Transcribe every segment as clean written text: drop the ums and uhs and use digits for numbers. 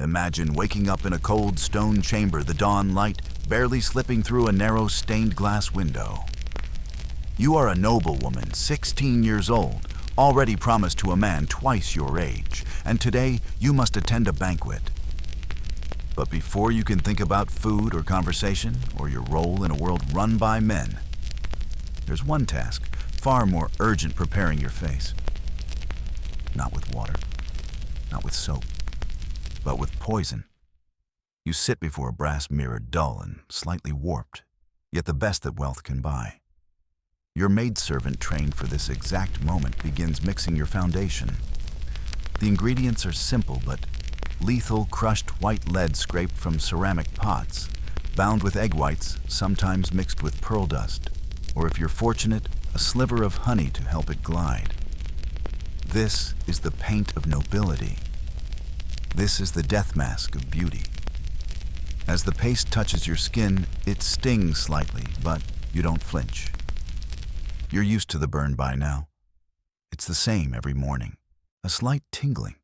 Imagine waking up in a cold stone chamber, the dawn light barely slipping through a narrow stained glass window. You are a noble woman, 16 years old, already promised to a man twice your age, and today you must attend a banquet. But before you can think about food or conversation, or your role in a world run by men, there's one task far more urgent preparing your face. Not with water, not with soap, but with poison. You sit before a brass mirror, dull and slightly warped, yet the best that wealth can buy. Your maidservant, trained for this exact moment, begins mixing your foundation. The ingredients are simple but lethal: crushed white lead scraped from ceramic pots, bound with egg whites, sometimes mixed with pearl dust, or if you're fortunate, a sliver of honey to help it glide. This is the paint of nobility. This is the death mask of beauty. As the paste touches your skin, it stings slightly, but you don't flinch. You're used to the burn by now. It's the same every morning, a slight tingling,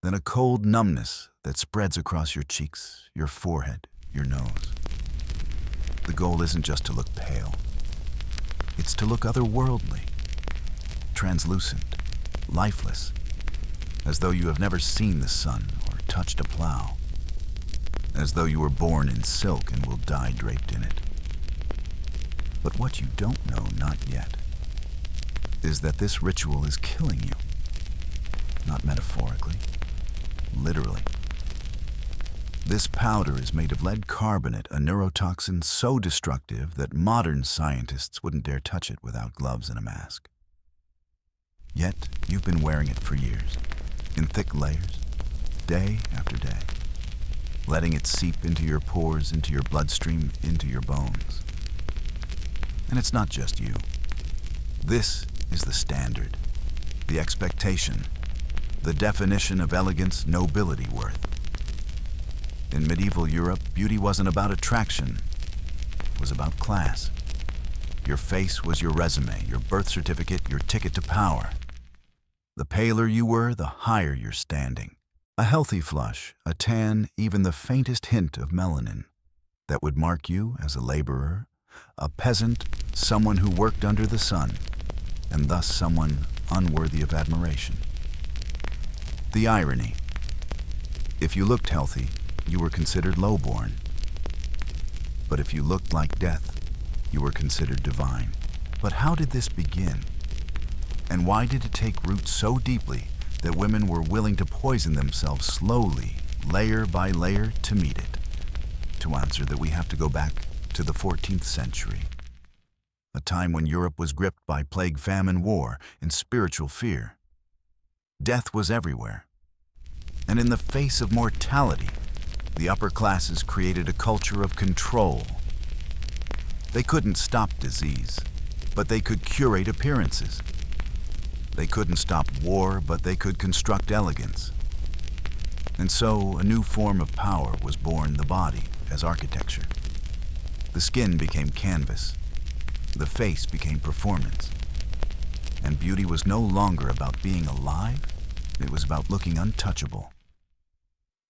then a cold numbness that spreads across your cheeks, your forehead, your nose. The goal isn't just to look pale. It's to look otherworldly, translucent, lifeless, as though you have never seen the sun or touched a plow, as though you were born in silk and will die draped in it. But what you don't know, not yet, is that this ritual is killing you. Not metaphorically, literally. This powder is made of lead carbonate, a neurotoxin so destructive that modern scientists wouldn't dare touch it without gloves and a mask. Yet, you've been wearing it for years, in thick layers, day after day, letting it seep into your pores, into your bloodstream, into your bones. And it's not just you. This is the standard, the expectation, the definition of elegance, nobility, worth. In medieval Europe, beauty wasn't about attraction, it was about class. Your face was your resume, your birth certificate, your ticket to power. The paler you were, the higher your standing. A healthy flush, a tan, even the faintest hint of melanin, that would mark you as a laborer, a peasant, someone who worked under the sun, and thus someone unworthy of admiration. The irony: if you looked healthy, you were considered lowborn. But if you looked like death, you were considered divine. But how did this begin? And why did it take root so deeply that women were willing to poison themselves slowly, layer by layer, to meet it? To answer that, we have to go back to the 14th century, a time when Europe was gripped by plague, famine, war, and spiritual fear. Death was everywhere. And in the face of mortality, the upper classes created a culture of control. They couldn't stop disease, but they could curate appearances. They couldn't stop war, but they could construct elegance. And so a new form of power was born: the body as architecture. The skin became canvas. The face became performance. And beauty was no longer about being alive, it was about looking untouchable.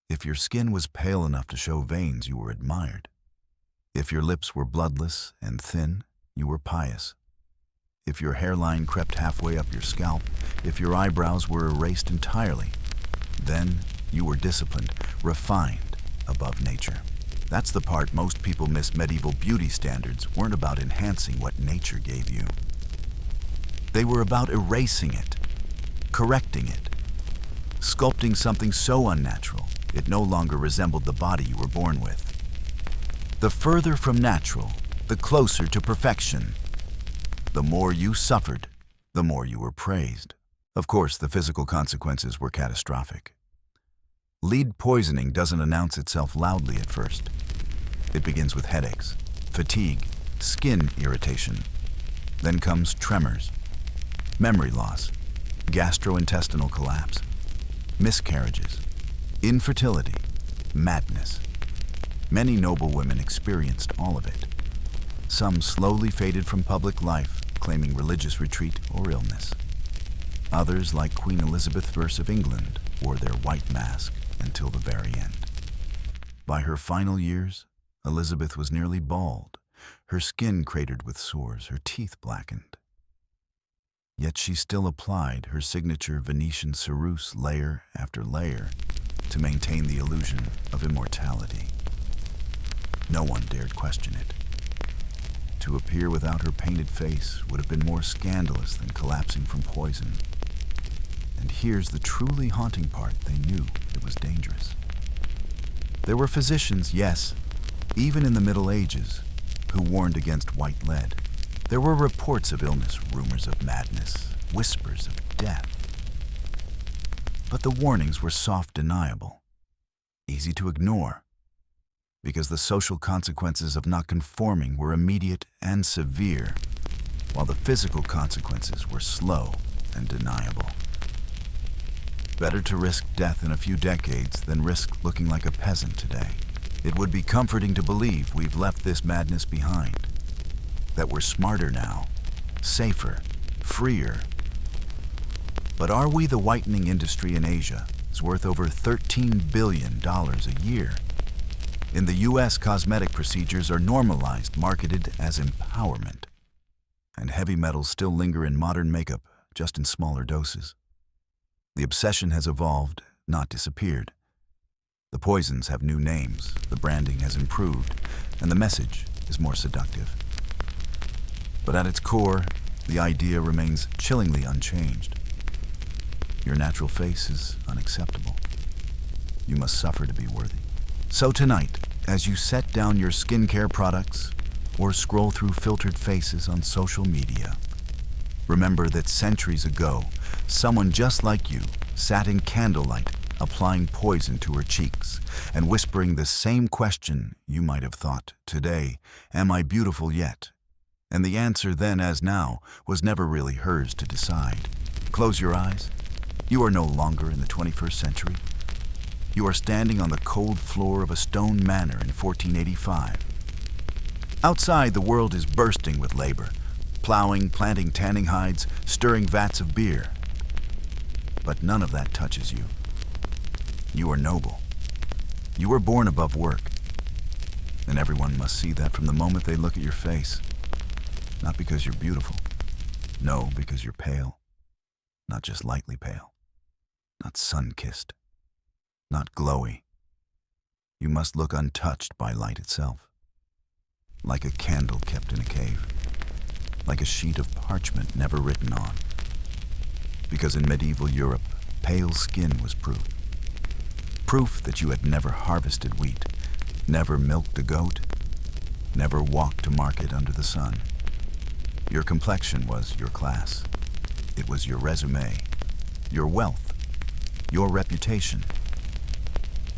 If your skin was pale enough to show veins, you were admired. If your lips were bloodless and thin, you were pious. If your hairline crept halfway up your scalp, if your eyebrows were erased entirely, then you were disciplined, refined, above nature. That's the part most people miss. Medieval beauty standards weren't about enhancing what nature gave you. They were about erasing it, correcting it, sculpting something so unnatural it no longer resembled the body you were born with. The further from natural, the closer to perfection. The more you suffered, the more you were praised. Of course, the physical consequences were catastrophic. Lead poisoning doesn't announce itself loudly at first. It begins with headaches, fatigue, skin irritation. Then comes tremors, memory loss, gastrointestinal collapse, miscarriages, infertility, madness. Many noble women experienced all of it. Some slowly faded from public life, claiming religious retreat or illness. Others, like Queen Elizabeth I of England, wore their white mask until the very end. By her final years, Elizabeth was nearly bald, her skin cratered with sores, her teeth blackened. Yet she still applied her signature Venetian ceruse layer after layer to maintain the illusion of immortality. No one dared question it. To appear without her painted face would have been more scandalous than collapsing from poison. And here's the truly haunting part: they knew it was dangerous. There were physicians, yes, even in the Middle Ages, who warned against white lead. There were reports of illness, rumors of madness, whispers of death. But the warnings were soft deniable, easy to ignore, because the social consequences of not conforming were immediate and severe, while the physical consequences were slow and deniable. Better to risk death in a few decades than risk looking like a peasant today. It would be comforting to believe we've left this madness behind, that we're smarter now, safer, freer. But are we? The whitening industry in Asia is worth over $13 billion a year. In the US, cosmetic procedures are normalized, marketed as empowerment. And heavy metals still linger in modern makeup, just in smaller doses. The obsession has evolved, not disappeared. The poisons have new names, the branding has improved, and the message is more seductive. But at its core, the idea remains chillingly unchanged. Your natural face is unacceptable. You must suffer to be worthy. So tonight, as you set down your skincare products or scroll through filtered faces on social media, remember that centuries ago, someone just like you sat in candlelight, applying poison to her cheeks and whispering the same question you might have thought today: am I beautiful yet? And the answer then as now was never really hers to decide. Close your eyes. You are no longer in the 21st century. You are standing on the cold floor of a stone manor in 1485. Outside, the world is bursting with labor, plowing, planting tanning hides, stirring vats of beer. But none of that touches you. You are noble. You were born above work. And everyone must see that from the moment they look at your face. Not because you're beautiful. No, because you're pale. Not just lightly pale. Not sun-kissed. Not glowy. You must look untouched by light itself. Like a candle kept in a cave. Like a sheet of parchment never written on. Because in medieval Europe, pale skin was proof. Proof that you had never harvested wheat, never milked a goat, never walked to market under the sun. Your complexion was your class. It was your resume, your wealth, your reputation.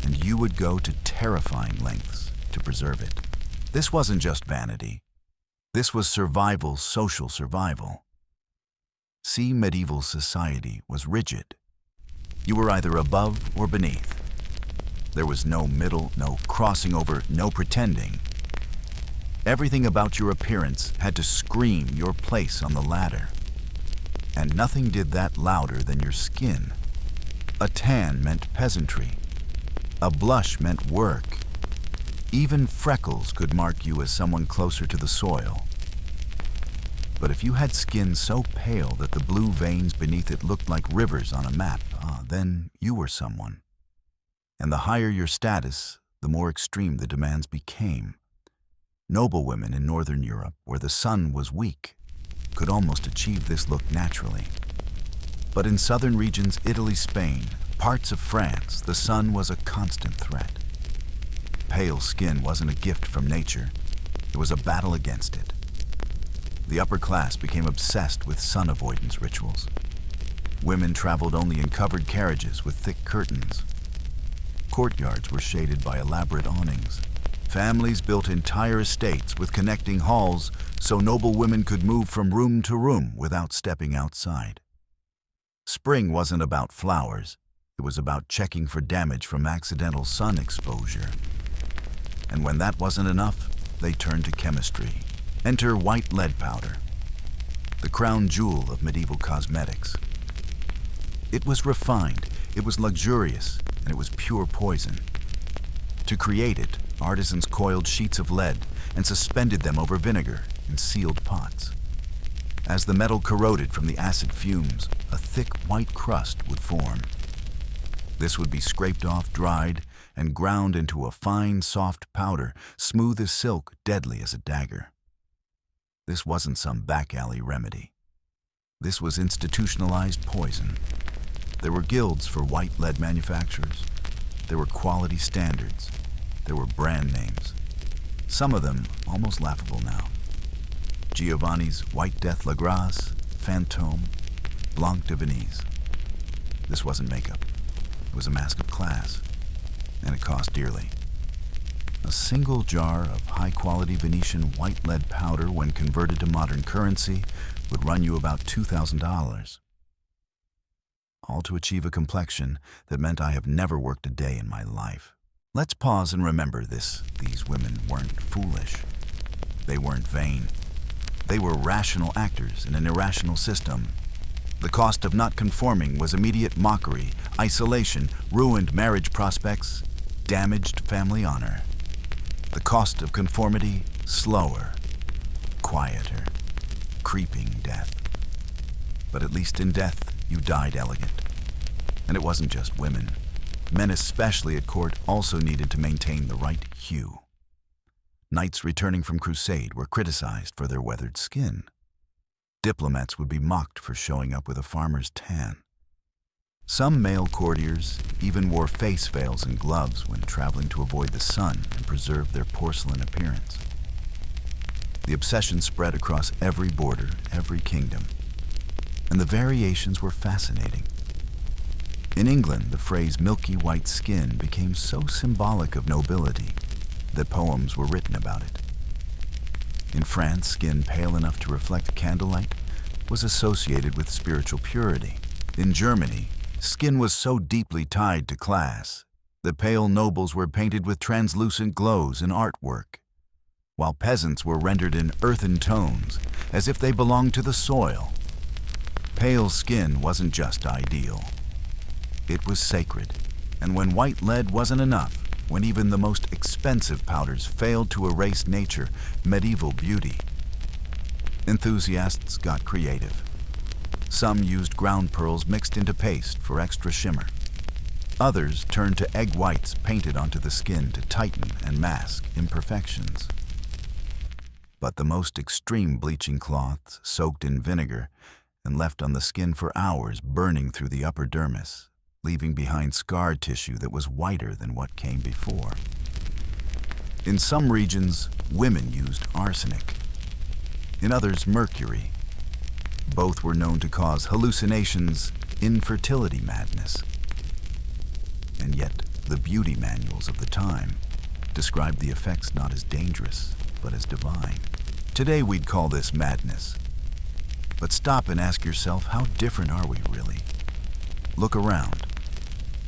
And you would go to terrifying lengths to preserve it. This wasn't just vanity. This was survival, social survival. See, medieval society was rigid. You were either above or beneath. There was no middle, no crossing over, no pretending. Everything about your appearance had to scream your place on the ladder. And nothing did that louder than your skin. A tan meant peasantry. A blush meant work. Even freckles could mark you as someone closer to the soil. But if you had skin so pale that the blue veins beneath it looked like rivers on a map, then you were someone. And the higher your status, the more extreme the demands became. Noble women in Northern Europe, where the sun was weak, could almost achieve this look naturally. But in southern regions, Italy, Spain, parts of France, the sun was a constant threat. Pale skin wasn't a gift from nature. It was a battle against it. The upper class became obsessed with sun avoidance rituals. Women traveled only in covered carriages with thick curtains. Courtyards were shaded by elaborate awnings. Families built entire estates with connecting halls so noble women could move from room to room without stepping outside. Spring wasn't about flowers. It was about checking for damage from accidental sun exposure. And when that wasn't enough, they turned to chemistry. Enter white lead powder, the crown jewel of medieval cosmetics. It was refined, It was luxurious, and it was pure poison. To create it, artisans coiled sheets of lead and suspended them over vinegar in sealed pots. As the metal corroded from the acid fumes, a thick white crust would form. This would be scraped off, dried, and ground into a fine, soft powder, smooth as silk, deadly as a dagger. This wasn't some back alley remedy. This was institutionalized poison. There were guilds for white lead manufacturers. There were quality standards. There were brand names. Some of them almost laughable now. Giovanni's White Death La Grasse, Fantôme, Blanc de Venise. This wasn't makeup. It was a mask of class, and it cost dearly. A single jar of high-quality Venetian white lead powder, when converted to modern currency, would run you about $2,000. All to achieve a complexion that meant I have never worked a day in my life. Let's pause and remember this. These women weren't foolish. They weren't vain. They were rational actors in an irrational system. The cost of not conforming was immediate mockery, isolation, ruined marriage prospects, damaged family honor. The cost of conformity, slower, quieter, creeping death. But at least in death, you died elegant. And it wasn't just women. Men, especially at court, also needed to maintain the right hue. Knights returning from crusade were criticized for their weathered skin. Diplomats would be mocked for showing up with a farmer's tan. Some male courtiers even wore face veils and gloves when traveling to avoid the sun and preserve their porcelain appearance. The obsession spread across every border, every kingdom, and the variations were fascinating. In England, the phrase milky white skin became so symbolic of nobility that poems were written about it. In France, skin pale enough to reflect candlelight was associated with spiritual purity. In Germany, skin was so deeply tied to class that pale nobles were painted with translucent glows in artwork, while peasants were rendered in earthen tones as if they belonged to the soil. Pale skin wasn't just ideal. It was sacred, and when white lead wasn't enough, when even the most expensive powders failed to erase nature, medieval beauty, enthusiasts got creative. Some used ground pearls mixed into paste for extra shimmer. Others turned to egg whites painted onto the skin to tighten and mask imperfections. But the most extreme bleaching cloths, soaked in vinegar and left on the skin for hours, burning through the upper dermis, leaving behind scar tissue that was whiter than what came before. In some regions, women used arsenic. In others, mercury. Both were known to cause hallucinations, infertility madness. And yet, the beauty manuals of the time described the effects not as dangerous, but as divine. Today we'd call this madness. But stop and ask yourself, how different are we really? Look around.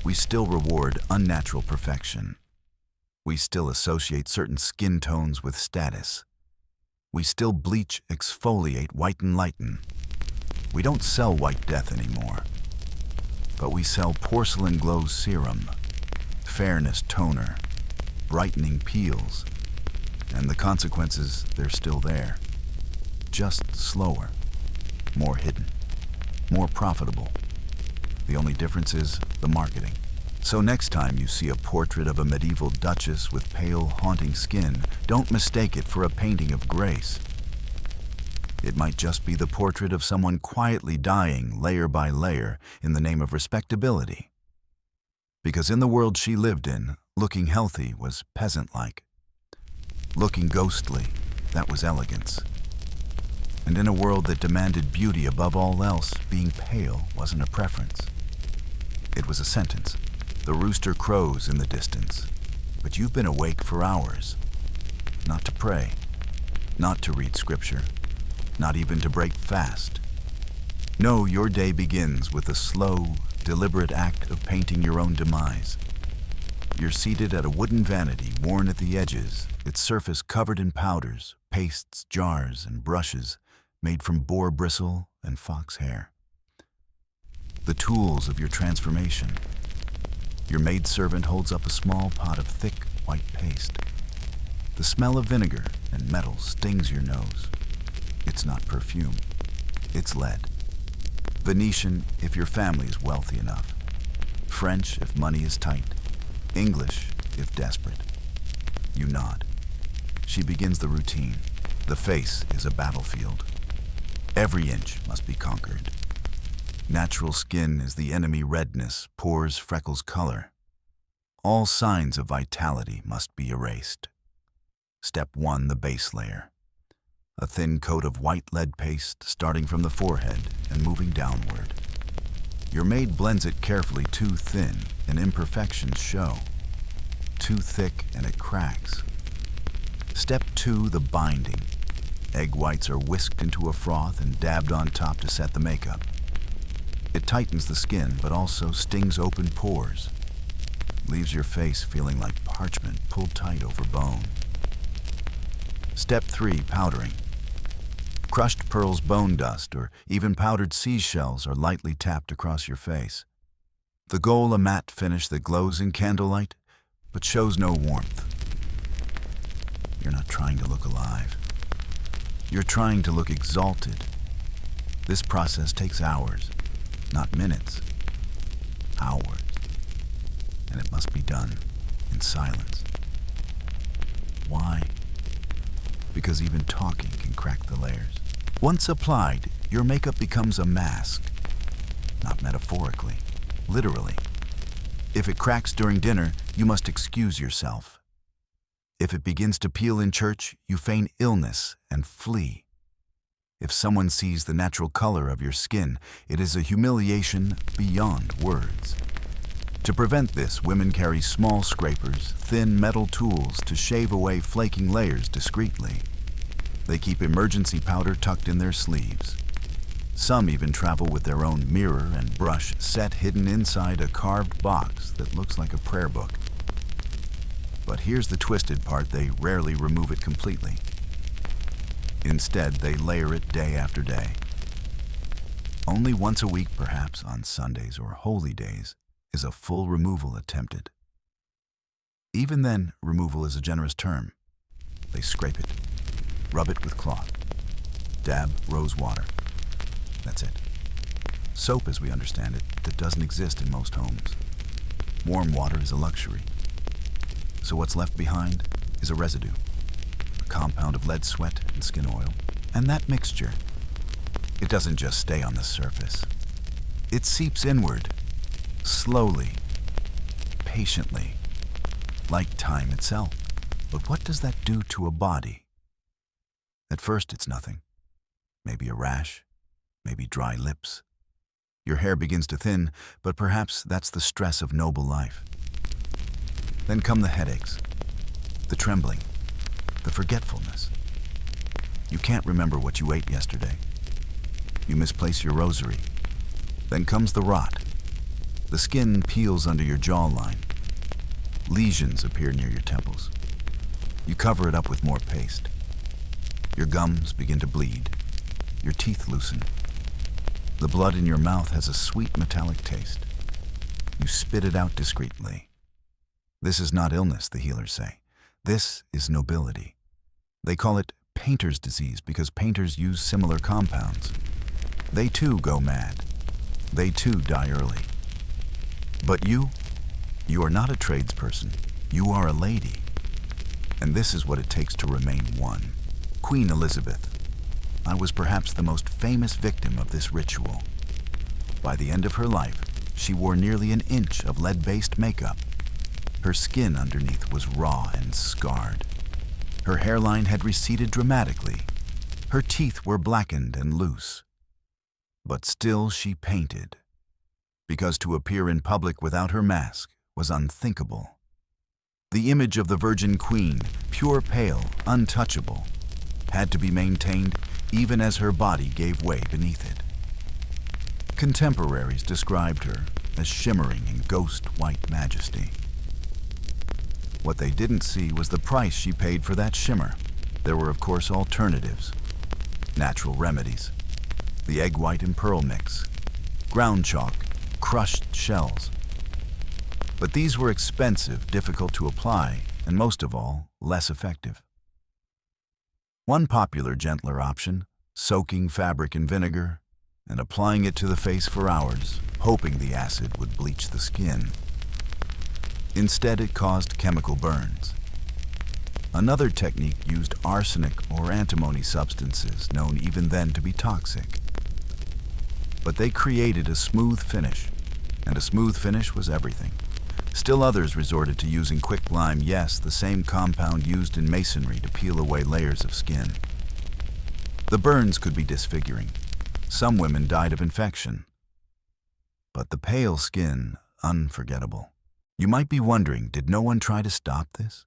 We still reward unnatural perfection. We still associate certain skin tones with status. We still bleach, exfoliate, whiten, lighten. We don't sell White Death anymore, but we sell Porcelain Glow Serum, Fairness Toner, brightening peels, and the consequences, they're still there. Just slower, more hidden, more profitable. The only difference is the marketing. So next time you see a portrait of a medieval duchess with pale, haunting skin, don't mistake it for a painting of grace. It might just be the portrait of someone quietly dying layer by layer in the name of respectability. Because in the world she lived in, looking healthy was peasant-like. Looking ghostly, that was elegance. And in a world that demanded beauty above all else, being pale wasn't a preference. It was a sentence. The rooster crows in the distance, but you've been awake for hours. Not to pray, not to read scripture, not even to break fast. No, your day begins with a slow, deliberate act of painting your own demise. You're seated at a wooden vanity worn at the edges, its surface covered in powders, pastes, jars, and brushes made from boar bristle and fox hair. The tools of your transformation, Your maidservant holds up a small pot of thick white paste. The smell of vinegar and metal stings your nose. It's not perfume, it's lead. Venetian if your family is wealthy enough. French if money is tight. English if desperate. You nod. She begins the routine. The face is a battlefield. Every inch must be conquered. Natural skin is the enemy. Redness, pores, freckles, color. All signs of vitality must be erased. Step 1, the base layer. A thin coat of white lead paste starting from the forehead and moving downward. Your maid blends it carefully. Too thin and imperfections show. Too thick and it cracks. Step 2, the binding. Egg whites are whisked into a froth and dabbed on top to set the makeup. It tightens the skin, but also stings open pores. Leaves your face feeling like parchment pulled tight over bone. Step 3, powdering. Crushed pearls, bone dust, or even powdered seashells are lightly tapped across your face. The goal, a matte finish that glows in candlelight, but shows no warmth. You're not trying to look alive. You're trying to look exalted. This process takes hours, not minutes. Hours. And it must be done in silence. Why? Because even talking can crack the layers. Once applied, your makeup becomes a mask. Not metaphorically, literally. If it cracks during dinner, you must excuse yourself. If it begins to peel in church, you feign illness and flee. If someone sees the natural color of your skin, it is a humiliation beyond words. To prevent this, women carry small scrapers, thin metal tools to shave away flaking layers discreetly. They keep emergency powder tucked in their sleeves. Some even travel with their own mirror and brush set hidden inside a carved box that looks like a prayer book. But here's the twisted part: they rarely remove it completely. Instead, they layer it day after day. Only once a week, perhaps on Sundays or holy days, is a full removal attempted. Even then, removal is a generous term. They scrape it, rub it with cloth, dab rose water. That's it. Soap, as we understand it, that doesn't exist in most homes. Warm water is a luxury. So what's left behind is a residue, a compound of lead, sweat, and skin oil. And that mixture, it doesn't just stay on the surface. It seeps inward, slowly, patiently, like time itself. But what does that do to a body? At first, it's nothing. Maybe a rash, maybe dry lips. Your hair begins to thin, but perhaps that's the stress of noble life. Then come the headaches, the trembling, the forgetfulness. You can't remember what you ate yesterday. You misplace your rosary. Then comes the rot. The skin peels under your jawline. Lesions appear near your temples. You cover it up with more paste. Your gums begin to bleed. Your teeth loosen. The blood in your mouth has a sweet metallic taste. You spit it out discreetly. This is not illness, the healers say. This is nobility. They call it painter's disease because painters use similar compounds. They too go mad. They too die early. But you are not a tradesperson. You are a lady. And this is what it takes to remain one. Queen Elizabeth. I was perhaps the most famous victim of this ritual. By the end of her life, she wore nearly an inch of lead-based makeup. Her skin underneath was raw and scarred. Her hairline had receded dramatically. Her teeth were blackened and loose. But still she painted, because to appear in public without her mask was unthinkable. The image of the Virgin Queen, pure pale, untouchable, had to be maintained even as her body gave way beneath it. Contemporaries described her as shimmering in ghost-white majesty. What they didn't see was the price she paid for that shimmer. There were, of course, alternatives. Natural remedies. The egg white and pearl mix. Ground chalk. Crushed shells. But these were expensive, difficult to apply, and most of all, less effective. One popular, gentler option, soaking fabric in vinegar and applying it to the face for hours, hoping the acid would bleach the skin. Instead, it caused chemical burns. Another technique used arsenic or antimony substances, known even then to be toxic. But they created a smooth finish, and a smooth finish was everything. Still others resorted to using quicklime, yes, the same compound used in masonry to peel away layers of skin. The burns could be disfiguring. Some women died of infection. But the pale skin, unforgettable. You might be wondering, did no one try to stop this?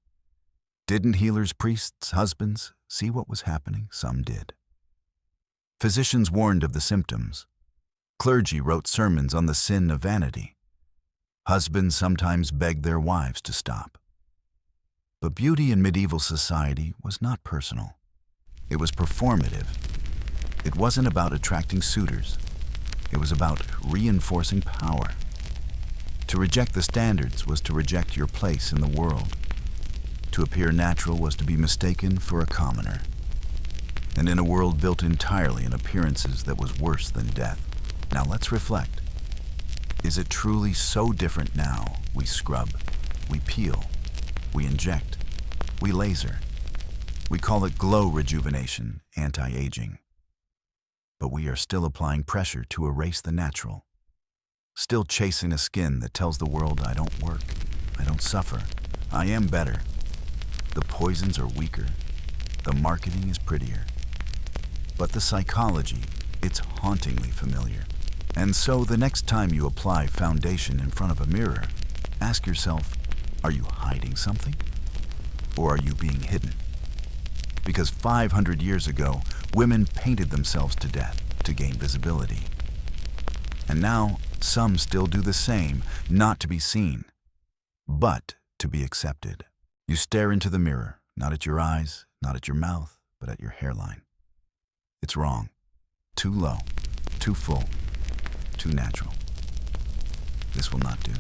Didn't healers, priests, husbands see what was happening? Some did. Physicians warned of the symptoms. Clergy wrote sermons on the sin of vanity. Husbands sometimes begged their wives to stop. But beauty in medieval society was not personal. It was performative. It wasn't about attracting suitors. It was about reinforcing power. To reject the standards was to reject your place in the world. To appear natural was to be mistaken for a commoner. And in a world built entirely on appearances that was worse than death. Now let's reflect. Is it truly so different now? We scrub, we peel, we inject, we laser. We call it glow rejuvenation, anti-aging. But we are still applying pressure to erase the natural. Still chasing a skin that tells the world I don't work, I don't suffer, I am better. The poisons are weaker, the marketing is prettier. But the psychology, it's hauntingly familiar. And so the next time you apply foundation in front of a mirror, ask yourself, are you hiding something? Or are you being hidden? Because 500 years ago, women painted themselves to death to gain visibility. And now, some still do the same, not to be seen, but to be accepted. You stare into the mirror, not at your eyes, not at your mouth, but at your hairline. It's wrong. Too low, too full, too natural. This will not do.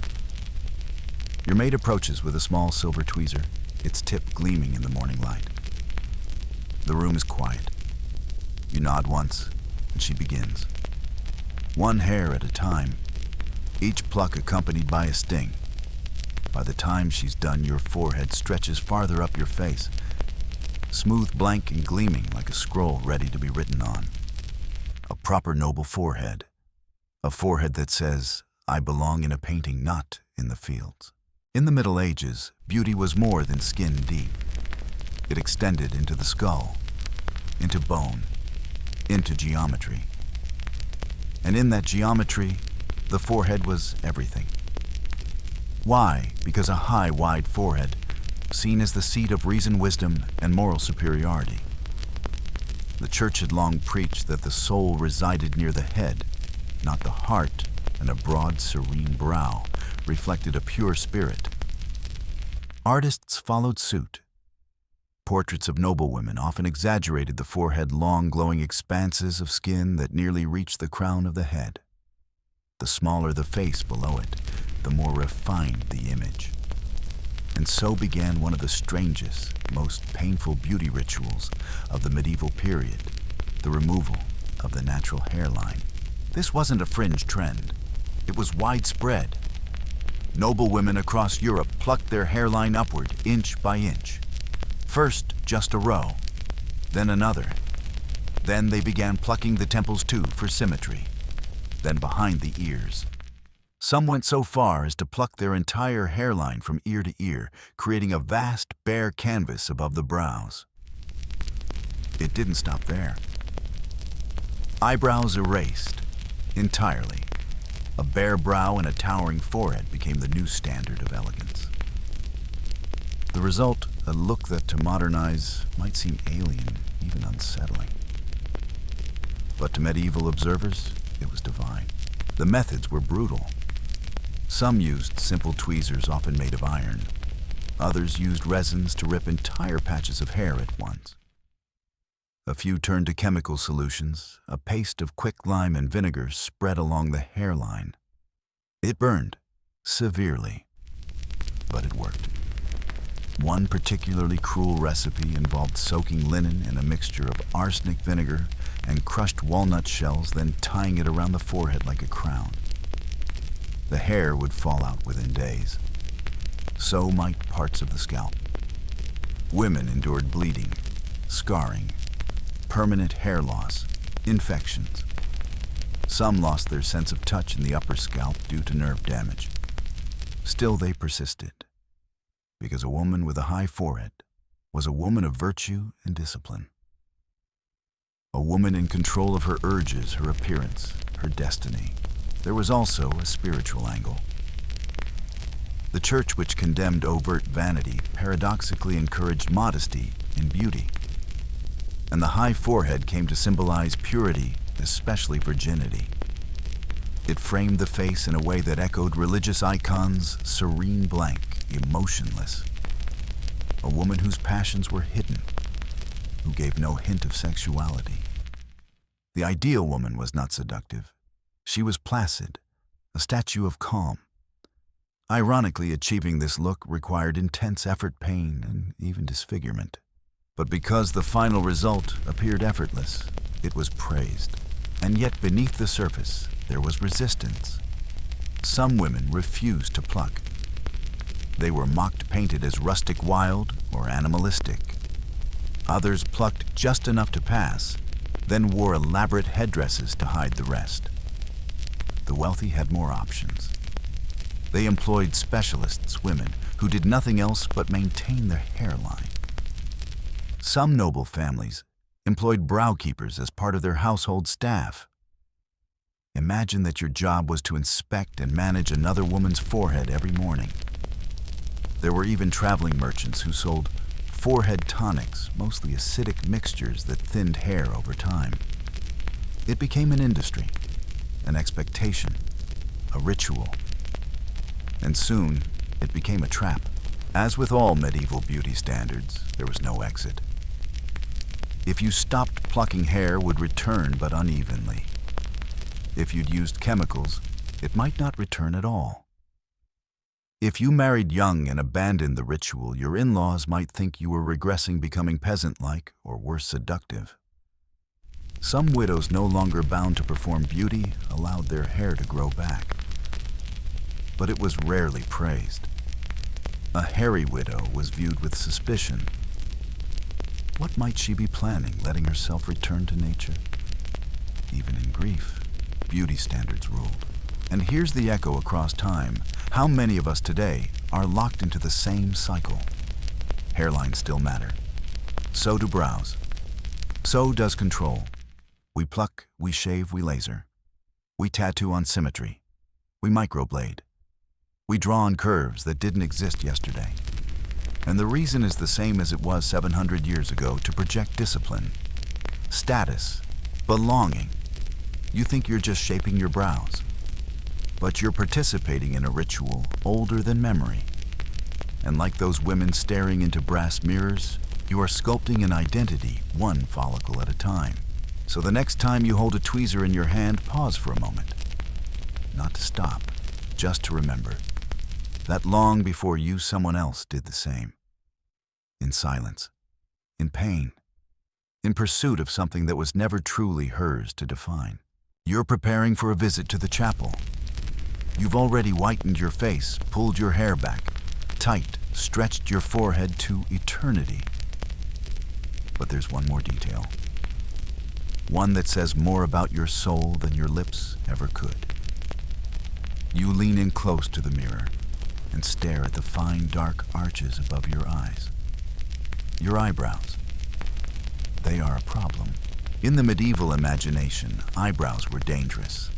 Your maid approaches with a small silver tweezer, its tip gleaming in the morning light. The room is quiet. You nod once, and she begins. One hair at a time, each pluck accompanied by a sting. By the time she's done, your forehead stretches farther up your face, smooth, blank, and gleaming like a scroll ready to be written on. A proper noble forehead. A forehead that says, I belong in a painting, not in the fields. In the Middle Ages, beauty was more than skin deep. It extended into the skull, into bone, into geometry. And in that geometry, the forehead was everything. Why? Because a high, wide forehead, seen as the seat of reason, wisdom, and moral superiority. The church had long preached that the soul resided near the head, not the heart, and a broad, serene brow reflected a pure spirit. Artists followed suit. Portraits of noblewomen often exaggerated the forehead, long, glowing expanses of skin that nearly reached the crown of the head. The smaller the face below it, the more refined the image. And so began one of the strangest, most painful beauty rituals of the medieval period, the removal of the natural hairline. This wasn't a fringe trend. It was widespread. Noblewomen across Europe plucked their hairline upward, inch by inch. First, just a row, then another. Then they began plucking the temples too for symmetry, then behind the ears. Some went so far as to pluck their entire hairline from ear to ear, creating a vast, bare canvas above the brows. It didn't stop there. Eyebrows erased, entirely. A bare brow and a towering forehead became the new standard of elegance. The result, a look that to modern eyes might seem alien, even unsettling. But to medieval observers, it was divine. The methods were brutal. Some used simple tweezers often made of iron. Others used resins to rip entire patches of hair at once. A few turned to chemical solutions, a paste of quicklime and vinegar spread along the hairline. It burned, severely. but it worked. One particularly cruel recipe involved soaking linen in a mixture of arsenic vinegar and crushed walnut shells, then tying it around the forehead like a crown. The hair would fall out within days. So might parts of the scalp. Women endured bleeding, scarring, permanent hair loss, infections. Some lost their sense of touch in the upper scalp due to nerve damage. Still, they persisted, because a woman with a high forehead was a woman of virtue and discipline. A woman in control of her urges, her appearance, her destiny. There was also a spiritual angle. The church, which condemned overt vanity, paradoxically encouraged modesty in beauty. And the high forehead came to symbolize purity, especially virginity. It framed the face in a way that echoed religious icons, serene blank, emotionless. A woman whose passions were hidden, who gave no hint of sexuality. The ideal woman was not seductive. She was placid, a statue of calm. Ironically, achieving this look required intense effort, pain, and even disfigurement. But because the final result appeared effortless, it was praised. And yet beneath the surface, there was resistance. Some women refused to pluck. They were mocked, painted as rustic wild or animalistic. Others plucked just enough to pass, then wore elaborate headdresses to hide the rest. The wealthy had more options. They employed specialists, women, who did nothing else but maintain their hairline. Some noble families employed brow keepers as part of their household staff. Imagine that your job was to inspect and manage another woman's forehead every morning. There were even traveling merchants who sold forehead tonics, mostly acidic mixtures that thinned hair over time. It became an industry, an expectation, a ritual. And soon, it became a trap. As with all medieval beauty standards, there was no exit. If you stopped, plucking hair would return, but unevenly. If you'd used chemicals, it might not return at all. If you married young and abandoned the ritual, your in-laws might think you were regressing, becoming peasant-like, or worse, seductive. Some widows, no longer bound to perform beauty, allowed their hair to grow back. But it was rarely praised. A hairy widow was viewed with suspicion. What might she be planning, letting herself return to nature? Even in grief, beauty standards ruled. And here's the echo across time. How many of us today are locked into the same cycle? Hairlines still matter. So do brows. So does control. We pluck, we shave, we laser. We tattoo on symmetry. We microblade. We draw on curves that didn't exist yesterday. And the reason is the same as it was 700 years ago: to project discipline, status, belonging. You think you're just shaping your brows, but you're participating in a ritual older than memory. And like those women staring into brass mirrors, you are sculpting an identity, one follicle at a time. So the next time you hold a tweezer in your hand, pause for a moment. Not to stop, just to remember that long before you, someone else did the same. In silence, in pain, in pursuit of something that was never truly hers to define. You're preparing for a visit to the chapel. You've already whitened your face, pulled your hair back, tight, stretched your forehead to eternity. But there's one more detail. One that says more about your soul than your lips ever could. You lean in close to the mirror and stare at the fine, dark arches above your eyes. Your eyebrows. They are a problem. In the medieval imagination, eyebrows were dangerous.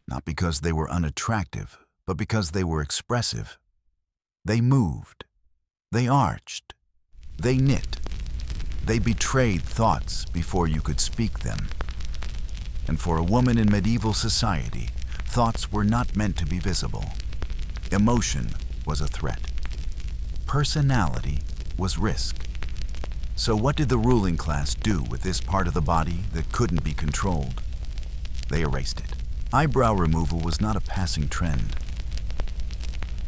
Not because they were unattractive, but because they were expressive. They moved. They arched. They knit. They betrayed thoughts before you could speak them. And for a woman in medieval society, thoughts were not meant to be visible. Emotion was a threat. Personality was risk. So what did the ruling class do with this part of the body that couldn't be controlled? They erased it. Eyebrow removal was not a passing trend.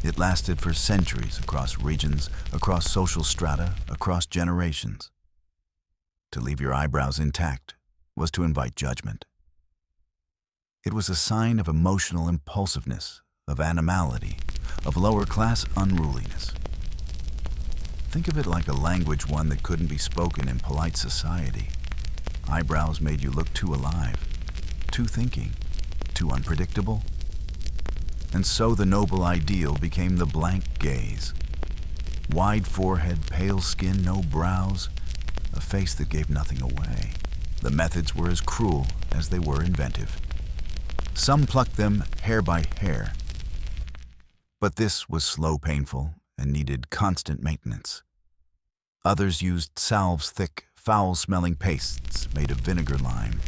It lasted for centuries across regions, across social strata, across generations. To leave your eyebrows intact was to invite judgment. It was a sign of emotional impulsiveness, of animality, of lower-class unruliness. Think of it like a language one that couldn't be spoken in polite society. Eyebrows made you look too alive, too thinking, too unpredictable. And so the noble ideal became the blank gaze. Wide forehead, pale skin, no brows, a face that gave nothing away. The methods were as cruel as they were inventive. Some plucked them hair by hair. But this was slow, painful, and needed constant maintenance. Others used salves thick, foul-smelling pastes made of vinegar lime,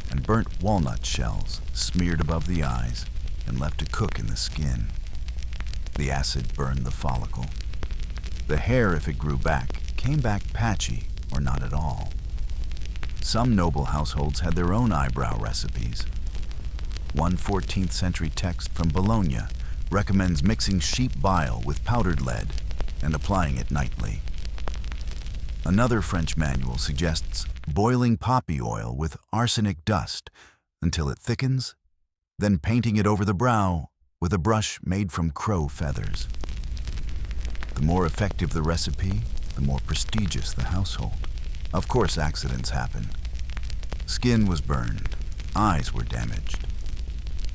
and burnt walnut shells smeared above the eyes and left to cook in the skin. The acid burned the follicle. The hair, if it grew back, came back patchy or not at all. Some noble households had their own eyebrow recipes. One 14th century text from Bologna recommends mixing sheep bile with powdered lead and applying it nightly. Another French manual suggests boiling poppy oil with arsenic dust until it thickens, then painting it over the brow with a brush made from crow feathers. The more effective the recipe, the more prestigious the household. Of course, accidents happen. Skin was burned, eyes were damaged.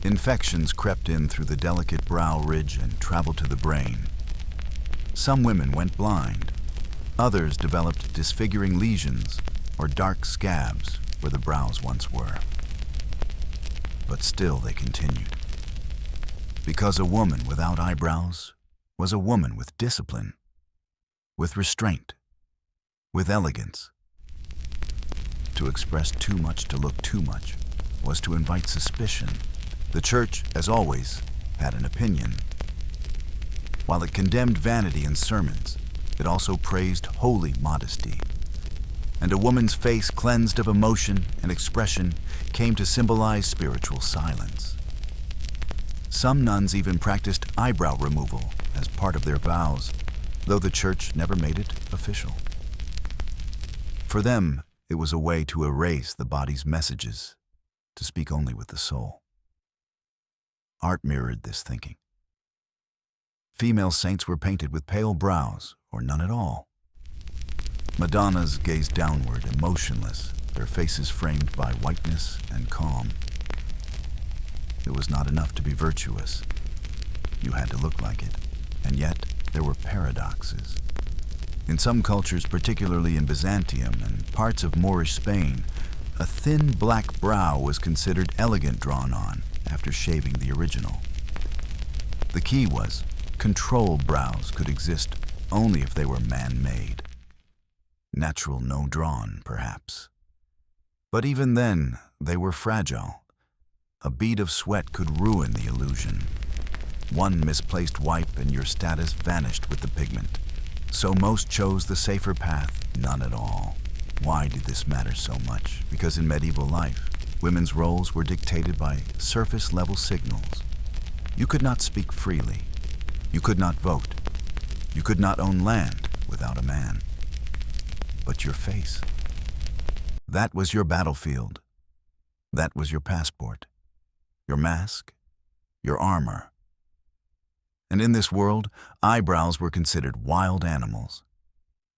Infections crept in through the delicate brow ridge and traveled to the brain. Some women went blind. Others developed disfiguring lesions or dark scabs where the brows once were. But still they continued. Because a woman without eyebrows was a woman with discipline, with restraint, with elegance. To express too much to look too much was to invite suspicion. The church, as always, had an opinion. While it condemned vanity in sermons, it also praised holy modesty. And a woman's face cleansed of emotion and expression came to symbolize spiritual silence. Some nuns even practiced eyebrow removal as part of their vows, though the church never made it official. For them, it was a way to erase the body's messages, to speak only with the soul. Art mirrored this thinking. Female saints were painted with pale brows, or none at all. Madonnas gazed downward, emotionless, their faces framed by whiteness and calm. It was not enough to be virtuous. You had to look like it, and yet there were paradoxes. In some cultures, particularly in Byzantium and parts of Moorish Spain, a thin black brow was considered elegant drawn on after shaving the original. The key was, control brows could exist only if they were man-made. Natural, no drawn, perhaps. But even then, they were fragile. A bead of sweat could ruin the illusion. One misplaced wipe and your status vanished with the pigment. So most chose the safer path, none at all. Why did this matter so much? Because in medieval life, women's roles were dictated by surface-level signals. You could not speak freely. You could not vote. You could not own land without a man. But your face, that was your battlefield. That was your passport, your mask, your armor. And in this world, eyebrows were considered wild animals.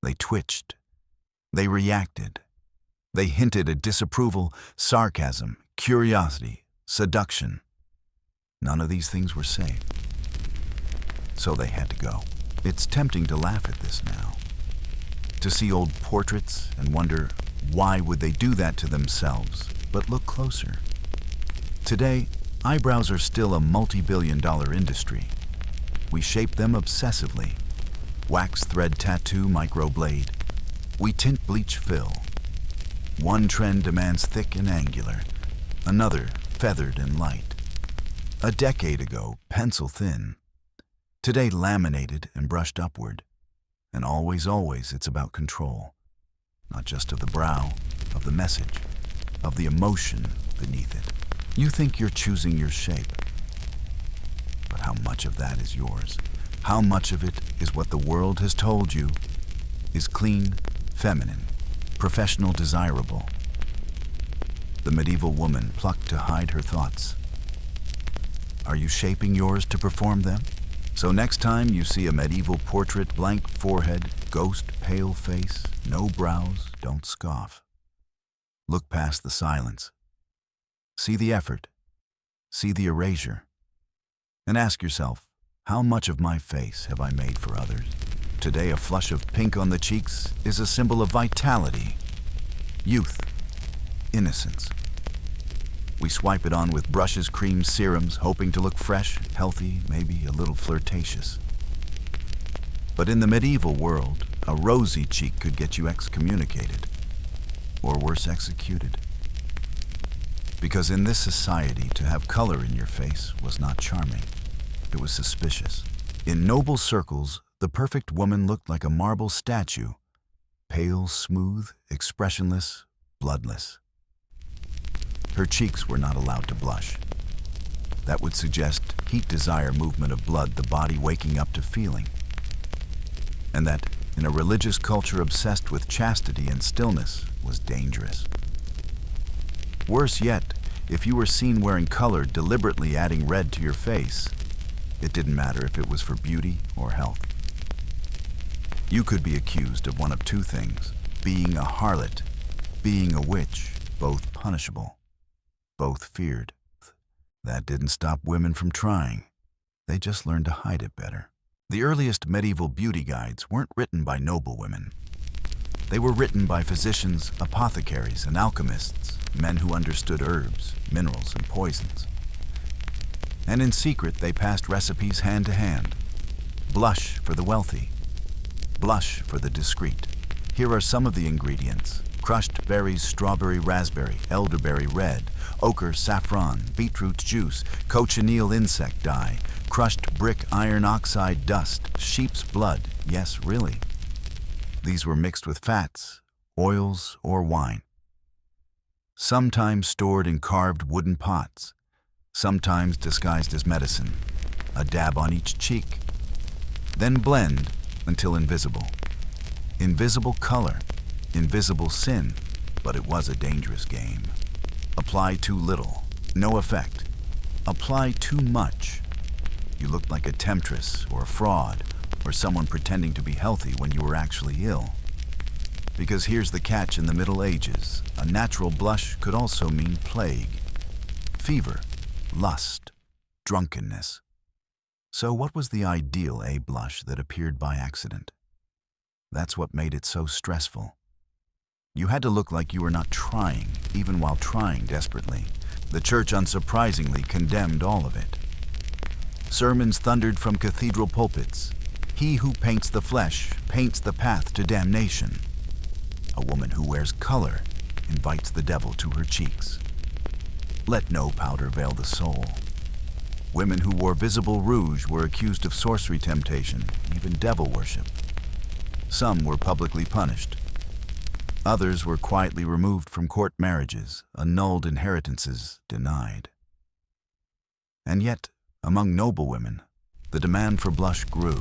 They twitched. They reacted. They hinted at disapproval, sarcasm, curiosity, seduction. None of these things were safe. So they had to go. It's tempting to laugh at this now. To see old portraits and wonder why would they do that to themselves, but look closer. Today, eyebrows are still a multi-billion-dollar industry. We shape them obsessively. Wax thread tattoo microblade. We tint bleach fill. One trend demands thick and angular, another feathered and light. A decade ago, pencil thin. Today, laminated and brushed upward. And always, always, it's about control. Not just of the brow, of the message, of the emotion beneath it. You think you're choosing your shape. But how much of that is yours? How much of it is what the world has told you is clean, feminine, professional, desirable? The medieval woman plucked to hide her thoughts. Are you shaping yours to perform them? So next time you see a medieval portrait, blank forehead, ghost, pale face, no brows, don't scoff. Look past the silence. See the effort. See the erasure. And ask yourself, how much of my face have I made for others? Today, a flush of pink on the cheeks is a symbol of vitality, youth, innocence. We swipe it on with brushes, creams, serums, hoping to look fresh, healthy, maybe a little flirtatious. But in the medieval world, a rosy cheek could get you excommunicated, or worse, executed. Because in this society, to have color in your face was not charming. It was suspicious. In noble circles, the perfect woman looked like a marble statue, pale, smooth, expressionless, bloodless. Her cheeks were not allowed to blush. That would suggest heat, desire, movement of blood, the body waking up to feeling. And that, in a religious culture obsessed with chastity and stillness, was dangerous. Worse yet, if you were seen wearing color, deliberately adding red to your face, it didn't matter if it was for beauty or health. You could be accused of one of two things: being a harlot, being a witch, both punishable, both feared. That didn't stop women from trying. They just learned to hide it better. The earliest medieval beauty guides weren't written by noblewomen. They were written by physicians, apothecaries, and alchemists, men who understood herbs, minerals, and poisons. And in secret, they passed recipes hand to hand. Blush for the wealthy. Blush for the discreet. Here are some of the ingredients: crushed berries, strawberry, raspberry, elderberry red, ochre, saffron, beetroot juice, cochineal insect dye, crushed brick iron oxide dust, sheep's blood. Yes, really. These were mixed with fats, oils, or wine. Sometimes stored in carved wooden pots, sometimes disguised as medicine, a dab on each cheek. Then blend until invisible. Invisible color, invisible sin, but it was a dangerous game. Apply too little, no effect. Apply too much. You looked like a temptress or a fraud or someone pretending to be healthy when you were actually ill. Because here's the catch: in the Middle Ages, a natural blush could also mean plague, fever, lust, drunkenness. So what was the ideal blush that appeared by accident? That's what made it so stressful. You had to look like you were not trying, even while trying desperately. The church, unsurprisingly, condemned all of it. Sermons thundered from cathedral pulpits: "He who paints the flesh paints the path to damnation." A woman who wears color invites the devil to her cheeks. Let no powder veil the soul. Women who wore visible rouge were accused of sorcery, temptation, even devil worship. Some were publicly punished. Others were quietly removed from court marriages, annulled inheritances denied. And yet, among noblewomen, the demand for blush grew,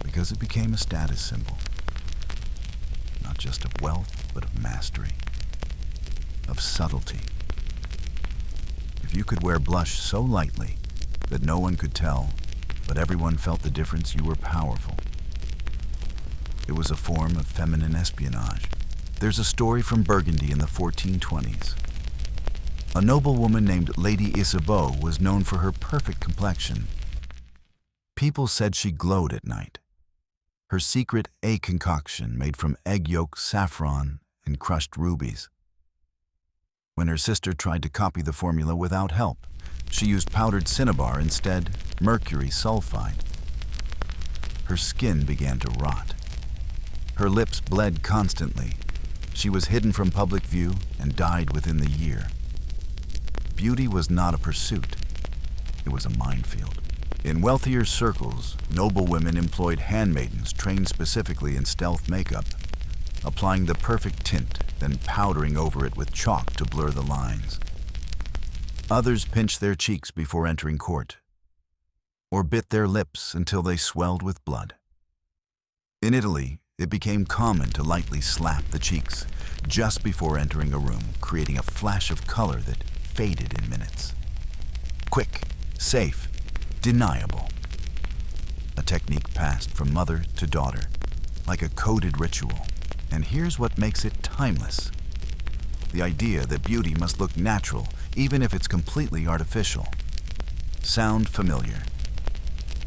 because it became a status symbol, not just of wealth, but of mastery, of subtlety. If you could wear blush so lightly that no one could tell, but everyone felt the difference, you were powerful. It was a form of feminine espionage. There's a story from Burgundy in the 1420s. A noblewoman named Lady Isabeau was known for her perfect complexion. People said she glowed at night. Her secret, a concoction made from egg yolk, saffron, and crushed rubies. When her sister tried to copy the formula without help, she used powdered cinnabar instead, mercury sulfide. Her skin began to rot. Her lips bled constantly. She was hidden from public view and died within the year. Beauty was not a pursuit. It was a minefield. In wealthier circles, noblewomen employed handmaidens trained specifically in stealth makeup, applying the perfect tint, then powdering over it with chalk to blur the lines. Others pinched their cheeks before entering court. or bit their lips until they swelled with blood. In Italy, it became common to lightly slap the cheeks just before entering a room, creating a flash of color that faded in minutes. Quick, safe, deniable. A technique passed from mother to daughter, like a coded ritual. And here's what makes it timeless. The idea that beauty must look natural, even if it's completely artificial. Sound familiar?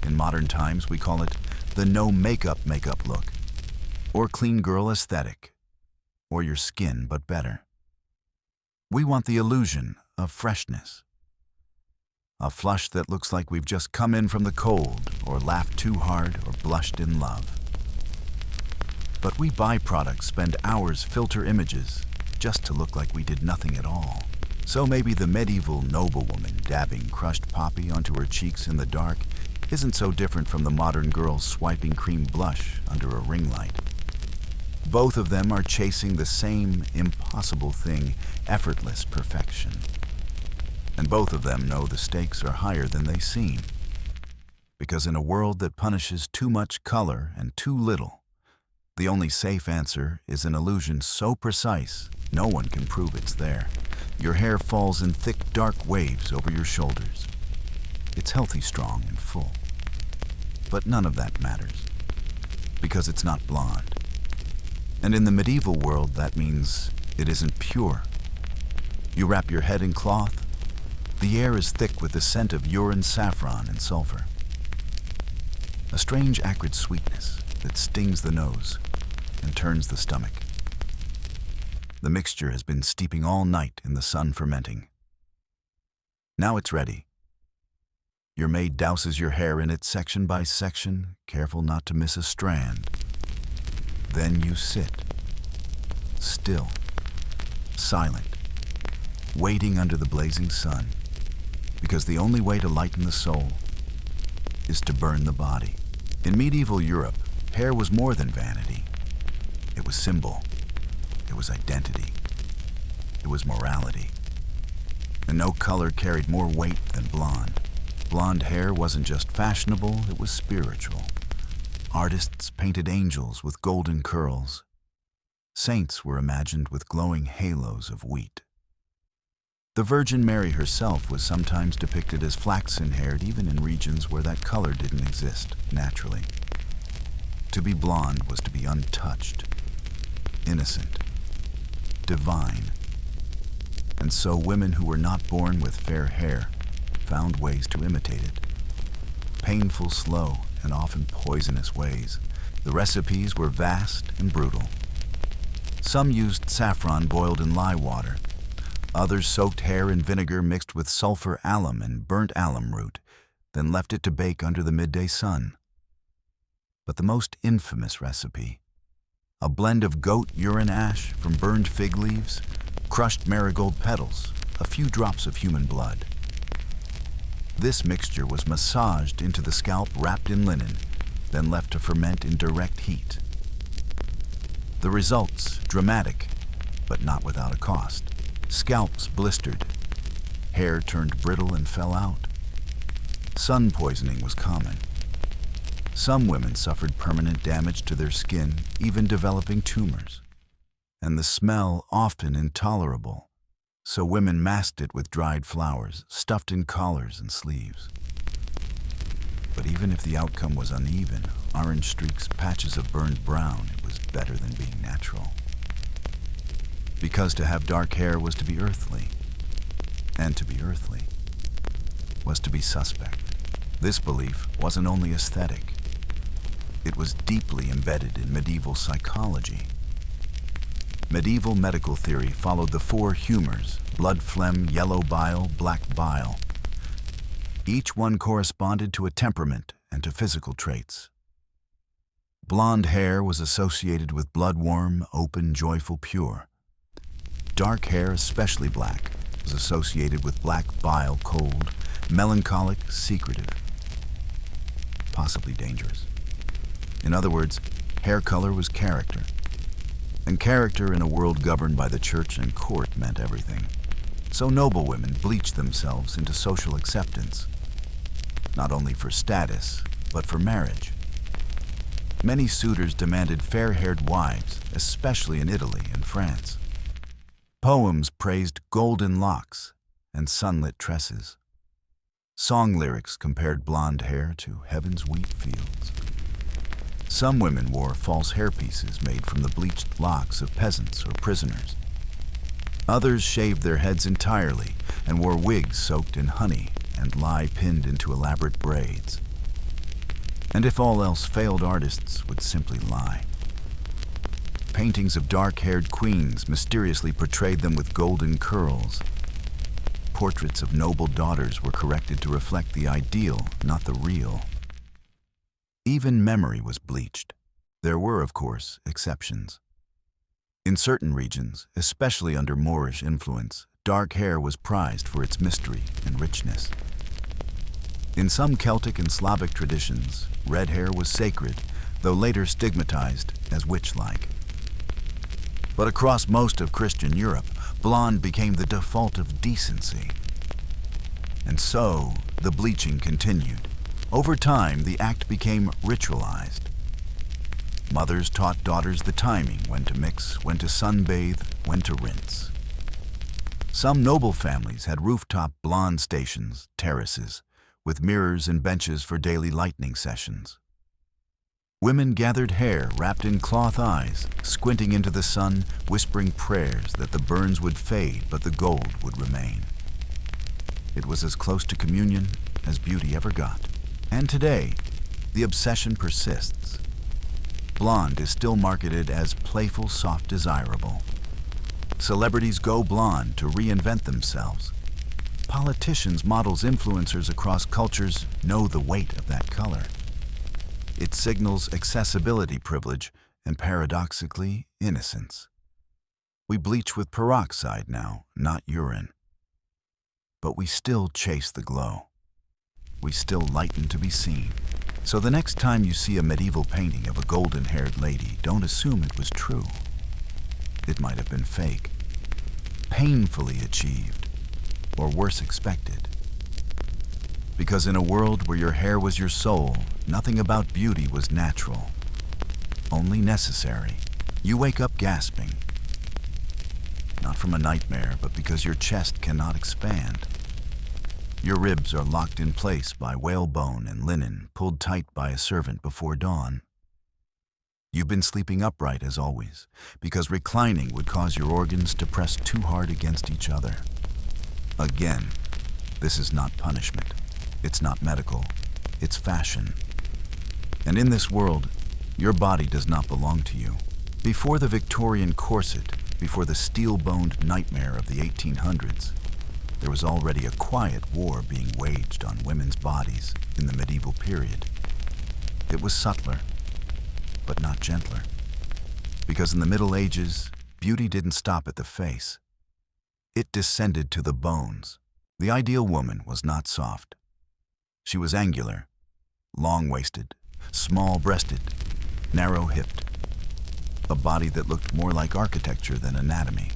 In modern times, we call it the no makeup look, or clean girl aesthetic, or your skin but better. We want the illusion of freshness. A flush that looks like we've just come in from the cold, or laughed too hard, or blushed in love. But we buy products, spend hours, filter images, just to look like we did nothing at all. So maybe the medieval noblewoman dabbing crushed poppy onto her cheeks in the dark isn't so different from the modern girl swiping cream blush under a ring light. Both of them are chasing the same impossible thing, effortless perfection. And both of them know the stakes are higher than they seem. Because in a world that punishes too much color and too little, the only safe answer is an illusion so precise, no one can prove it's there. Your hair falls in thick, dark waves over your shoulders. It's healthy, strong, and full. But none of that matters, because it's not blonde. And in the medieval world, that means it isn't pure. You wrap your head in cloth, the air is thick with the scent of urine, saffron, and sulfur. A strange acrid sweetness that stings the nose and turns the stomach. The mixture has been steeping all night in the sun, fermenting. Now it's ready. Your maid douses your hair in it section by section, careful not to miss a strand. Then you sit, still, silent, waiting under the blazing sun, because the only way to lighten the soul is to burn the body. In medieval Europe, hair was more than vanity. It was symbol. It was identity. It was morality. And no color carried more weight than blonde. Blonde hair wasn't just fashionable, it was spiritual. Artists painted angels with golden curls. Saints were imagined with glowing halos of wheat. The Virgin Mary herself was sometimes depicted as flaxen-haired, even in regions where that color didn't exist naturally. To be blonde was to be untouched, innocent, divine. And so women who were not born with fair hair found ways to imitate it. Painful, slow, and often poisonous ways. The recipes were vast and brutal. Some used saffron boiled in lye water. Others soaked hair in vinegar mixed with sulfur alum and burnt alum root, then left it to bake under the midday sun. But the most infamous recipe, a blend of goat urine ash from burned fig leaves, crushed marigold petals, a few drops of human blood. This mixture was massaged into the scalp wrapped in linen, then left to ferment in direct heat. The results, dramatic, but not without a cost. Scalps blistered, hair turned brittle and fell out. Sun poisoning was common. Some women suffered permanent damage to their skin, even developing tumors. And the smell often intolerable, so women masked it with dried flowers, stuffed in collars and sleeves. But even if the outcome was uneven, orange streaks, patches of burned brown, it was better than being natural. Because to have dark hair was to be earthly, and to be earthly was to be suspect. This belief wasn't only aesthetic, it was deeply embedded in medieval psychology. Medieval medical theory followed the four humors: blood, phlegm, yellow bile, black bile. Each one corresponded to a temperament and to physical traits. Blonde hair was associated with blood warm, open, joyful, pure. Dark hair, especially black, was associated with black bile, cold, melancholic, secretive, possibly dangerous. In other words, hair color was character. And character in a world governed by the church and court meant everything. So noblewomen bleached themselves into social acceptance. not only for status, but for marriage. Many suitors demanded fair-haired wives, especially in Italy and France. Poems praised golden locks and sunlit tresses. Song lyrics compared blonde hair to heaven's wheat fields. Some women wore false hairpieces made from the bleached locks of peasants or prisoners. Others shaved their heads entirely and wore wigs soaked in honey and lie pinned into elaborate braids. And if all else failed, artists would simply lie. Paintings of dark-haired queens mysteriously portrayed them with golden curls. Portraits of noble daughters were corrected to reflect the ideal, not the real. Even memory was bleached. There were, of course, exceptions. In certain regions, especially under Moorish influence, dark hair was prized for its mystery and richness. In some Celtic and Slavic traditions, red hair was sacred, though later stigmatized as witch-like. But across most of Christian Europe, blonde became the default of decency. And so, the bleaching continued. Over time, the act became ritualized. Mothers taught daughters the timing, when to mix, when to sunbathe, when to rinse. Some noble families had rooftop blonde stations, terraces, with mirrors and benches for daily lightning sessions. Women gathered hair wrapped in cloth eyes, squinting into the sun, whispering prayers that the burns would fade but the gold would remain. It was as close to communion as beauty ever got. And today, the obsession persists. Blonde is still marketed as playful, soft, desirable. Celebrities go blonde to reinvent themselves. Politicians, models, influencers across cultures know the weight of that color. It signals accessibility privilege and, paradoxically, innocence. We bleach with peroxide now, not urine. But we still chase the glow. We still lighten to be seen. So the next time you see a medieval painting of a golden-haired lady, don't assume it was true. It might have been fake, painfully achieved, or worse, expected. Because in a world where your hair was your soul, nothing about beauty was natural, only necessary. You wake up gasping, not from a nightmare, but because your chest cannot expand. Your ribs are locked in place by whalebone and linen, pulled tight by a servant before dawn. You've been sleeping upright as always, because reclining would cause your organs to press too hard against each other. Again, this is not punishment. It's not medical. It's fashion. And in this world, your body does not belong to you. Before the Victorian corset, before the steel-boned nightmare of the 1800s, there was already a quiet war being waged on women's bodies in the medieval period. It was subtler, but not gentler. Because in the Middle Ages, beauty didn't stop at the face. It descended to the bones. The ideal woman was not soft. She was angular, long-waisted, small-breasted, narrow-hipped. A body that looked more like architecture than anatomy.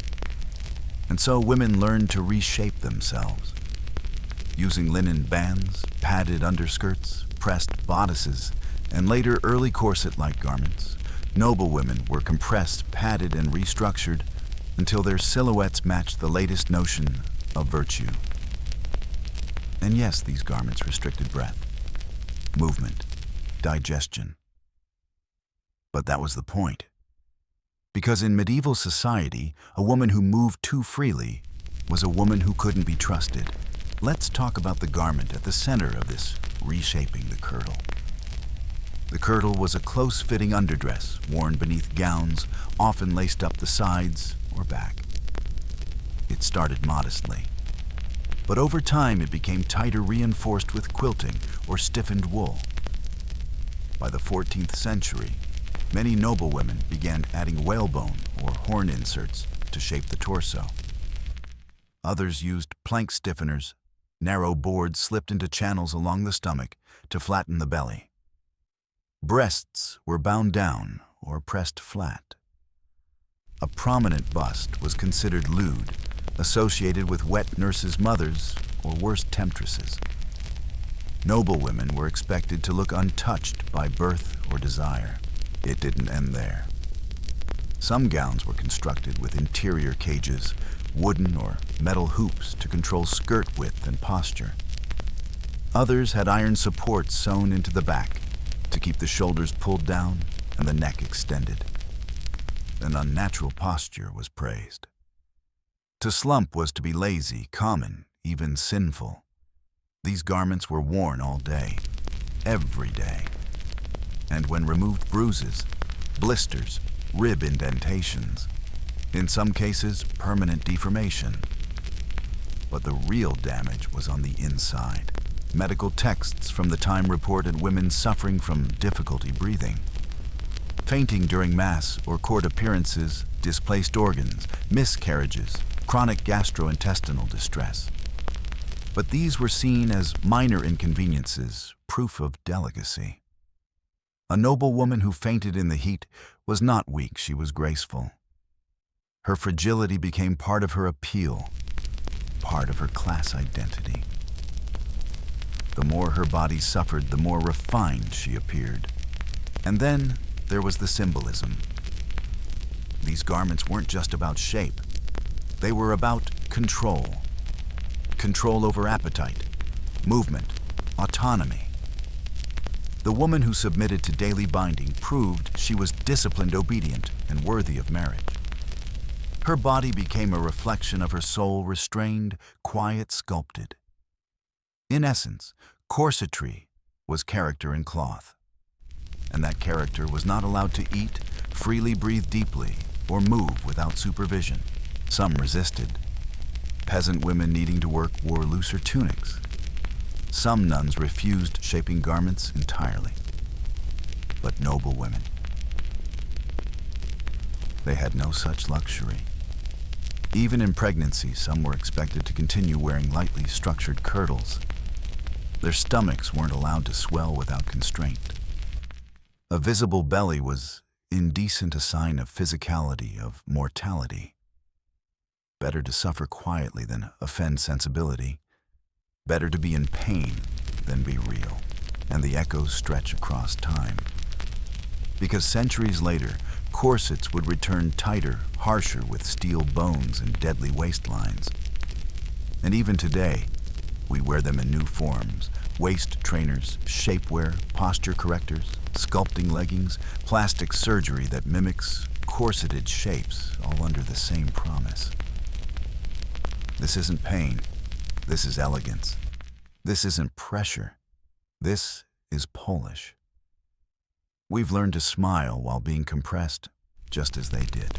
And so women learned to reshape themselves, using linen bands, padded underskirts, pressed bodices, and later early corset-like garments. Noble women were compressed, padded, and restructured until their silhouettes matched the latest notion of virtue. And yes, these garments restricted breath, movement, digestion. But that was the point. Because in medieval society, a woman who moved too freely was a woman who couldn't be trusted. Let's talk about the garment at the center of this reshaping the kirtle. The kirtle was a close-fitting underdress worn beneath gowns, often laced up the sides or back. It started modestly, but over time it became tighter, reinforced with quilting or stiffened wool. By the 14th century, many noble women began adding whalebone or horn inserts to shape the torso. Others used plank stiffeners, narrow boards slipped into channels along the stomach to flatten the belly. Breasts were bound down or pressed flat. A prominent bust was considered lewd, associated with wet nurses' mothers or worse, temptresses. Noble women were expected to look untouched by birth or desire. It didn't end there. Some gowns were constructed with interior cages, wooden or metal hoops to control skirt width and posture. Others had iron supports sewn into the back to keep the shoulders pulled down and the neck extended. An unnatural posture was praised. To slump was to be lazy, common, even sinful. These garments were worn all day, every day. And when removed, bruises, blisters, rib indentations, in some cases, permanent deformation. But the real damage was on the inside. Medical texts from the time reported women suffering from difficulty breathing, fainting during mass or court appearances, displaced organs, miscarriages, chronic gastrointestinal distress. But these were seen as minor inconveniences, proof of delicacy. A noble woman who fainted in the heat was not weak, she was graceful. Her fragility became part of her appeal, part of her class identity. The more her body suffered, the more refined she appeared. And then there was the symbolism. These garments weren't just about shape. They were about control. Control over appetite, movement, autonomy. The woman who submitted to daily binding proved she was disciplined, obedient, and worthy of marriage. Her body became a reflection of her soul, restrained, quiet, sculpted. In essence, corsetry was character in cloth. And that character was not allowed to eat, freely breathe deeply, or move without supervision. Some resisted. Peasant women needing to work wore looser tunics. Some nuns refused shaping garments entirely. But noble women, they had no such luxury. Even in pregnancy, some were expected to continue wearing lightly structured kirtles. Their stomachs weren't allowed to swell without constraint. A visible belly was indecent, a sign of physicality, of mortality. Better to suffer quietly than offend sensibility. Better to be in pain than be real. And the echoes stretch across time. Because centuries later, corsets would return tighter, harsher, with steel bones and deadly waistlines. And even today, we wear them in new forms: waist trainers, shapewear, posture correctors, sculpting leggings, plastic surgery that mimics corseted shapes, all under the same promise. This isn't pain. This is elegance. This isn't pressure. This is Polish. We've learned to smile while being compressed, just as they did.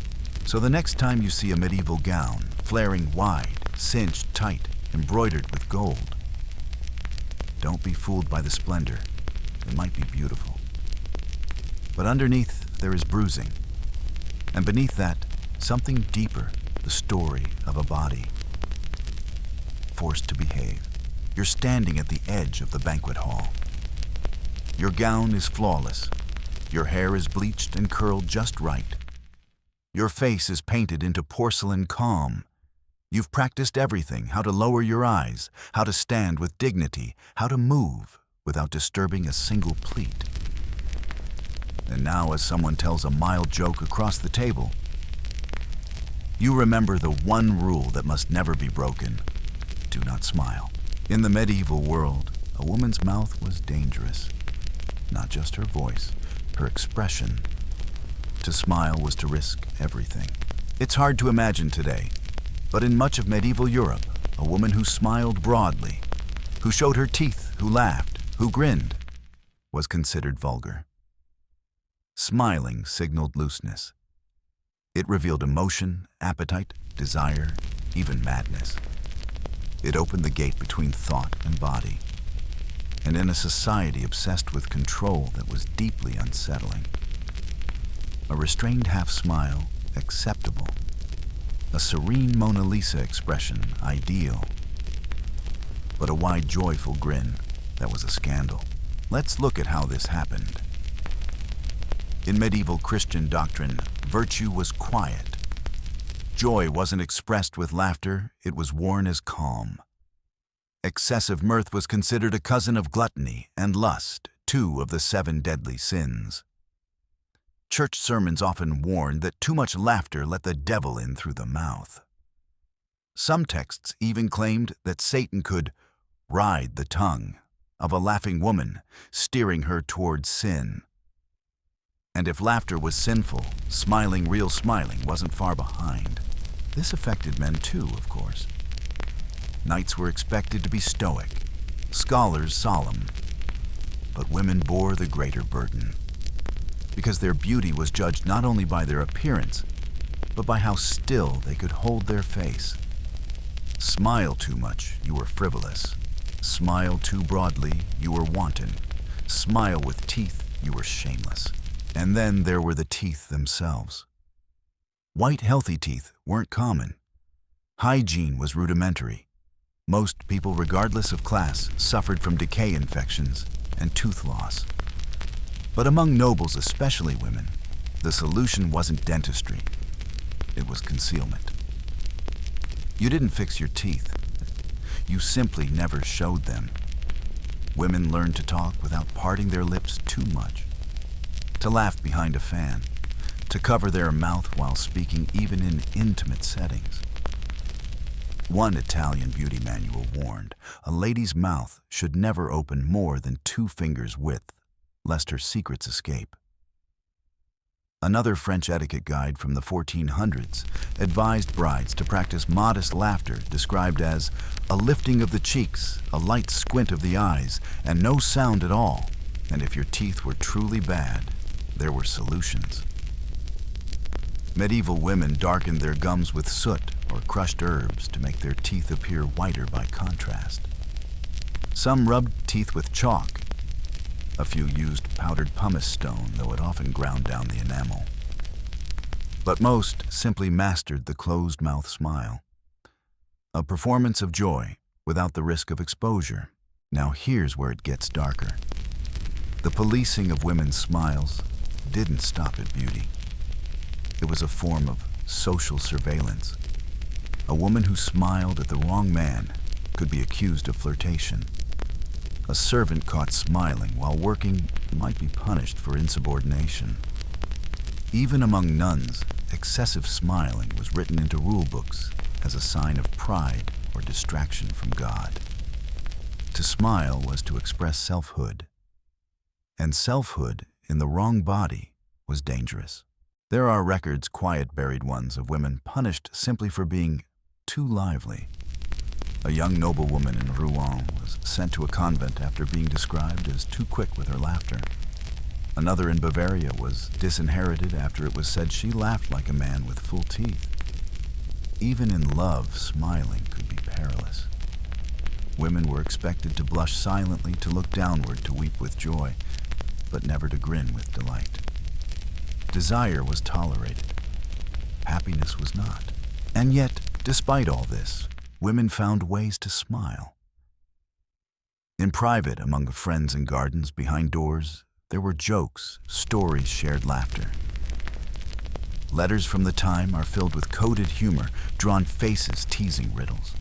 So the next time you see a medieval gown, flaring wide, cinched tight, embroidered with gold, don't be fooled by the splendor. It might be beautiful. But underneath, there is bruising. And beneath that, something deeper, the story of a body. Forced to behave. You're standing at the edge of the banquet hall. Your gown is flawless. Your hair is bleached and curled just right. Your face is painted into porcelain calm. You've practiced everything: how to lower your eyes, how to stand with dignity, how to move without disturbing a single pleat. And now, as someone tells a mild joke across the table, you remember the one rule that must never be broken: do not smile. In the medieval world, a woman's mouth was dangerous. Not just her voice, her expression. To smile was to risk everything. It's hard to imagine today, but in much of medieval Europe, a woman who smiled broadly, who showed her teeth, who laughed, who grinned, was considered vulgar. Smiling signaled looseness. It revealed emotion, appetite, desire, even madness. It opened the gate between thought and body. And in a society obsessed with control that was deeply unsettling, a restrained half-smile, acceptable. A serene Mona Lisa expression, ideal. But a wide, joyful grin, that was a scandal. Let's look at how this happened. In medieval Christian doctrine, virtue was quiet. Joy wasn't expressed with laughter, it was worn as calm. Excessive mirth was considered a cousin of gluttony and lust, two of the 7 deadly sins. Church sermons often warned that too much laughter let the devil in through the mouth. Some texts even claimed that Satan could ride the tongue of a laughing woman, steering her towards sin. And if laughter was sinful, real smiling wasn't far behind. This affected men too, of course. Knights were expected to be stoic, scholars solemn, but women bore the greater burden, because their beauty was judged not only by their appearance, but by how still they could hold their face. Smile too much, you were frivolous. Smile too broadly, you were wanton. Smile with teeth, you were shameless. And then there were the teeth themselves. White, healthy teeth weren't common. Hygiene was rudimentary. Most people, regardless of class, suffered from decay infections and tooth loss. But among nobles, especially women, the solution wasn't dentistry. It was concealment. You didn't fix your teeth. You simply never showed them. Women learned to talk without parting their lips too much, to laugh behind a fan, to cover their mouth while speaking even in intimate settings. One Italian beauty manual warned a lady's mouth should never open more than 2 fingers' width, lest her secrets escape. Another French etiquette guide from the 1400s advised brides to practice modest laughter, described as a lifting of the cheeks, a light squint of the eyes, and no sound at all. And if your teeth were truly bad, there were solutions. Medieval women darkened their gums with soot or crushed herbs to make their teeth appear whiter by contrast. Some rubbed teeth with chalk. A few used powdered pumice stone, though it often ground down the enamel. But most simply mastered the closed-mouth smile. A performance of joy without the risk of exposure. Now here's where it gets darker. The policing of women's smiles didn't stop at beauty. It was a form of social surveillance. A woman who smiled at the wrong man could be accused of flirtation. A servant caught smiling while working might be punished for insubordination. Even among nuns, excessive smiling was written into rule books as a sign of pride or distraction from God. To smile was to express selfhood, and selfhood in the wrong body was dangerous. There are records, quiet buried ones, of women punished simply for being too lively. A young noblewoman in Rouen was sent to a convent after being described as too quick with her laughter. Another in Bavaria was disinherited after it was said she laughed like a man with full teeth. Even in love, smiling could be perilous. Women were expected to blush silently, to look downward, to weep with joy, but never to grin with delight. Desire was tolerated. Happiness was not. And yet, despite all this, women found ways to smile. In private, among friends in gardens, behind doors, there were jokes, stories, shared laughter. Letters from the time are filled with coded humor, drawn faces teasing riddles.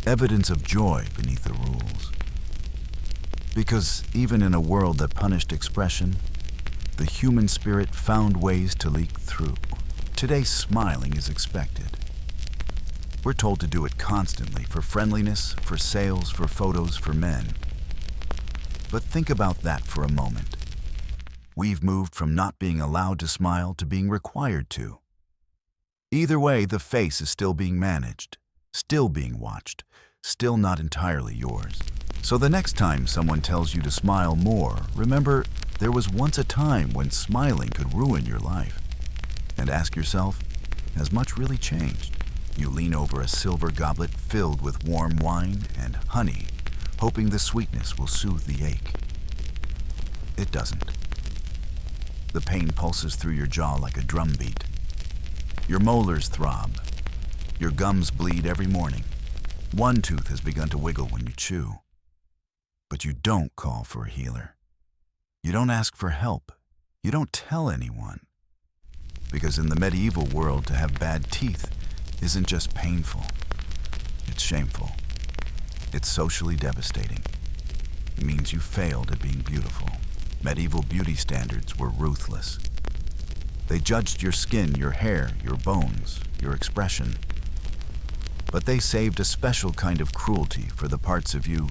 Evidence of joy beneath the rules. Because even in a world that punished expression, the human spirit found ways to leak through. Today, smiling is expected. We're told to do it constantly, for friendliness, for sales, for photos, for men. But think about that for a moment. We've moved from not being allowed to smile to being required to. Either way, the face is still being managed, still being watched, still not entirely yours. So the next time someone tells you to smile more, remember there was once a time when smiling could ruin your life. And ask yourself, has much really changed? You lean over a silver goblet filled with warm wine and honey, hoping the sweetness will soothe the ache. It doesn't. The pain pulses through your jaw like a drumbeat. Your molars throb. Your gums bleed every morning. One tooth has begun to wiggle when you chew. But you don't call for a healer. You don't ask for help. You don't tell anyone. Because in the medieval world, to have bad teeth isn't just painful, it's shameful. It's socially devastating. It means you failed at being beautiful. Medieval beauty standards were ruthless. They judged your skin, your hair, your bones, your expression. But they saved a special kind of cruelty for the parts of you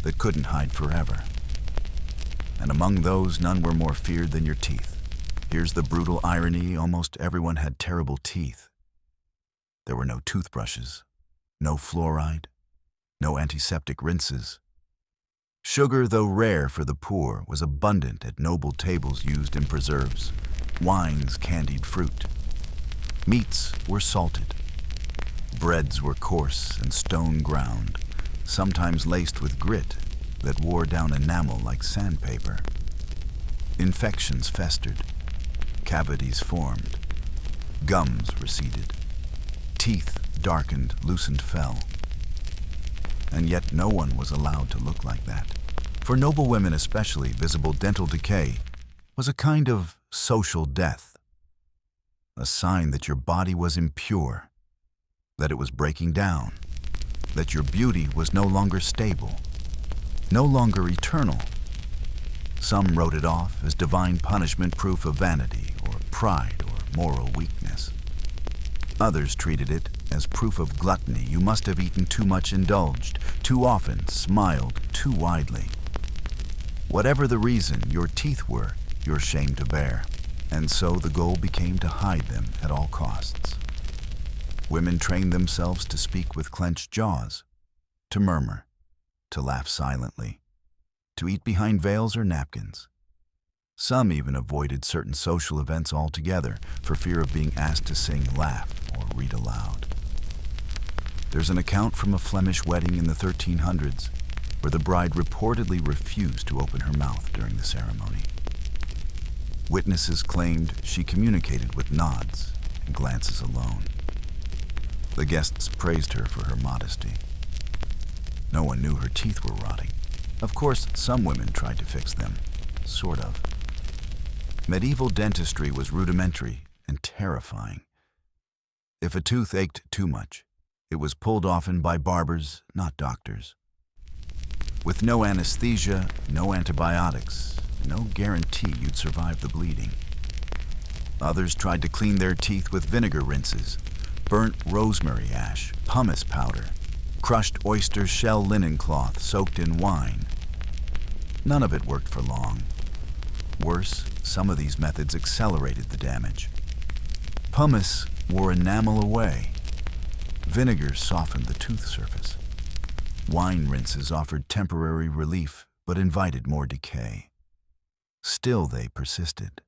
that couldn't hide forever. And among those, none were more feared than your teeth. Here's the brutal irony: almost everyone had terrible teeth. There were no toothbrushes, no fluoride, no antiseptic rinses. Sugar, though rare for the poor, was abundant at noble tables used in preserves, wines candied fruit. Meats were salted. Breads were coarse and stone ground, sometimes laced with grit that wore down enamel like sandpaper. Infections festered. Cavities formed. Gums receded. Teeth darkened, loosened, fell. And yet no one was allowed to look like that. For noble women especially, visible dental decay was a kind of social death, a sign that your body was impure, that it was breaking down, that your beauty was no longer stable, no longer eternal. Some wrote it off as divine punishment, proof of vanity or pride or moral weakness. Others treated it as proof of gluttony. You must have eaten too much, indulged too often, smiled too widely. Whatever the reason, your teeth were your shame to bear, and so the goal became to hide them at all costs. Women trained themselves to speak with clenched jaws, to murmur, to laugh silently, to eat behind veils or napkins. Some even avoided certain social events altogether for fear of being asked to sing, laugh, or read aloud. There's an account from a Flemish wedding in the 1300s where the bride reportedly refused to open her mouth during the ceremony. Witnesses claimed she communicated with nods and glances alone. The guests praised her for her modesty. No one knew her teeth were rotting. Of course, some women tried to fix them, sort of. Medieval dentistry was rudimentary and terrifying. If a tooth ached too much, it was pulled often by barbers, not doctors. With no anesthesia, no antibiotics, no guarantee you'd survive the bleeding. Others tried to clean their teeth with vinegar rinses, burnt rosemary ash, pumice powder, crushed oyster shell linen cloth soaked in wine. None of it worked for long. Worse, some of these methods accelerated the damage. Pumice wore enamel away. Vinegar softened the tooth surface. Wine rinses offered temporary relief, but invited more decay. Still they persisted,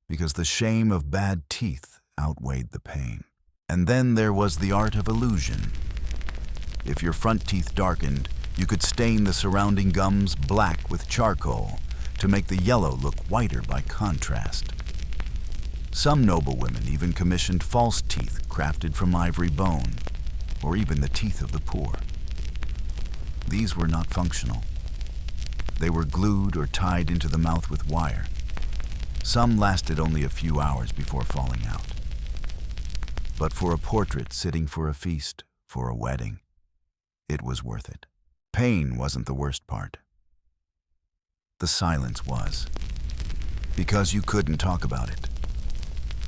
because the shame of bad teeth outweighed the pain. And then there was the art of illusion. If your front teeth darkened, you could stain the surrounding gums black with charcoal to make the yellow look whiter by contrast. Some noble women even commissioned false teeth crafted from ivory bone, or even the teeth of the poor. These were not functional. They were glued or tied into the mouth with wire. Some lasted only a few hours before falling out. But for a portrait sitting for a feast, for a wedding, it was worth it. Pain wasn't the worst part. The silence was, because you couldn't talk about it.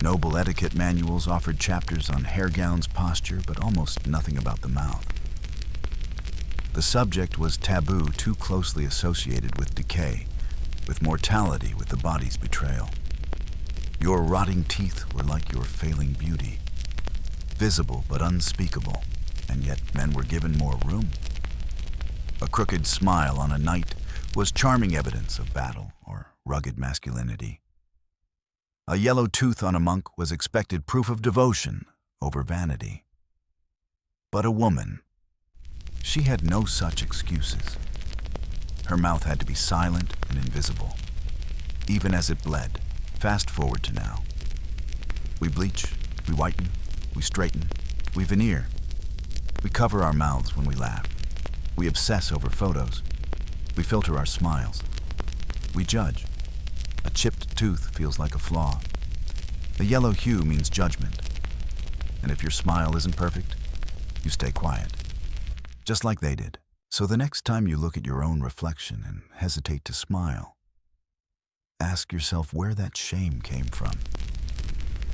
Noble etiquette manuals offered chapters on hair gowns, posture, but almost nothing about the mouth. The subject was taboo, too closely associated with decay, with mortality, with the body's betrayal. Your rotting teeth were like your failing beauty, visible but unspeakable, and yet men were given more room. A crooked smile on a knight was charming evidence of battle or rugged masculinity. A yellow tooth on a monk was expected proof of devotion over vanity. But a woman, she had no such excuses. Her mouth had to be silent and invisible, even as it bled. Fast forward to now. We bleach, we whiten, we straighten, we veneer. We cover our mouths when we laugh. We obsess over photos. We filter our smiles. We judge. A chipped tooth feels like a flaw. A yellow hue means judgment. And if your smile isn't perfect, you stay quiet. Just like they did. So the next time you look at your own reflection and hesitate to smile, ask yourself where that shame came from.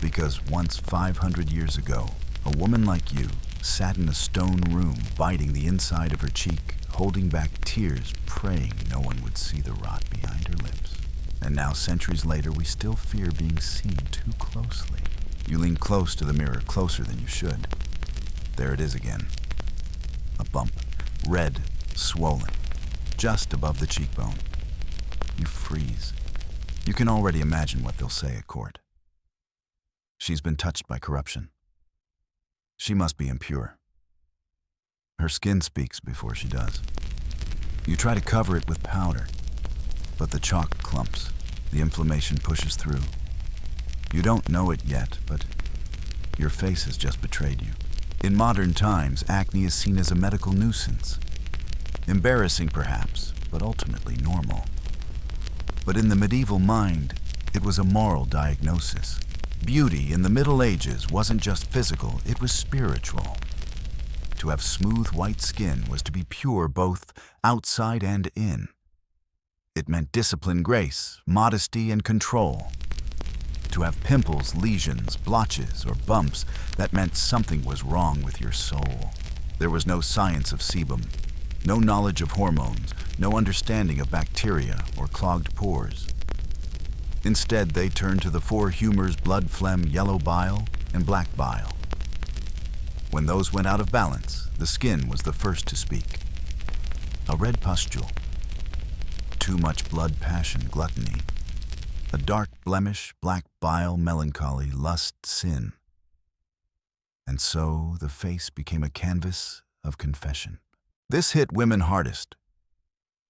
Because once 500 years ago, a woman like you sat in a stone room, biting the inside of her cheek, holding back tears, praying no one would see the rot behind her lips. And now, centuries later, we still fear being seen too closely. You lean close to the mirror, closer than you should. There it is again. A bump, red, swollen, just above the cheekbone. You freeze. You can already imagine what they'll say at court. She's been touched by corruption. She must be impure. Her skin speaks before she does. You try to cover it with powder, but the chalk clumps. The inflammation pushes through. You don't know it yet, but your face has just betrayed you. In modern times, acne is seen as a medical nuisance. Embarrassing perhaps, but ultimately normal. But in the medieval mind, it was a moral diagnosis. Beauty in the Middle Ages wasn't just physical, it was spiritual. To have smooth white skin was to be pure both outside and in. It meant discipline, grace, modesty, and control. To have pimples, lesions, blotches, or bumps, that meant something was wrong with your soul. There was no science of sebum, no knowledge of hormones, no understanding of bacteria or clogged pores. Instead, they turned to the four humors blood, phlegm, yellow bile, and black bile. When those went out of balance, the skin was the first to speak. A red pustule, too much blood, passion, gluttony. A dark blemish, black bile, melancholy, lust, sin. And so the face became a canvas of confession. This hit women hardest.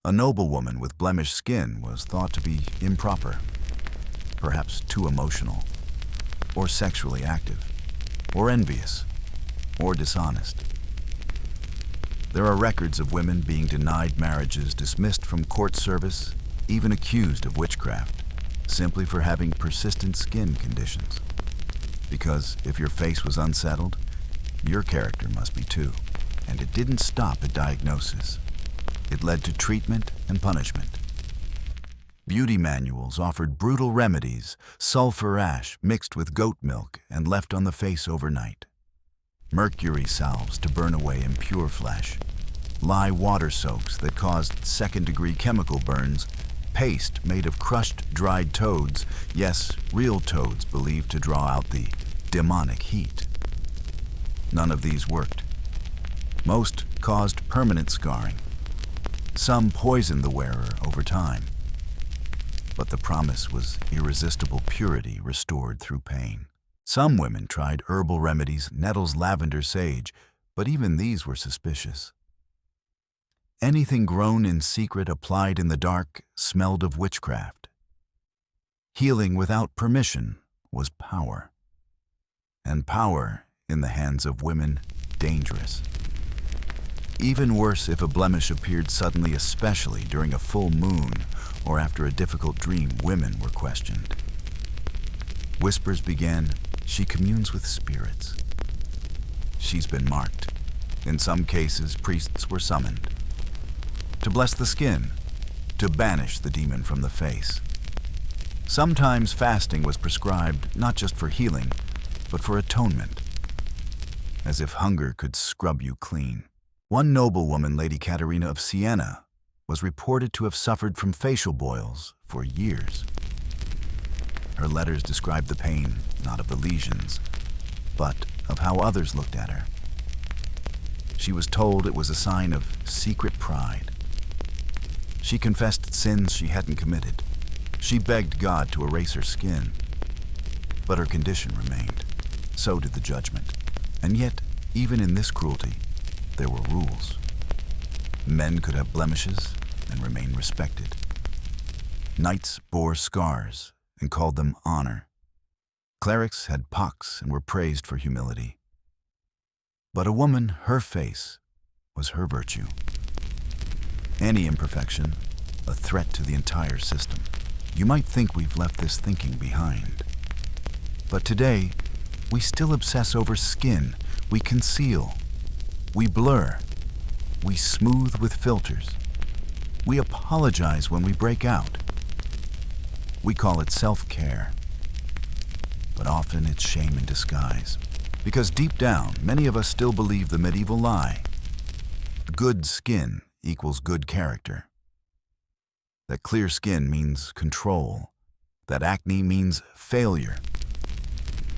A noble woman with blemished skin was thought to be improper, perhaps too emotional, or sexually active, or envious, or dishonest. There are records of women being denied marriages, dismissed from court service, even accused of witchcraft, simply for having persistent skin conditions. Because if your face was unsettled, your character must be too. And it didn't stop at diagnosis. It led to treatment and punishment. Beauty manuals offered brutal remedies, sulfur ash mixed with goat milk and left on the face overnight. Mercury salves to burn away impure flesh. Lye water soaks that caused second-degree chemical burns. Paste made of crushed, dried toads, yes, real toads believed to draw out the demonic heat. None of these worked. Most caused permanent scarring. Some poisoned the wearer over time. But the promise was irresistible purity restored through pain. Some women tried herbal remedies, nettles, lavender, sage, but even these were suspicious. Anything grown in secret, applied in the dark, smelled of witchcraft. Healing without permission was power. And power, in the hands of women, dangerous. Even worse if a blemish appeared suddenly, especially during a full moon or after a difficult dream. Women were questioned. Whispers began, "She communes with spirits. She's been marked." In some cases, priests were summoned to bless the skin, to banish the demon from the face. Sometimes fasting was prescribed, not just for healing, but for atonement, as if hunger could scrub you clean. One noblewoman, Lady Caterina of Siena, was reported to have suffered from facial boils for years. Her letters described the pain, not of the lesions, but of how others looked at her. She was told it was a sign of secret pride. She confessed sins she hadn't committed. She begged God to erase her skin. But her condition remained. So did the judgment. And yet, even in this cruelty, there were rules. Men could have blemishes and remain respected. Knights bore scars and called them honor. Clerics had pox and were praised for humility. But a woman, her face, was her virtue. Any imperfection, a threat to the entire system. You might think we've left this thinking behind. But today, we still obsess over skin. We conceal. We blur. We smooth with filters. We apologize when we break out. We call it self-care. But often it's shame in disguise. Because deep down, many of us still believe the medieval lie. Good skin equals good character. That clear skin means control. That acne means failure.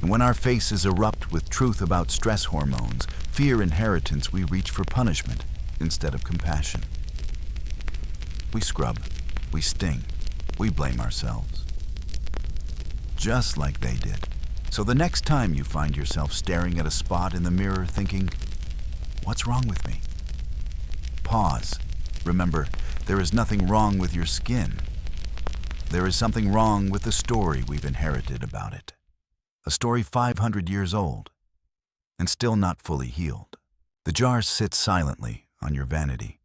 And when our faces erupt with truth about stress hormones, fear inheritance, we reach for punishment instead of compassion. We scrub, we sting, we blame ourselves. Just like they did. So the next time you find yourself staring at a spot in the mirror thinking, what's wrong with me? Pause. Remember, there is nothing wrong with your skin. There is something wrong with the story we've inherited about it. A story 500 years old, and still not fully healed. The jar sits silently on your vanity.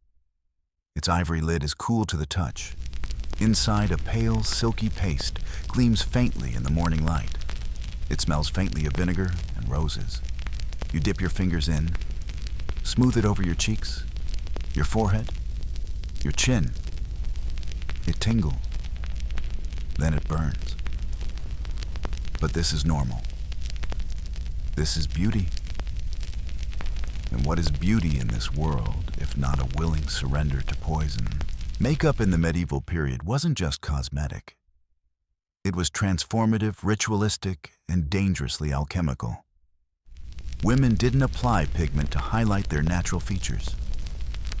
Its ivory lid is cool to the touch. Inside, a pale, silky paste gleams faintly in the morning light. It smells faintly of vinegar and roses. You dip your fingers in, smooth it over your cheeks, your forehead, your chin. It tingles. Then it burns. But this is normal. This is beauty. And what is beauty in this world, if not a willing surrender to poison? Makeup in the medieval period wasn't just cosmetic. It was transformative, ritualistic, and dangerously alchemical. Women didn't apply pigment to highlight their natural features.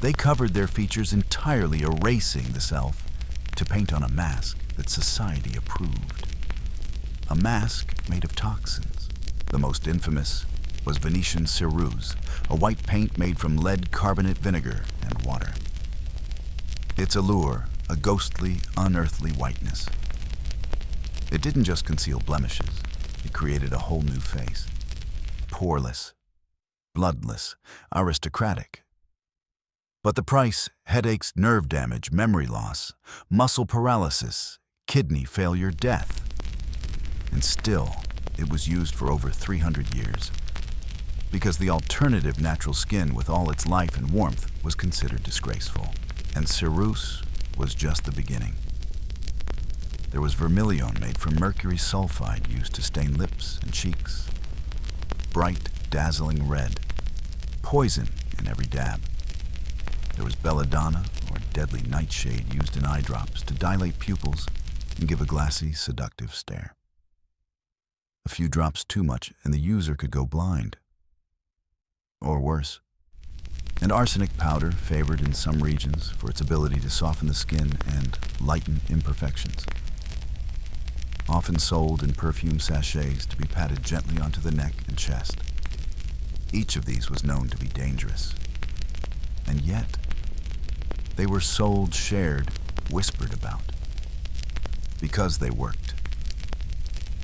They covered their features entirely, erasing the self to paint on a mask that society approved. A mask made of toxins. The most infamous was Venetian ceruse, a white paint made from lead carbonate vinegar and water. Its allure, a ghostly, unearthly whiteness. It didn't just conceal blemishes, it created a whole new face. Poreless, bloodless, aristocratic. But the price: headaches, nerve damage, memory loss, muscle paralysis, kidney failure, death. And still, it was used for over 300 years. Because the alternative natural skin with all its life and warmth was considered disgraceful. And ceruse was just the beginning. There was vermilion made from mercury sulfide used to stain lips and cheeks. Bright, dazzling red. Poison in every dab. There was belladonna, or deadly nightshade used in eye drops to dilate pupils and give a glassy, seductive stare. A few drops too much and the user could go blind. Or worse. And arsenic powder, favored in some regions for its ability to soften the skin and lighten imperfections. Often sold in perfume sachets to be patted gently onto the neck and chest. Each of these was known to be dangerous. And yet, they were sold, shared, whispered about. Because they worked.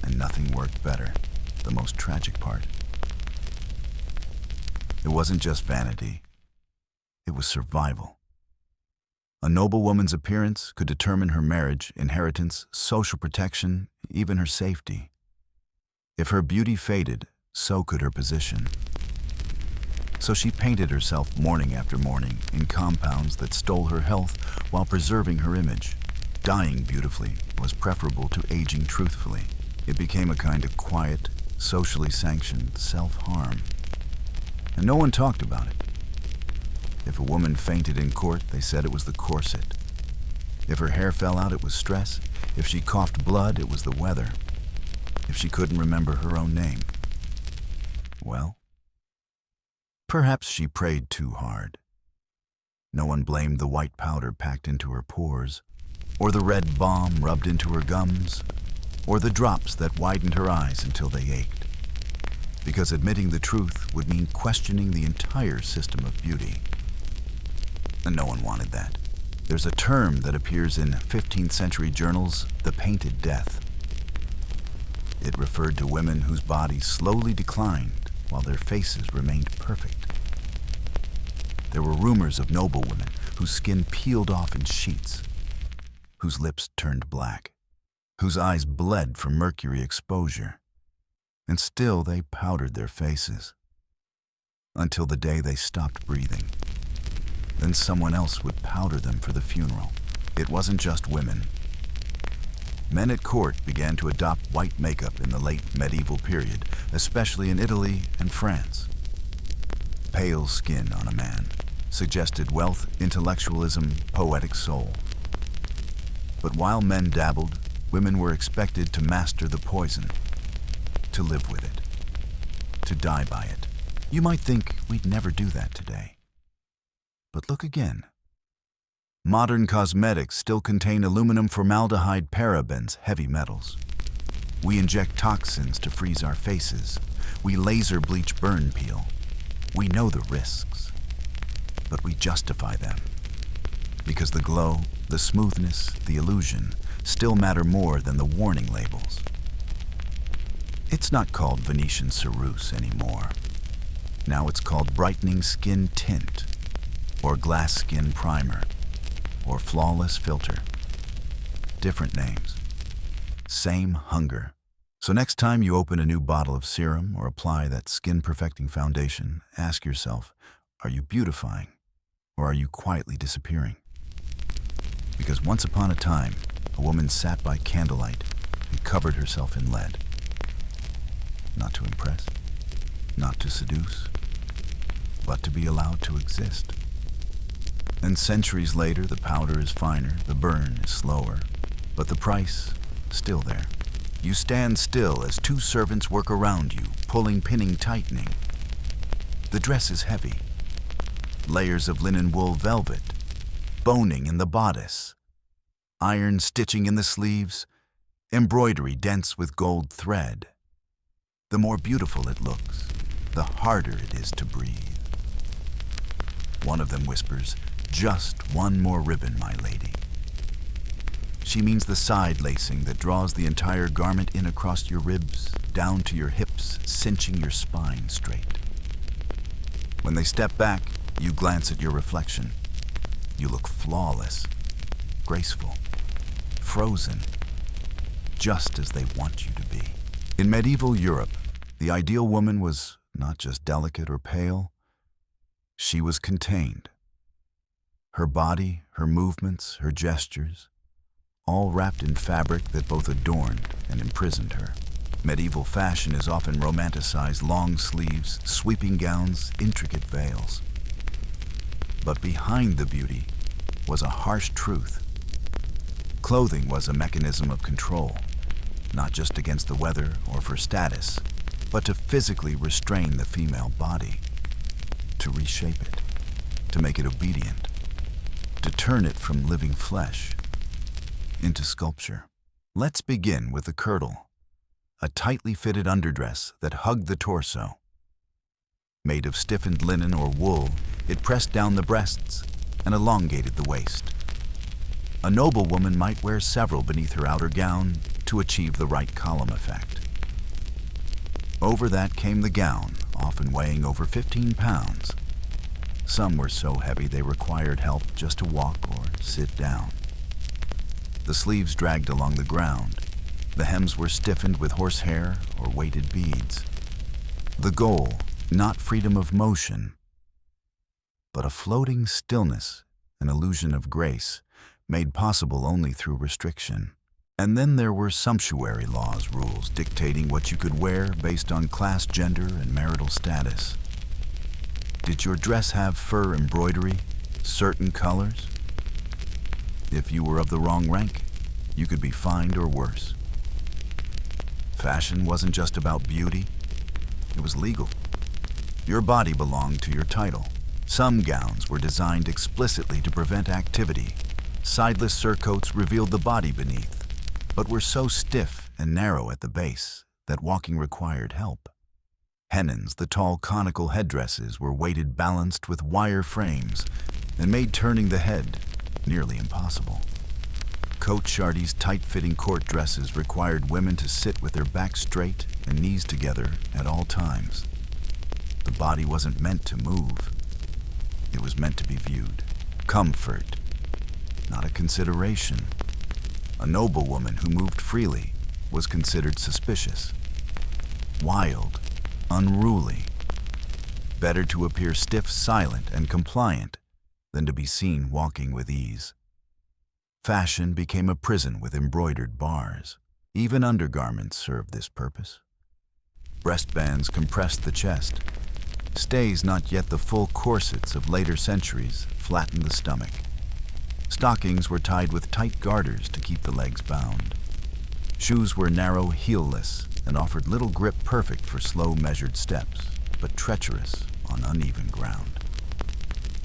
And nothing worked better, the most tragic part. It wasn't just vanity. It was survival. A noblewoman's appearance could determine her marriage, inheritance, social protection, even her safety. If her beauty faded, so could her position. So she painted herself morning after morning in compounds that stole her health while preserving her image. Dying beautifully was preferable to aging truthfully. It became a kind of quiet, socially sanctioned self-harm. And no one talked about it. If a woman fainted in court, they said it was the corset. If her hair fell out, it was stress. If she coughed blood, it was the weather. If she couldn't remember her own name, well, perhaps she prayed too hard. No one blamed the white powder packed into her pores, or the red balm rubbed into her gums, or the drops that widened her eyes until they ached. Because admitting the truth would mean questioning the entire system of beauty. And no one wanted that. There's a term that appears in 15th century journals, the painted death. It referred to women whose bodies slowly declined while their faces remained perfect. There were rumors of noblewomen whose skin peeled off in sheets, whose lips turned black, whose eyes bled from mercury exposure, and still they powdered their faces until the day they stopped breathing. then someone else would powder them for the funeral. It wasn't just women. Men at court began to adopt white makeup in the late medieval period, especially in Italy and France. Pale skin on a man suggested wealth, intellectualism, poetic soul. But while men dabbled, women were expected to master the poison, to live with it, to die by it. You might think we'd never do that today. But look again. Modern cosmetics still contain aluminum formaldehyde parabens, heavy metals. We inject toxins to freeze our faces. We laser bleach burn peel. We know the risks, but we justify them. Because the glow, the smoothness, the illusion still matter more than the warning labels. It's not called Venetian ceruse anymore. Now it's called brightening skin tint, or glass skin primer, or flawless filter. Different names. Same hunger. So next time you open a new bottle of serum or apply that skin-perfecting foundation, ask yourself, are you beautifying or are you quietly disappearing? Because once upon a time, a woman sat by candlelight and covered herself in lead. Not to impress, not to seduce, but to be allowed to exist. And centuries later, the powder is finer, the burn is slower, but the price, still there. You stand still as two servants work around you, pulling, pinning, tightening. The dress is heavy. Layers of linen wool velvet, boning in the bodice, iron stitching in the sleeves, embroidery dense with gold thread. The more beautiful it looks, the harder it is to breathe. One of them whispers, "Just one more ribbon, my lady." She means the side lacing that draws the entire garment in across your ribs, down to your hips, cinching your spine straight. When they step back, you glance at your reflection. You look flawless, graceful, frozen, just as they want you to be. In medieval Europe, the ideal woman was not just delicate or pale, she was contained. Her body, her movements, her gestures, all wrapped in fabric that both adorned and imprisoned her. Medieval fashion is often romanticized: long sleeves, sweeping gowns, intricate veils. But behind the beauty was a harsh truth. Clothing was a mechanism of control, not just against the weather or for status, but to physically restrain the female body, to reshape it, to make it obedient, to turn it from living flesh into sculpture. Let's begin with the kirtle, a tightly fitted underdress that hugged the torso. Made of stiffened linen or wool, it pressed down the breasts and elongated the waist. A noblewoman might wear several beneath her outer gown to achieve the right column effect. Over that came the gown, often weighing over 15 pounds. Some were so heavy they required help just to walk or sit down. The sleeves dragged along the ground. The hems were stiffened with horsehair or weighted beads. The goal, not freedom of motion, but a floating stillness, an illusion of grace, made possible only through restriction. And then there were sumptuary laws, rules dictating what you could wear based on class, gender, and marital status. Did your dress have fur embroidery, certain colors? If you were of the wrong rank, you could be fined or worse. Fashion wasn't just about beauty, it was legal. Your body belonged to your title. Some gowns were designed explicitly to prevent activity. Sideless surcoats revealed the body beneath, but were so stiff and narrow at the base that walking required help. Hennons, the tall conical headdresses, were weighted balanced with wire frames and made turning the head nearly impossible. Coat Shardy's tight-fitting court dresses required women to sit with their backs straight and knees together at all times. The body wasn't meant to move. It was meant to be viewed. Comfort, not a consideration. A noblewoman who moved freely was considered suspicious, wild, unruly. Better to appear stiff, silent, and compliant than to be seen walking with ease. Fashion became a prison with embroidered bars. Even undergarments served this purpose. Breastbands compressed the chest. Stays, not yet the full corsets of later centuries, flattened the stomach. Stockings were tied with tight garters to keep the legs bound. Shoes were narrow, heelless, and offered little grip, perfect for slow, measured steps, but treacherous on uneven ground.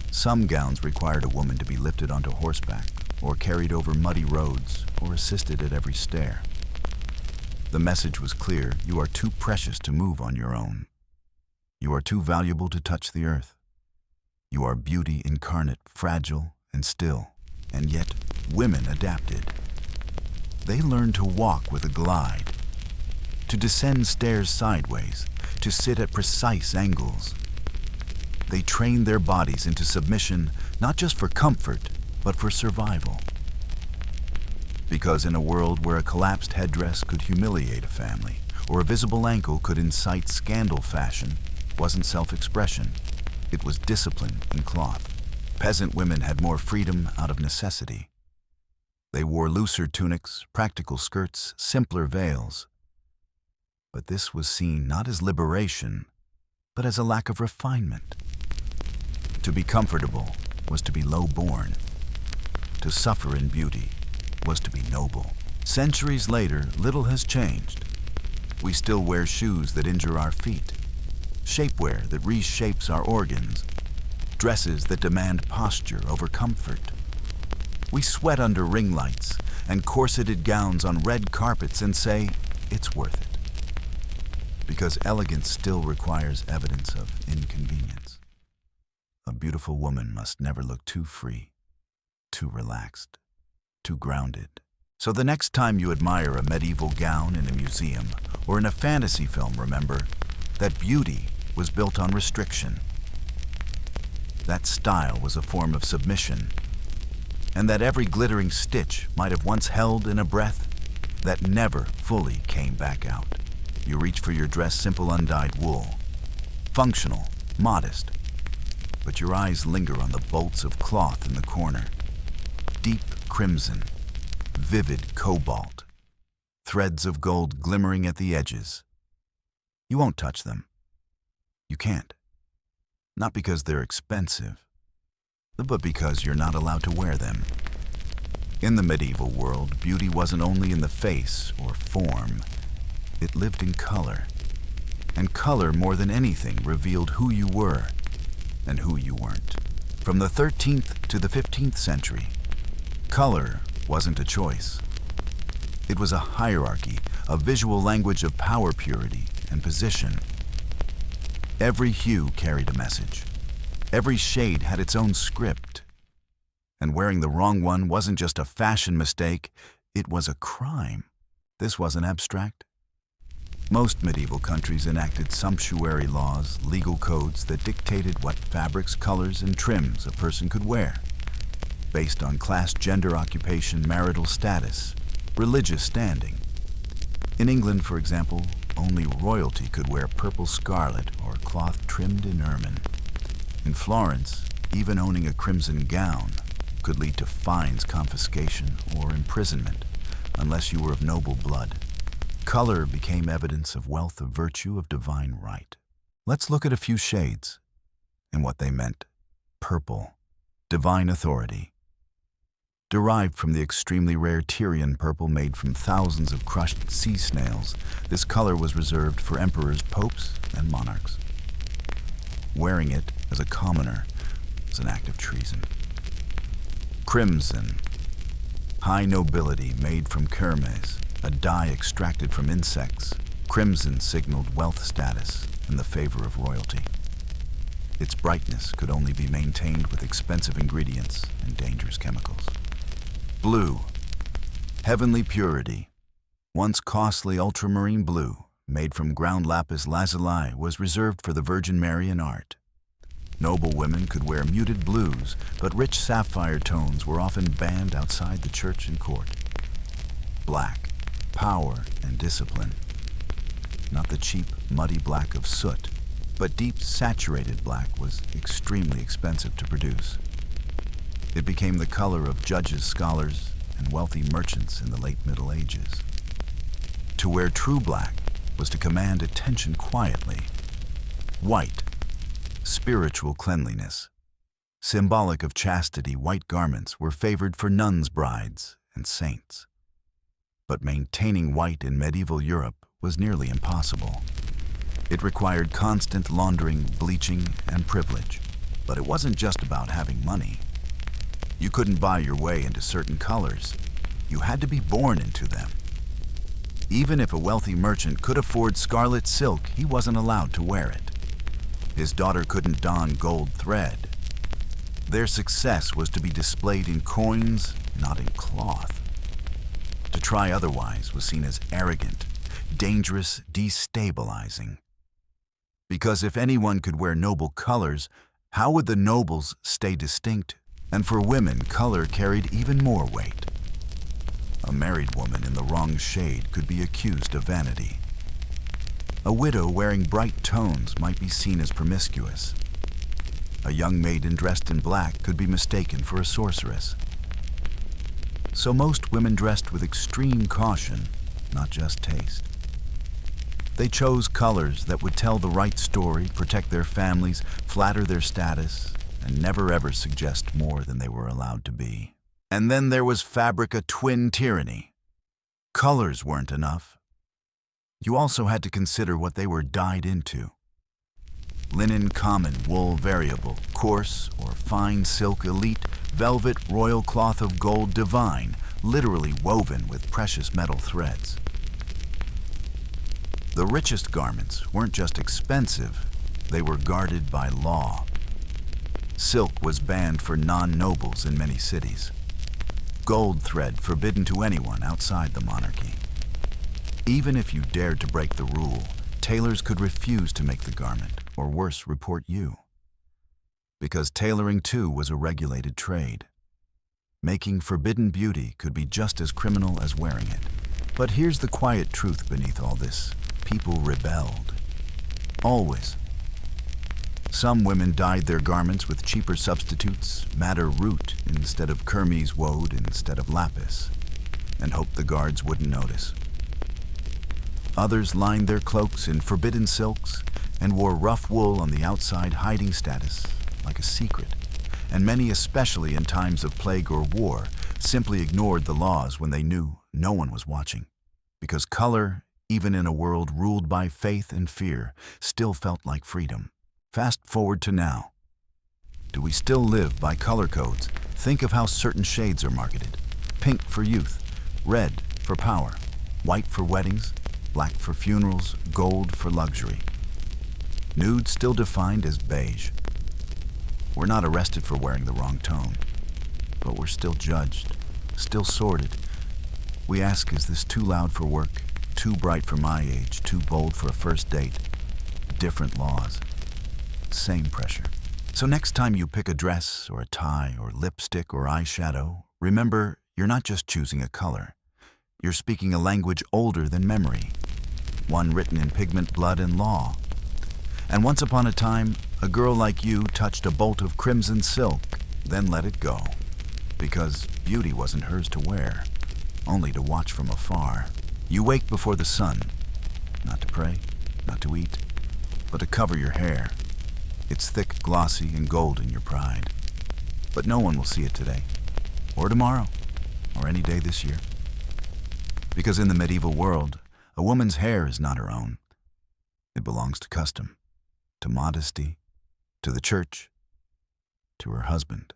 Some gowns required a woman to be lifted onto horseback, or carried over muddy roads, or assisted at every stair. The message was clear: you are too precious to move on your own. You are too valuable to touch the earth. You are beauty incarnate, fragile and still. And yet, women adapted. They learned to walk with a glide, to descend stairs sideways, to sit at precise angles. They trained their bodies into submission, not just for comfort, but for survival. Because in a world where a collapsed headdress could humiliate a family, or a visible ankle could incite scandal, fashion wasn't self-expression, it was discipline in cloth. Peasant women had more freedom out of necessity. They wore looser tunics, practical skirts, simpler veils. But this was seen not as liberation, but as a lack of refinement. To be comfortable was to be low-born. To suffer in beauty was to be noble. Centuries later, little has changed. We still wear shoes that injure our feet, shapewear that reshapes our organs, dresses that demand posture over comfort. We sweat under ring lights and corseted gowns on red carpets and say, it's worth it. Because elegance still requires evidence of inconvenience. A beautiful woman must never look too free, too relaxed, too grounded. So the next time you admire a medieval gown in a museum or in a fantasy film, remember that beauty was built on restriction. That style was a form of submission, and that every glittering stitch might have once held in a breath that never fully came back out. You reach for your dress, simple undyed wool, functional, modest, but your eyes linger on the bolts of cloth in the corner. Deep crimson, vivid cobalt, threads of gold glimmering at the edges. You won't touch them. You can't. Not because they're expensive, but because you're not allowed to wear them. In the medieval world, beauty wasn't only in the face or form. It lived in color. And color, more than anything, revealed who you were and who you weren't. From the 13th to the 15th century, color wasn't a choice. It was a hierarchy, a visual language of power, purity, and position. Every hue carried a message. Every shade had its own script. And wearing the wrong one wasn't just a fashion mistake, it was a crime. This wasn't abstract. Most medieval countries enacted sumptuary laws, legal codes that dictated what fabrics, colors, and trims a person could wear, based on class, gender, occupation, marital status, religious standing. In England, for example, only royalty could wear purple scarlet or cloth trimmed in ermine. In Florence, even owning a crimson gown could lead to fines, confiscation, or imprisonment, unless you were of noble blood. Color became evidence of wealth, of virtue, of divine right. Let's look at a few shades and what they meant. Purple, divine authority. Derived from the extremely rare Tyrian purple made from thousands of crushed sea snails, this color was reserved for emperors, popes, and monarchs. Wearing it as a commoner was an act of treason. Crimson, high nobility made from kermes, a dye extracted from insects. Crimson signaled wealth status and the favor of royalty. Its brightness could only be maintained with expensive ingredients and dangerous chemicals. Blue, heavenly purity. Once costly ultramarine blue, made from ground lapis lazuli, was reserved for the Virgin Mary and art. Noble women could wear muted blues, but rich sapphire tones were often banned outside the church and court. Black, power and discipline. Not the cheap, muddy black of soot, but deep, saturated black was extremely expensive to produce. It became the color of judges, scholars, and wealthy merchants in the late Middle Ages. To wear true black was to command attention quietly. White, spiritual cleanliness. Symbolic of chastity, white garments were favored for nuns' brides and saints. But maintaining white in medieval Europe was nearly impossible. It required constant laundering, bleaching, and privilege. But it wasn't just about having money. You couldn't buy your way into certain colors. You had to be born into them. Even if a wealthy merchant could afford scarlet silk, he wasn't allowed to wear it. His daughter couldn't don gold thread. Their success was to be displayed in coins, not in cloth. To try otherwise was seen as arrogant, dangerous, destabilizing. Because if anyone could wear noble colors, how would the nobles stay distinct? And for women, color carried even more weight. A married woman in the wrong shade could be accused of vanity. A widow wearing bright tones might be seen as promiscuous. A young maiden dressed in black could be mistaken for a sorceress. So most women dressed with extreme caution, not just taste. They chose colors that would tell the right story, protect their families, flatter their status, and never ever suggest more than they were allowed to be. And then there was fabric, a twin tyranny. Colors weren't enough. You also had to consider what they were dyed into. Linen common, wool variable, coarse or fine silk elite, velvet, royal cloth of gold divine, literally woven with precious metal threads. The richest garments weren't just expensive, they were guarded by law. Silk was banned for non-nobles in many cities. Gold thread forbidden to anyone outside the monarchy. Even if you dared to break the rule, tailors could refuse to make the garment, or worse, report you. Because tailoring too was a regulated trade. Making forbidden beauty could be just as criminal as wearing it. But here's the quiet truth beneath all this. People rebelled. Always. Some women dyed their garments with cheaper substitutes, madder root instead of Kermes woad instead of lapis, and hoped the guards wouldn't notice. Others lined their cloaks in forbidden silks and wore rough wool on the outside, hiding status like a secret. And many, especially in times of plague or war, simply ignored the laws when they knew no one was watching. Because color, even in a world ruled by faith and fear, still felt like freedom. Fast forward to now. Do we still live by color codes? Think of how certain shades are marketed. Pink for youth, red for power, white for weddings, black for funerals, gold for luxury. Nude still defined as beige. We're not arrested for wearing the wrong tone, but we're still judged, still sorted. We ask, is this too loud for work, too bright for my age, too bold for a first date? Different laws, same pressure. So next time you pick a dress or a tie or lipstick or eyeshadow, remember, you're not just choosing a color. You're speaking a language older than memory, one written in pigment, blood, and law. And once upon a time, a girl like you touched a bolt of crimson silk, then let it go. Because beauty wasn't hers to wear, only to watch from afar. You wake before the sun, not to pray, not to eat, but to cover your hair. It's thick, glossy, and gold in your pride. But no one will see it today, or tomorrow, or any day this year. Because in the medieval world, a woman's hair is not her own. It belongs to custom, to modesty, to the church, to her husband.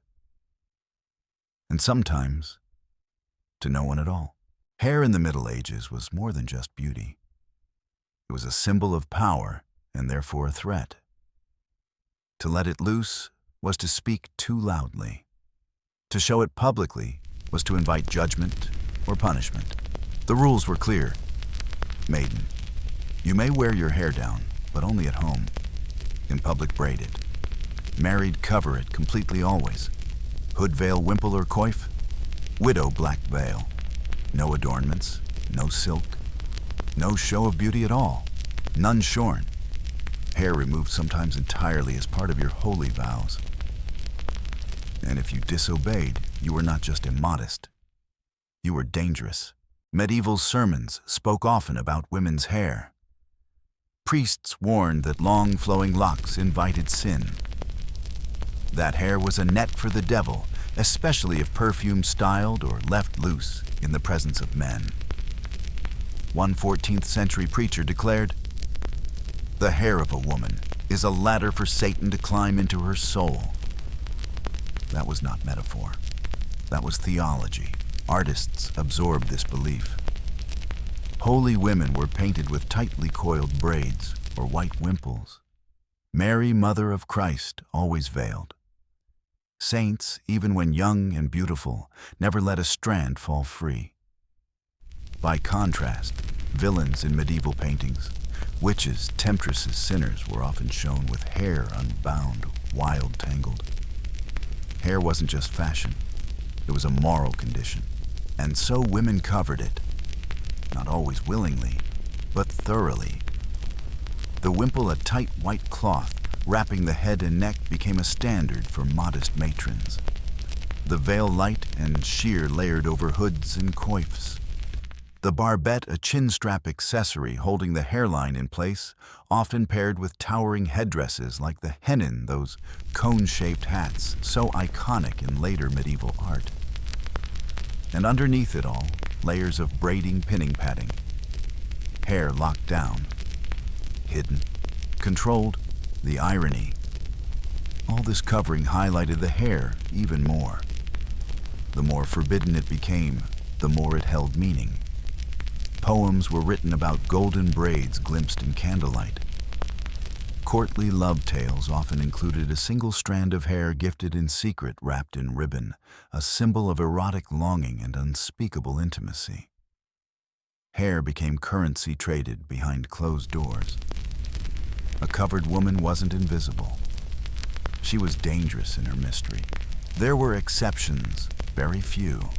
And sometimes, to no one at all. Hair in the Middle Ages was more than just beauty. It was a symbol of power and therefore a threat. To let it loose was to speak too loudly. To show it publicly was to invite judgment or punishment. The rules were clear. Maiden, you may wear your hair down, but only at home. In public, braid it. Married, cover it completely always. Hood, veil, wimple, or coif. Widow, black veil. No adornments, no silk. No show of beauty at all. None shorn. Hair removed sometimes entirely as part of your holy vows. And if you disobeyed, you were not just immodest, you were dangerous. Medieval sermons spoke often about women's hair. Priests warned that long flowing locks invited sin. That hair was a net for the devil, especially if perfume styled or left loose in the presence of men. One 14th century preacher declared, "The hair of a woman is a ladder for Satan to climb into her soul." That was not metaphor. That was theology. Artists absorbed this belief. Holy women were painted with tightly coiled braids or white wimples. Mary, Mother of Christ, always veiled. Saints, even when young and beautiful, never let a strand fall free. By contrast, villains in medieval paintings, witches, temptresses, sinners were often shown with hair unbound, wild, tangled. Hair wasn't just fashion, it was a moral condition. And so women covered it, not always willingly, but thoroughly. The wimple, a tight white cloth wrapping the head and neck, became a standard for modest matrons. The veil light and sheer layered over hoods and coifs. The barbette, a chin strap accessory holding the hairline in place, often paired with towering headdresses like the hennin, those cone-shaped hats so iconic in later medieval art. And underneath it all, layers of braiding pinning padding. Hair locked down, hidden, controlled, the irony. All this covering highlighted the hair even more. The more forbidden it became, the more it held meaning. Poems were written about golden braids glimpsed in candlelight. Courtly love tales often included a single strand of hair gifted in secret wrapped in ribbon, a symbol of erotic longing and unspeakable intimacy. Hair became currency traded behind closed doors. A covered woman wasn't invisible. She was dangerous in her mystery. There were exceptions, very few.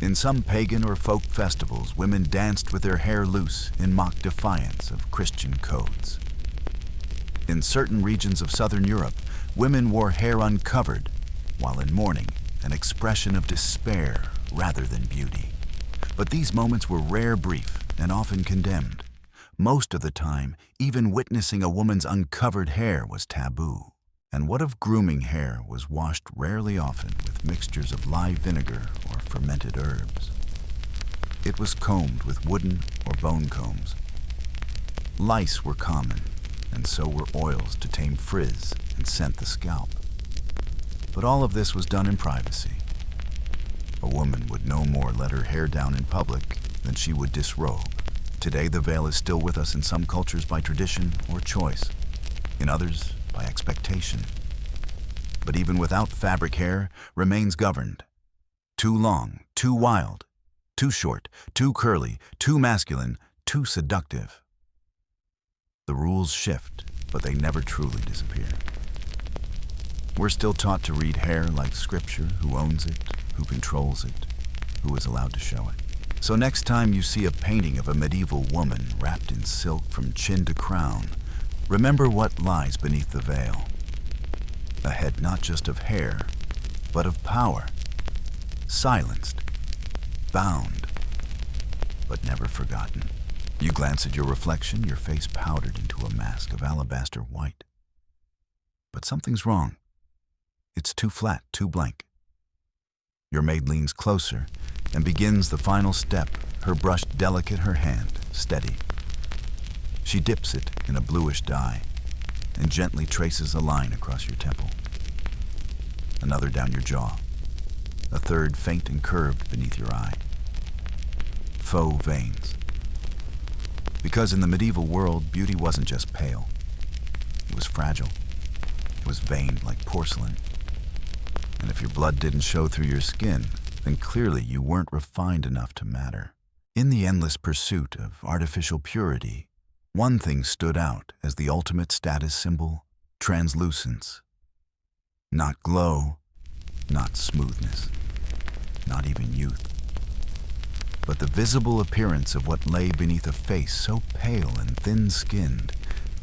In some pagan or folk festivals, women danced with their hair loose in mock defiance of Christian codes. In certain regions of Southern Europe, women wore hair uncovered, while in mourning, an expression of despair rather than beauty. But these moments were rare, brief, and often condemned. Most of the time, even witnessing a woman's uncovered hair was taboo. And what of grooming hair was washed rarely often with mixtures of live vinegar or fermented herbs? It was combed with wooden or bone combs. Lice were common, and so were oils to tame frizz and scent the scalp. But all of this was done in privacy. A woman would no more let her hair down in public than she would disrobe. Today, the veil is still with us in some cultures by tradition or choice, in others by expectation. But even without fabric, hair remains governed. Too long, too wild, too short, too curly, too masculine, too seductive. The rules shift, but they never truly disappear. We're still taught to read hair like scripture: who owns it, who controls it, who is allowed to show it. So next time you see a painting of a medieval woman wrapped in silk from chin to crown, remember what lies beneath the veil. A head not just of hair, but of power. Silenced, bound, but never forgotten. You glance at your reflection, your face powdered into a mask of alabaster white. But something's wrong. It's too flat, too blank. Your maid leans closer and begins the final step, her brush delicate, her hand steady. She dips it in a bluish dye and gently traces a line across your temple. Another down your jaw. A third faint and curved beneath your eye. Faux veins. Because in the medieval world, beauty wasn't just pale. It was fragile. It was veined like porcelain. And if your blood didn't show through your skin, then clearly you weren't refined enough to matter. In the endless pursuit of artificial purity, one thing stood out as the ultimate status symbol: translucence. Not glow, not smoothness, not even youth, but the visible appearance of what lay beneath a face so pale and thin-skinned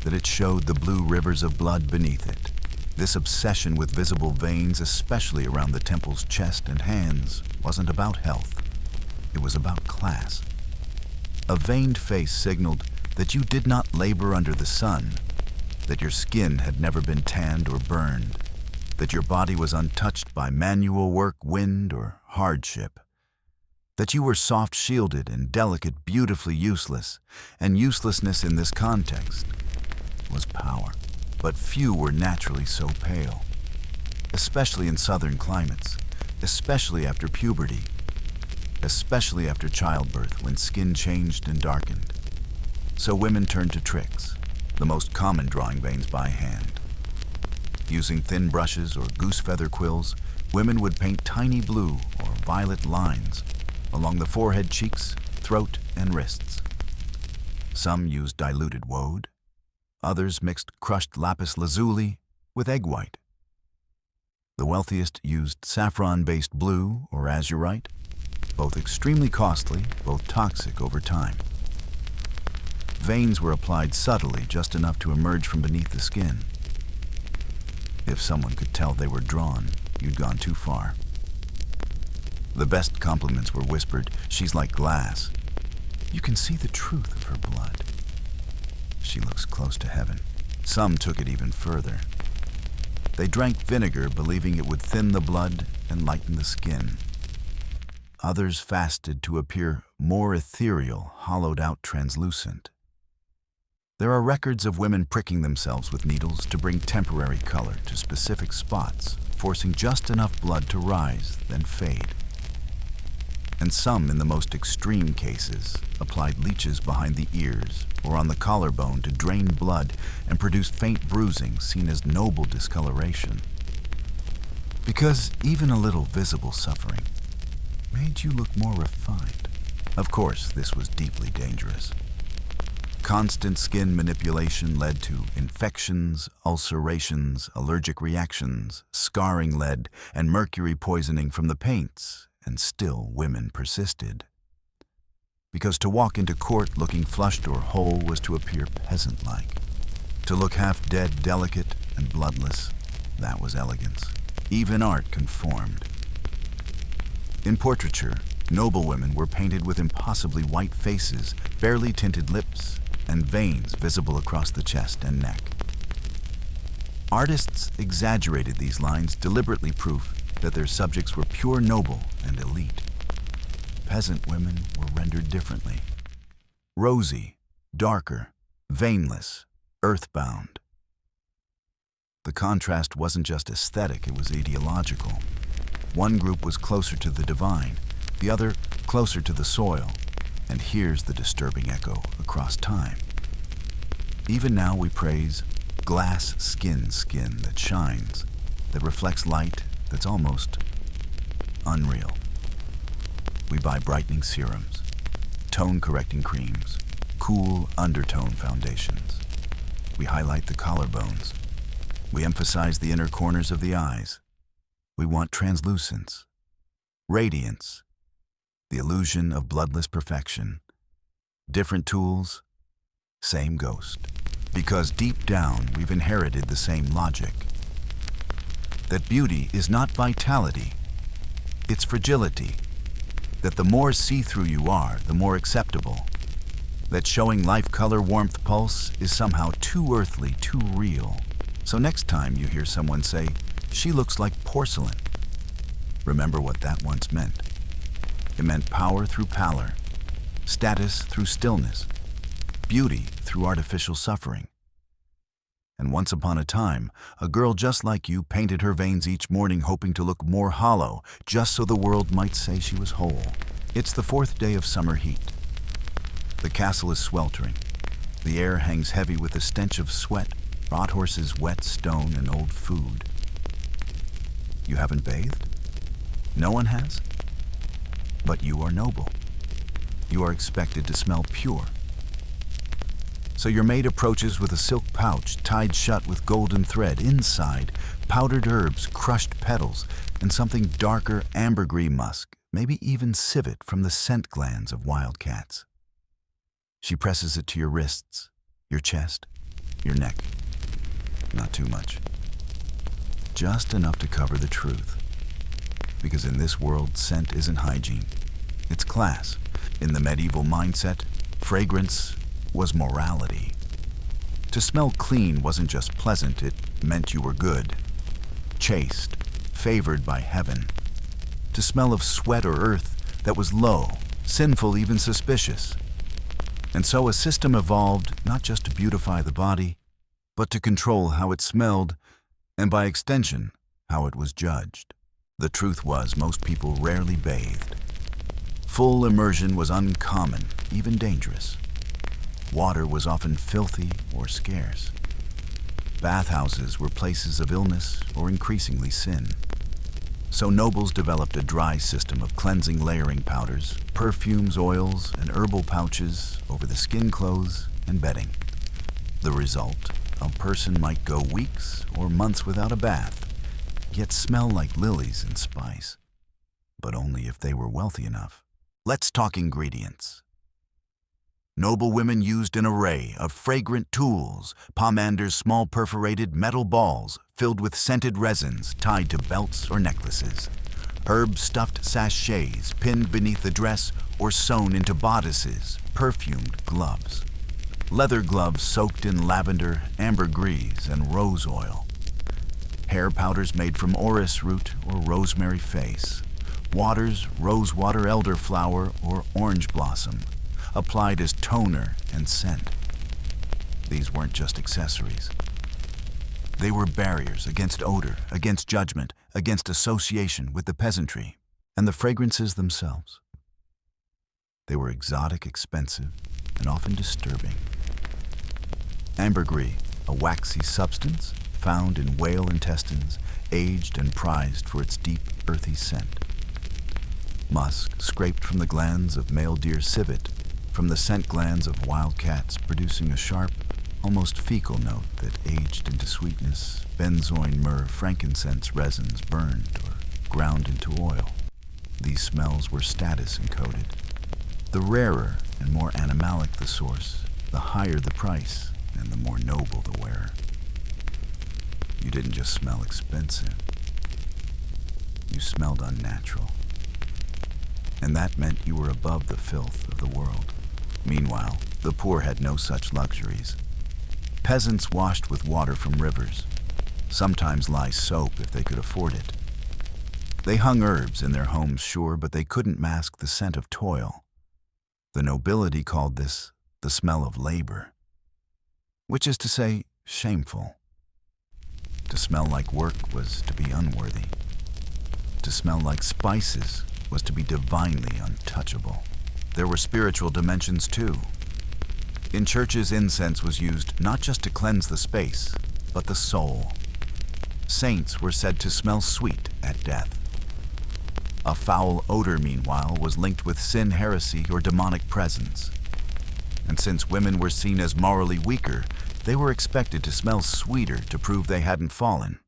that it showed the blue rivers of blood beneath it, This obsession with visible veins, especially around the temple's chest and hands, wasn't about health. It was about class. A veined face signaled that you did not labor under the sun, that your skin had never been tanned or burned, that your body was untouched by manual work, wind, or hardship, that you were soft-shielded and delicate, beautifully useless, and uselessness in this context was power. But few were naturally so pale, especially in southern climates, especially after puberty, especially after childbirth when skin changed and darkened. So women turned to tricks, the most common drawing veins by hand. Using thin brushes or goose feather quills, women would paint tiny blue or violet lines along the forehead, cheeks, throat, and wrists. Some used diluted woad. Others mixed crushed lapis lazuli with egg white. The wealthiest used saffron-based blue or azurite, both extremely costly, both toxic over time. Veins were applied subtly, just enough to emerge from beneath the skin. If someone could tell they were drawn, you'd gone too far. The best compliments were whispered, "She's like glass. You can see the truth of her blood. She looks close to heaven." Some took it even further. They drank vinegar, believing it would thin the blood and lighten the skin. Others fasted to appear more ethereal, hollowed out, translucent. There are records of women pricking themselves with needles to bring temporary color to specific spots, forcing just enough blood to rise, then fade. And some, in the most extreme cases, applied leeches behind the ears or on the collarbone to drain blood and produce faint bruising seen as noble discoloration. Because even a little visible suffering made you look more refined. Of course, this was deeply dangerous. Constant skin manipulation led to infections, ulcerations, allergic reactions, scarring lead, and mercury poisoning from the paints, and still women persisted. Because to walk into court looking flushed or whole was to appear peasant-like. To look half-dead, delicate, and bloodless, that was elegance. Even art conformed. In portraiture, noble women were painted with impossibly white faces, barely tinted lips, and veins visible across the chest and neck. Artists exaggerated these lines, deliberately proof that their subjects were pure noble and elite. Peasant women were rendered differently. Rosy, darker, veinless, earthbound. The contrast wasn't just aesthetic, it was ideological. One group was closer to the divine, the other closer to the soil. And here's the disturbing echo across time. Even now we praise glass skin that shines, that reflects light, that's almost unreal. We buy brightening serums, tone-correcting creams, cool undertone foundations. We highlight the collarbones. We emphasize the inner corners of the eyes. We want translucence, radiance, the illusion of bloodless perfection. Different tools, same ghost. Because deep down, we've inherited the same logic. That beauty is not vitality, it's fragility. That the more see-through you are, the more acceptable. That showing life, color, warmth, pulse is somehow too earthly, too real. So next time you hear someone say, "She looks like porcelain," remember what that once meant. It meant power through pallor, status through stillness, beauty through artificial suffering. And once upon a time, a girl just like you painted her veins each morning hoping to look more hollow, just so the world might say she was whole. It's the 4th day of summer heat. The castle is sweltering. The air hangs heavy with the stench of sweat, rot horses, wet stone, and old food. You haven't bathed? No one has? But you are noble. You are expected to smell pure. So your maid approaches with a silk pouch tied shut with golden thread. Inside, powdered herbs, crushed petals, and something darker ambergris musk, maybe even civet from the scent glands of wild cats. She presses it to your wrists, your chest, your neck. Not too much. just enough to cover the truth. Because in this world, scent isn't hygiene, it's class. In the medieval mindset, fragrance was morality. To smell clean wasn't just pleasant, it meant you were good, chaste, favored by heaven. To smell of sweat or earth, that was low, sinful, even suspicious. And so a system evolved not just to beautify the body, but to control how it smelled, and by extension, how it was judged. The truth was, most people rarely bathed. Full immersion was uncommon, even dangerous. Water was often filthy or scarce. Bathhouses were places of illness or increasingly sin. So nobles developed a dry system of cleansing layering powders, perfumes, oils, and herbal pouches over the skin, clothes, and bedding. The result, a person might go weeks or months without a bath, yet smell like lilies and spice. But only if they were wealthy enough. Let's talk ingredients. Noble women used an array of fragrant tools, pomanders, small perforated metal balls filled with scented resins tied to belts or necklaces, herb-stuffed sachets pinned beneath the dress or sewn into bodices, perfumed gloves, leather gloves soaked in lavender, ambergris, and rose oil, hair powders made from orris root or rosemary face, waters, rosewater, elderflower, or orange blossom, applied as toner and scent. These weren't just accessories. They were barriers against odor, against judgment, against association with the peasantry, and the fragrances themselves. They were exotic, expensive, and often disturbing. Ambergris, a waxy substance found in whale intestines, aged and prized for its deep, earthy scent. Musk, scraped from the glands of male deer civet, from the scent glands of wild cats, producing a sharp, almost fecal note that aged into sweetness, benzoin, myrrh, frankincense, resins burned or ground into oil. These smells were status encoded. The rarer and more animalic the source, the higher the price and the more noble the wearer. You didn't just smell expensive, you smelled unnatural. And that meant you were above the filth of the world. Meanwhile, the poor had no such luxuries. Peasants washed with water from rivers, sometimes lye soap if they could afford it. They hung herbs in their homes, sure, but they couldn't mask the scent of toil. The nobility called this the smell of labor, which is to say, shameful. To smell like work was to be unworthy. To smell like spices was to be divinely untouchable. There were spiritual dimensions too. In churches, incense was used not just to cleanse the space, but the soul. Saints were said to smell sweet at death. A foul odor, meanwhile, was linked with sin, heresy, or demonic presence. And since women were seen as morally weaker, they were expected to smell sweeter to prove they hadn't fallen.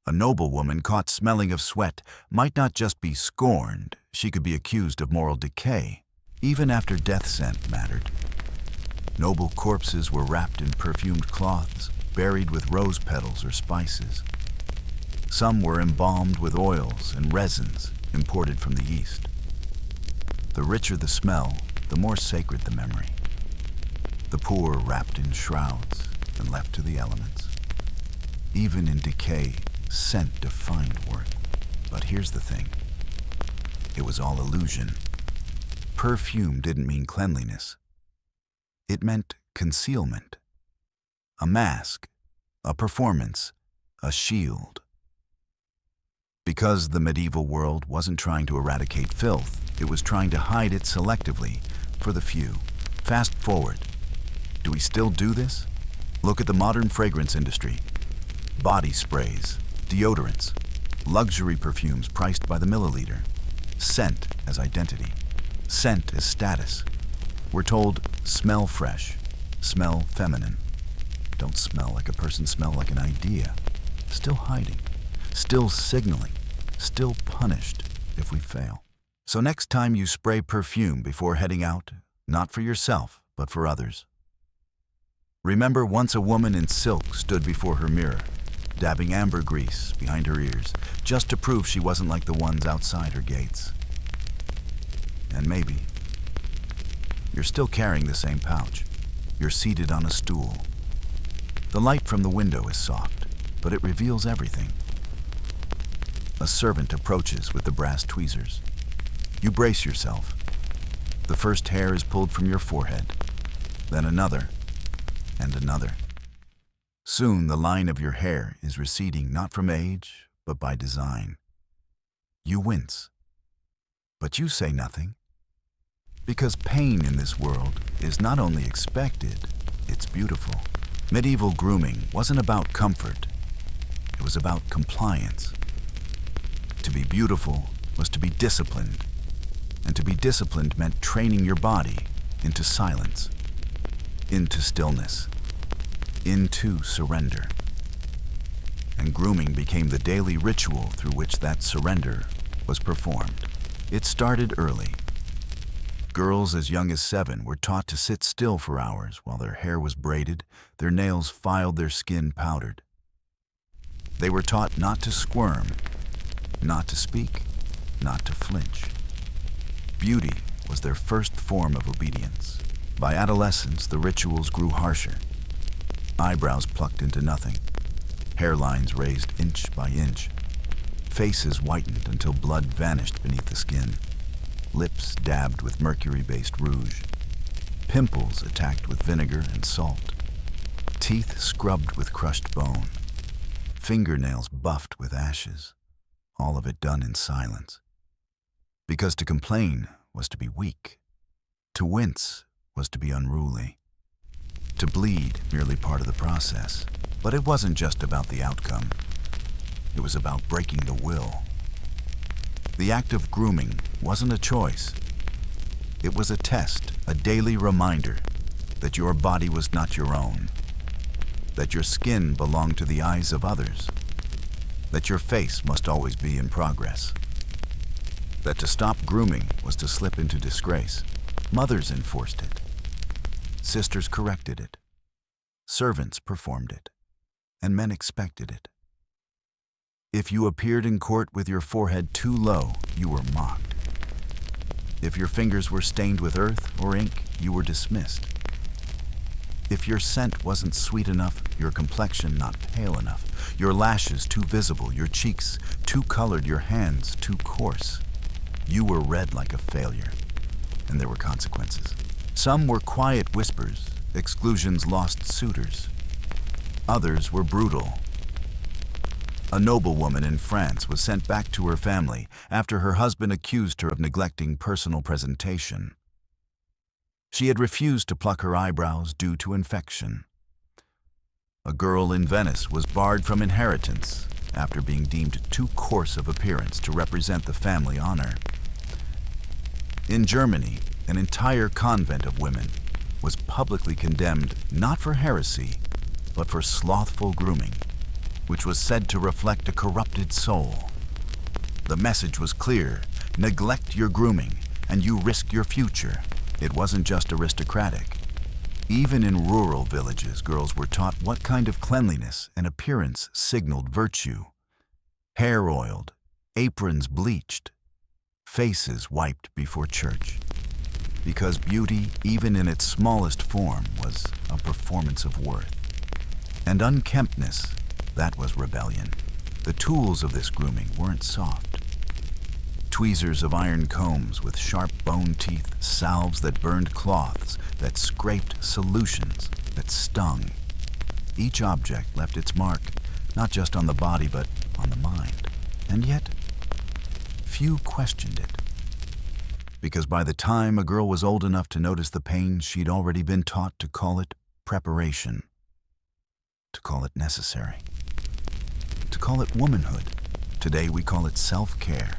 A noble woman caught smelling of sweat might not just be scorned, she could be accused of moral decay, even after death scent mattered. Noble corpses were wrapped in perfumed cloths, buried with rose petals or spices. Some were embalmed with oils and resins imported from the East. The richer the smell, the more sacred the memory. The poor wrapped in shrouds and left to the elements. Even in decay, scent defined worth. But here's the thing. It was all illusion. Perfume didn't mean cleanliness. It meant concealment. A mask, a performance, a shield. Because the medieval world wasn't trying to eradicate filth, it was trying to hide it selectively for the few. Fast forward. Do we still do this? Look at the modern fragrance industry. Body sprays, deodorants, luxury perfumes priced by the milliliter. Scent as identity. Scent as status. We're told, smell fresh, smell feminine. Don't smell like a person, smell like an idea. Still hiding, still signaling, still punished if we fail. So next time you spray perfume before heading out, not for yourself, but for others. Remember, once a woman in silk stood before her mirror. dabbing ambergris behind her ears, just to prove she wasn't like the ones outside her gates. And maybe you're still carrying the same pouch. You're seated on a stool. The light from the window is soft, but it reveals everything. A servant approaches with the brass tweezers. You brace yourself. The first hair is pulled from your forehead, then another, and another. Soon the line of your hair is receding not from age, but by design. You wince, but you say nothing. Because pain in this world is not only expected, it's beautiful. Medieval grooming wasn't about comfort. It was about compliance. To be beautiful was to be disciplined, and to be disciplined meant training your body into silence, into stillness, into surrender. And grooming became the daily ritual through which that surrender was performed. It started early. Girls as young as 7 were taught to sit still for hours while their hair was braided, their nails filed, their skin powdered. They were taught not to squirm, not to speak, not to flinch. Beauty was their first form of obedience. By adolescence, the rituals grew harsher. Eyebrows plucked into nothing, hairlines raised inch by inch, faces whitened until blood vanished beneath the skin, lips dabbed with mercury-based rouge, pimples attacked with vinegar and salt, teeth scrubbed with crushed bone, fingernails buffed with ashes, all of it done in silence. Because to complain was to be weak, to wince was to be unruly, to bleed merely part of the process. But it wasn't just about the outcome. It was about breaking the will. The act of grooming wasn't a choice. It was a test, a daily reminder that your body was not your own, that your skin belonged to the eyes of others, that your face must always be in progress, that to stop grooming was to slip into disgrace. Mothers enforced it. Sisters corrected it. Servants performed it. And men expected it. If you appeared in court with your forehead too low, you were mocked. If your fingers were stained with earth or ink, you were dismissed. If your scent wasn't sweet enough, your complexion not pale enough, your lashes too visible, your cheeks too colored, your hands too coarse, you were read like a failure, and there were consequences. Some were quiet whispers, exclusions lost suitors. Others were brutal. A noblewoman in France was sent back to her family after her husband accused her of neglecting personal presentation. She had refused to pluck her eyebrows due to infection. A girl in Venice was barred from inheritance after being deemed too coarse of appearance to represent the family honor. In Germany, an entire convent of women was publicly condemned not for heresy, but for slothful grooming, which was said to reflect a corrupted soul. The message was clear: neglect your grooming, and you risk your future. It wasn't just aristocratic. Even in rural villages, girls were taught what kind of cleanliness and appearance signaled virtue. Hair oiled, aprons bleached, faces wiped before church. Because beauty, even in its smallest form, was a performance of worth. And unkemptness, that was rebellion. The tools of this grooming weren't soft. Tweezers of iron combs with sharp bone teeth, salves that burned cloths, that scraped solutions, that stung. Each object left its mark, not just on the body, but on the mind. And yet, few questioned it. Because by the time a girl was old enough to notice the pain, she'd already been taught to call it preparation, to call it necessary, to call it womanhood. Today we call it self-care.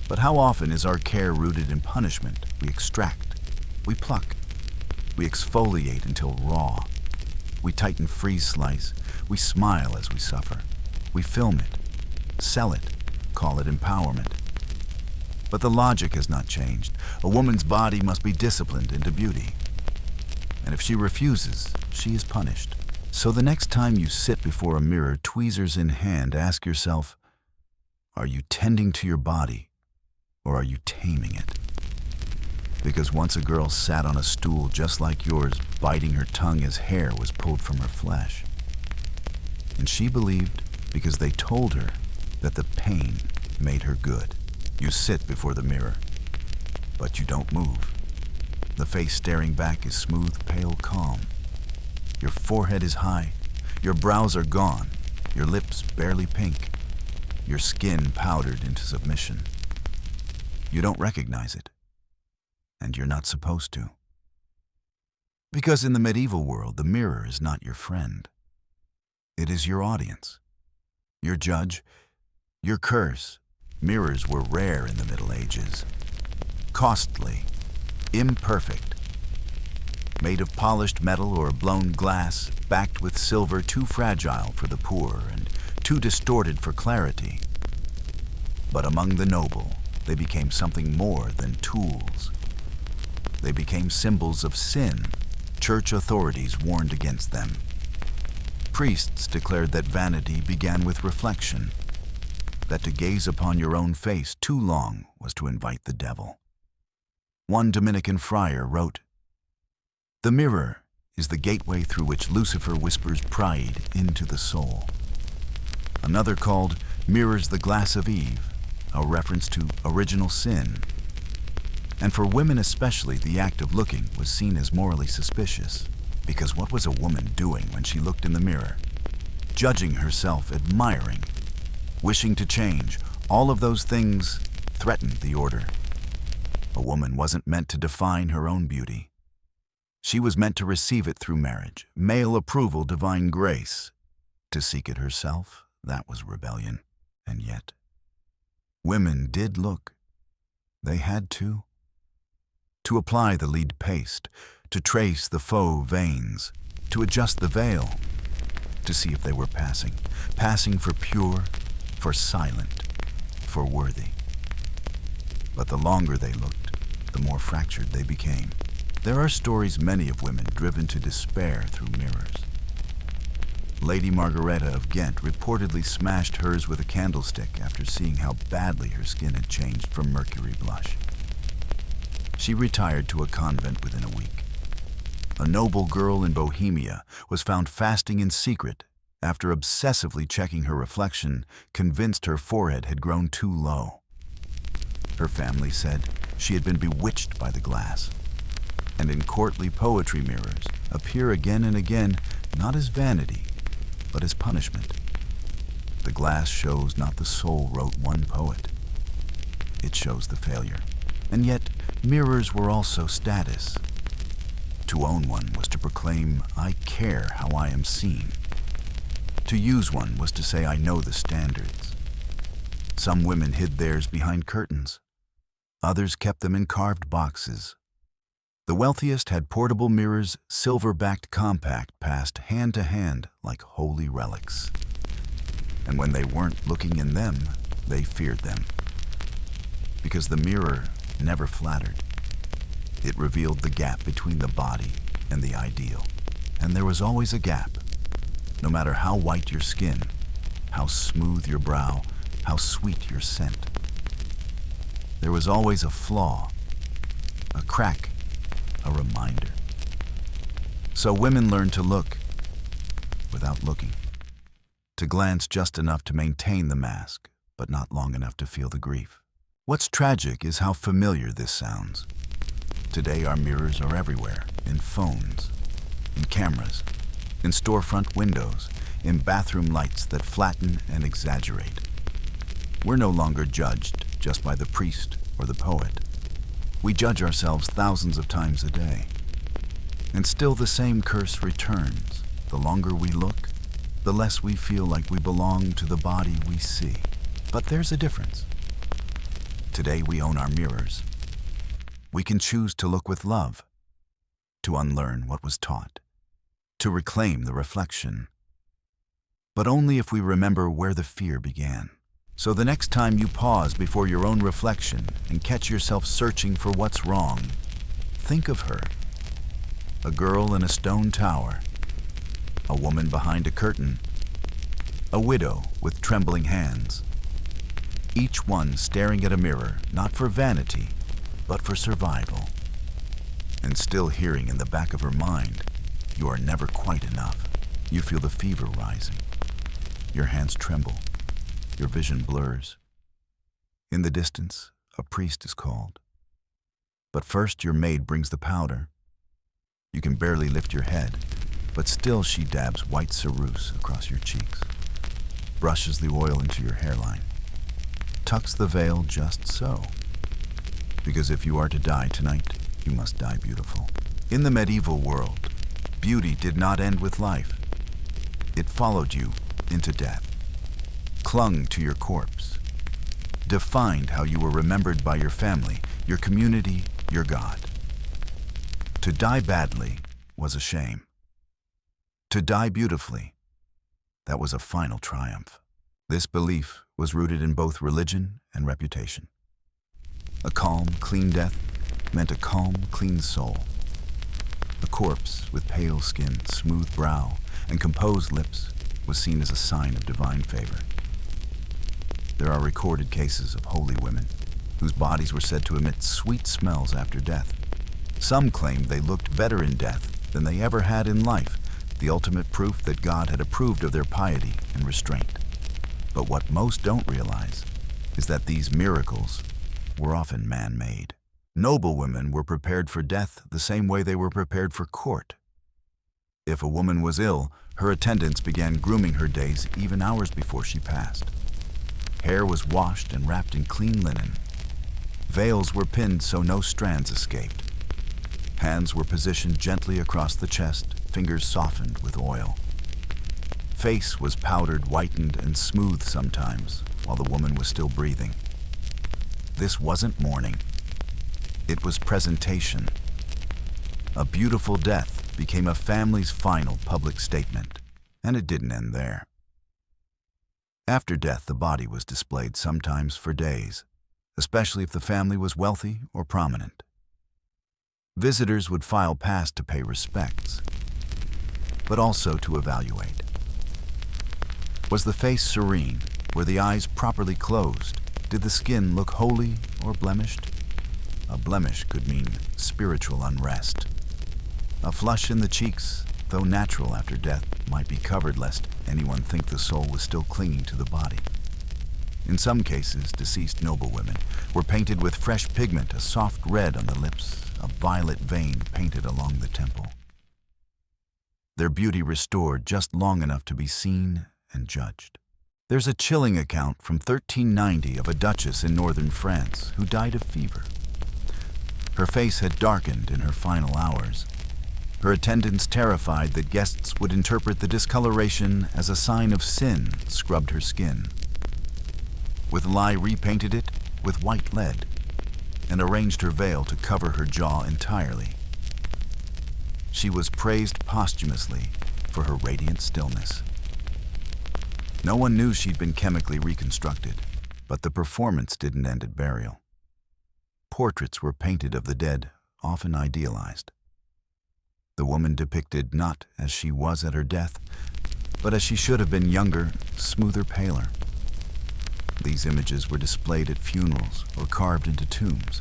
But how often is our care rooted in punishment? We extract, we pluck, we exfoliate until raw. We tighten freeze slice, we smile as we suffer. We film it, sell it, call it empowerment. But the logic has not changed. A woman's body must be disciplined into beauty. And if she refuses, she is punished. So the next time you sit before a mirror, tweezers in hand, ask yourself, are you tending to your body or are you taming it? Because once a girl sat on a stool just like yours, biting her tongue as hair was pulled from her flesh. And she believed, because they told her, that the pain made her good. You sit before the mirror, but you don't move. The face staring back is smooth, pale calm. Your forehead is high, your brows are gone, your lips barely pink, your skin powdered into submission. You don't recognize it, and you're not supposed to. Because in the medieval world, the mirror is not your friend. It is your audience, your judge, your curse. Mirrors were rare in the Middle Ages. Costly, imperfect, made of polished metal or blown glass, backed with silver, too fragile for the poor and too distorted for clarity. But among the noble, they became something more than tools. They became symbols of sin. Church authorities warned against them. Priests declared that vanity began with reflection, that to gaze upon your own face too long was to invite the devil. One Dominican friar wrote, "The mirror is the gateway through which Lucifer whispers pride into the soul." Another called "Mirrors the Glass of Eve," a reference to original sin. And for women especially, the act of looking was seen as morally suspicious. Because what was a woman doing when she looked in the mirror? Judging herself, admiring, wishing to change, all of those things threatened the order. A woman wasn't meant to define her own beauty. She was meant to receive it through marriage, male approval, divine grace. To seek it herself, that was rebellion. And yet, women did look. They had to apply the lead paste, to trace the faux veins, to adjust the veil, to see if they were passing for pure, for silent, for worthy. But the longer they looked, the more fractured they became. There are stories many of women driven to despair through mirrors. Lady Margareta of Ghent reportedly smashed hers with a candlestick after seeing how badly her skin had changed from mercury blush. She retired to a convent within a week. A noble girl in Bohemia was found fasting in secret after obsessively checking her reflection, convinced her forehead had grown too low. Her family said she had been bewitched by the glass. And in courtly poetry, mirrors appear again and again, not as vanity, but as punishment. The glass shows not the soul, wrote one poet. It shows the failure. And yet, mirrors were also status. To own one was to proclaim, I care how I am seen. To use one was to say, I know the standards. Some women hid theirs behind curtains. Others kept them in carved boxes. The wealthiest had portable mirrors, silver-backed compact, passed hand to hand like holy relics. And when they weren't looking in them, they feared them. Because the mirror never flattered. It revealed the gap between the body and the ideal. And there was always a gap. No matter how white your skin, how smooth your brow, how sweet your scent. There was always a flaw, a crack, a reminder. So women learned to look without looking. To glance just enough to maintain the mask, but not long enough to feel the grief. What's tragic is how familiar this sounds. Today our mirrors are everywhere, in phones, in cameras, in storefront windows, in bathroom lights that flatten and exaggerate. We're no longer judged just by the priest or the poet. We judge ourselves thousands of times a day. And still the same curse returns. The longer we look, the less we feel like we belong to the body we see. But there's a difference. Today we own our mirrors. We can choose to look with love, to unlearn what was taught, to reclaim the reflection. But only if we remember where the fear began. So the next time you pause before your own reflection and catch yourself searching for what's wrong, think of her, a girl in a stone tower, a woman behind a curtain, a widow with trembling hands, each one staring at a mirror, not for vanity, but for survival. And still hearing in the back of her mind, you are never quite enough. You feel the fever rising. Your hands tremble. Your vision blurs. In the distance, a priest is called. But first your maid brings the powder. You can barely lift your head, but still she dabs white ceruse across your cheeks, brushes the oil into your hairline, tucks the veil just so. Because if you are to die tonight, you must die beautiful. In the medieval world, beauty did not end with life. It followed you into death, clung to your corpse, defined how you were remembered by your family, your community, your God. To die badly was a shame. To die beautifully, that was a final triumph. This belief was rooted in both religion and reputation. A calm, clean death meant a calm, clean soul. A corpse with pale skin, smooth brow, and composed lips was seen as a sign of divine favor. There are recorded cases of holy women whose bodies were said to emit sweet smells after death. Some claimed they looked better in death than they ever had in life, the ultimate proof that God had approved of their piety and restraint. But what most don't realize is that these miracles were often man-made. Noblewomen were prepared for death the same way they were prepared for court. If a woman was ill, her attendants began grooming her days even hours before she passed. Hair was washed and wrapped in clean linen. Veils were pinned so no strands escaped. Hands were positioned gently across the chest, fingers softened with oil. Face was powdered, whitened, and smooth sometimes while the woman was still breathing. This wasn't mourning. It was presentation. A beautiful death became a family's final public statement, and it didn't end there. After death, the body was displayed sometimes for days, especially if the family was wealthy or prominent. Visitors would file past to pay respects, but also to evaluate. Was the face serene? Were the eyes properly closed? Did the skin look holy or blemished? A blemish could mean spiritual unrest. A flush in the cheeks, though natural after death, might be covered lest anyone think the soul was still clinging to the body. In some cases, deceased noblewomen were painted with fresh pigment, a soft red on the lips, a violet vein painted along the temple. Their beauty restored just long enough to be seen and judged. There's a chilling account from 1390 of a duchess in northern France who died of fever. Her face had darkened in her final hours. Her attendants, terrified that guests would interpret the discoloration as a sign of sin, scrubbed her skin. With lye repainted it with white lead and arranged her veil to cover her jaw entirely. She was praised posthumously for her radiant stillness. No one knew she'd been chemically reconstructed, but the performance didn't end at burial. Portraits were painted of the dead, often idealized. The woman depicted not as she was at her death, but as she should have been younger, smoother, paler. These images were displayed at funerals or carved into tombs.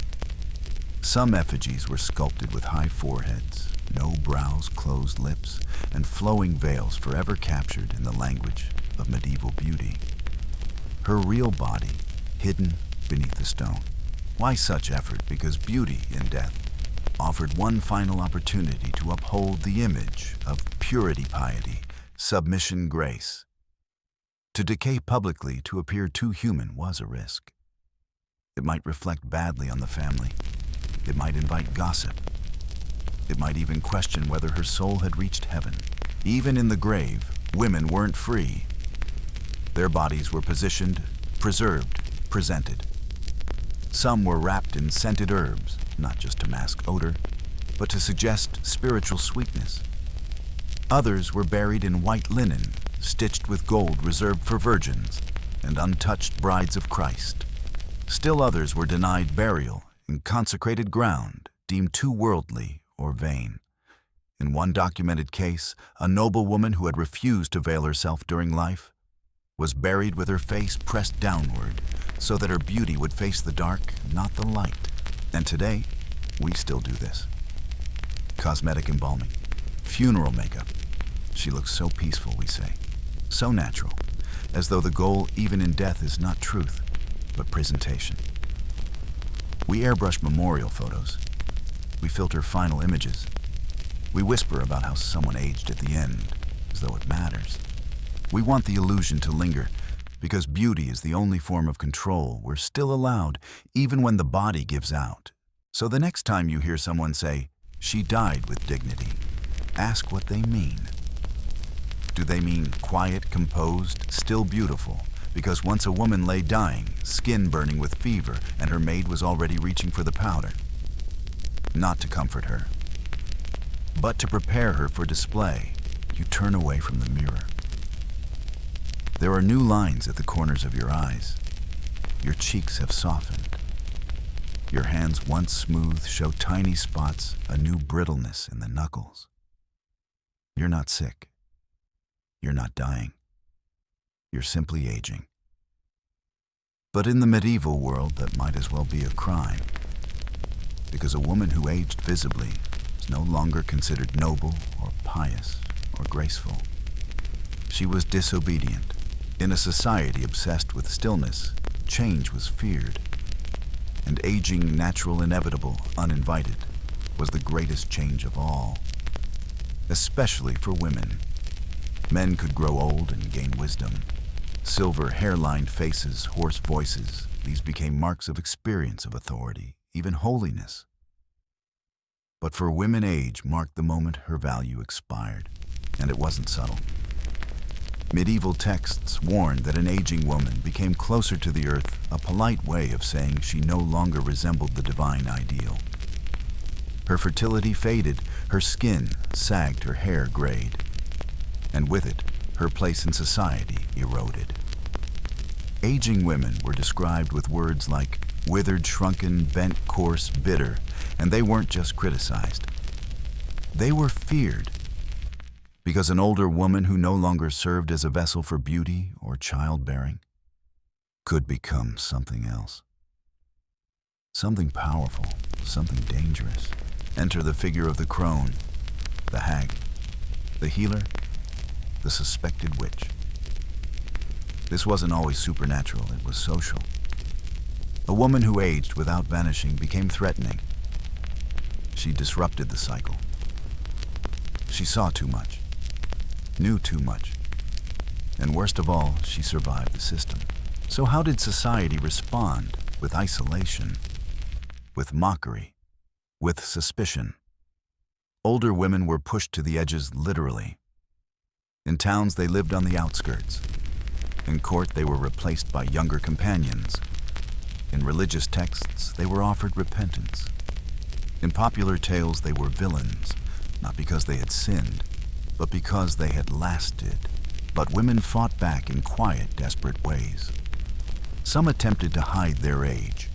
Some effigies were sculpted with high foreheads, no brows, closed lips, and flowing veils forever captured in the language of medieval beauty. Her real body hidden beneath the stone. Why such effort? Because beauty in death offered one final opportunity to uphold the image of purity, piety, submission, grace. To decay publicly, to appear too human, was a risk. It might reflect badly on the family. It might invite gossip. It might even question whether her soul had reached heaven. Even in the grave, women weren't free. Their bodies were positioned, preserved, presented. Some were wrapped in scented herbs, not just to mask odor, but to suggest spiritual sweetness. Others were buried in white linen, stitched with gold reserved for virgins and untouched brides of Christ. Still others were denied burial in consecrated ground, deemed too worldly or vain. In one documented case, a noblewoman who had refused to veil herself during life was buried with her face pressed downward so that her beauty would face the dark, not the light. And today, we still do this. Cosmetic embalming, funeral makeup. She looks so peaceful, we say, so natural, as though the goal even in death is not truth, but presentation. We airbrush memorial photos. We filter final images. We whisper about how someone aged at the end, as though it matters. We want the illusion to linger, because beauty is the only form of control we're still allowed, even when the body gives out. So the next time you hear someone say, "She died with dignity," ask what they mean. Do they mean quiet, composed, still beautiful? Because once a woman lay dying, skin burning with fever, and her maid was already reaching for the powder. Not to comfort her, but to prepare her for display, you turn away from the mirror. There are new lines at the corners of your eyes. Your cheeks have softened. Your hands, once smooth, show tiny spots, a new brittleness in the knuckles. You're not sick. You're not dying. You're simply aging. But in the medieval world, that might as well be a crime, because a woman who aged visibly was no longer considered noble or pious or graceful. She was disobedient. In a society obsessed with stillness, change was feared. And aging, natural, inevitable, uninvited, was the greatest change of all, especially for women. Men could grow old and gain wisdom. Silver, hair-lined faces, hoarse voices, these became marks of experience, of authority, even holiness. But for women, age marked the moment her value expired, and it wasn't subtle. Medieval texts warned that an aging woman became closer to the earth, a polite way of saying she no longer resembled the divine ideal. Her fertility faded, her skin sagged, her hair grayed, and with it, her place in society eroded. Aging women were described with words like withered, shrunken, bent, coarse, bitter, and they weren't just criticized. They were feared, because an older woman who no longer served as a vessel for beauty or childbearing could become something else. Something powerful, something dangerous. Enter the figure of the crone, the hag, the healer, the suspected witch. This wasn't always supernatural, it was social. A woman who aged without vanishing became threatening. She disrupted the cycle. She saw too much, knew too much, and worst of all, she survived the system. So how did society respond? With isolation, with mockery, with suspicion. Older women were pushed to the edges literally. In towns, they lived on the outskirts. In court, they were replaced by younger companions. In religious texts, they were offered repentance. In popular tales, they were villains, not because they had sinned, but because they had lasted. But women fought back in quiet, desperate ways. Some attempted to hide their age.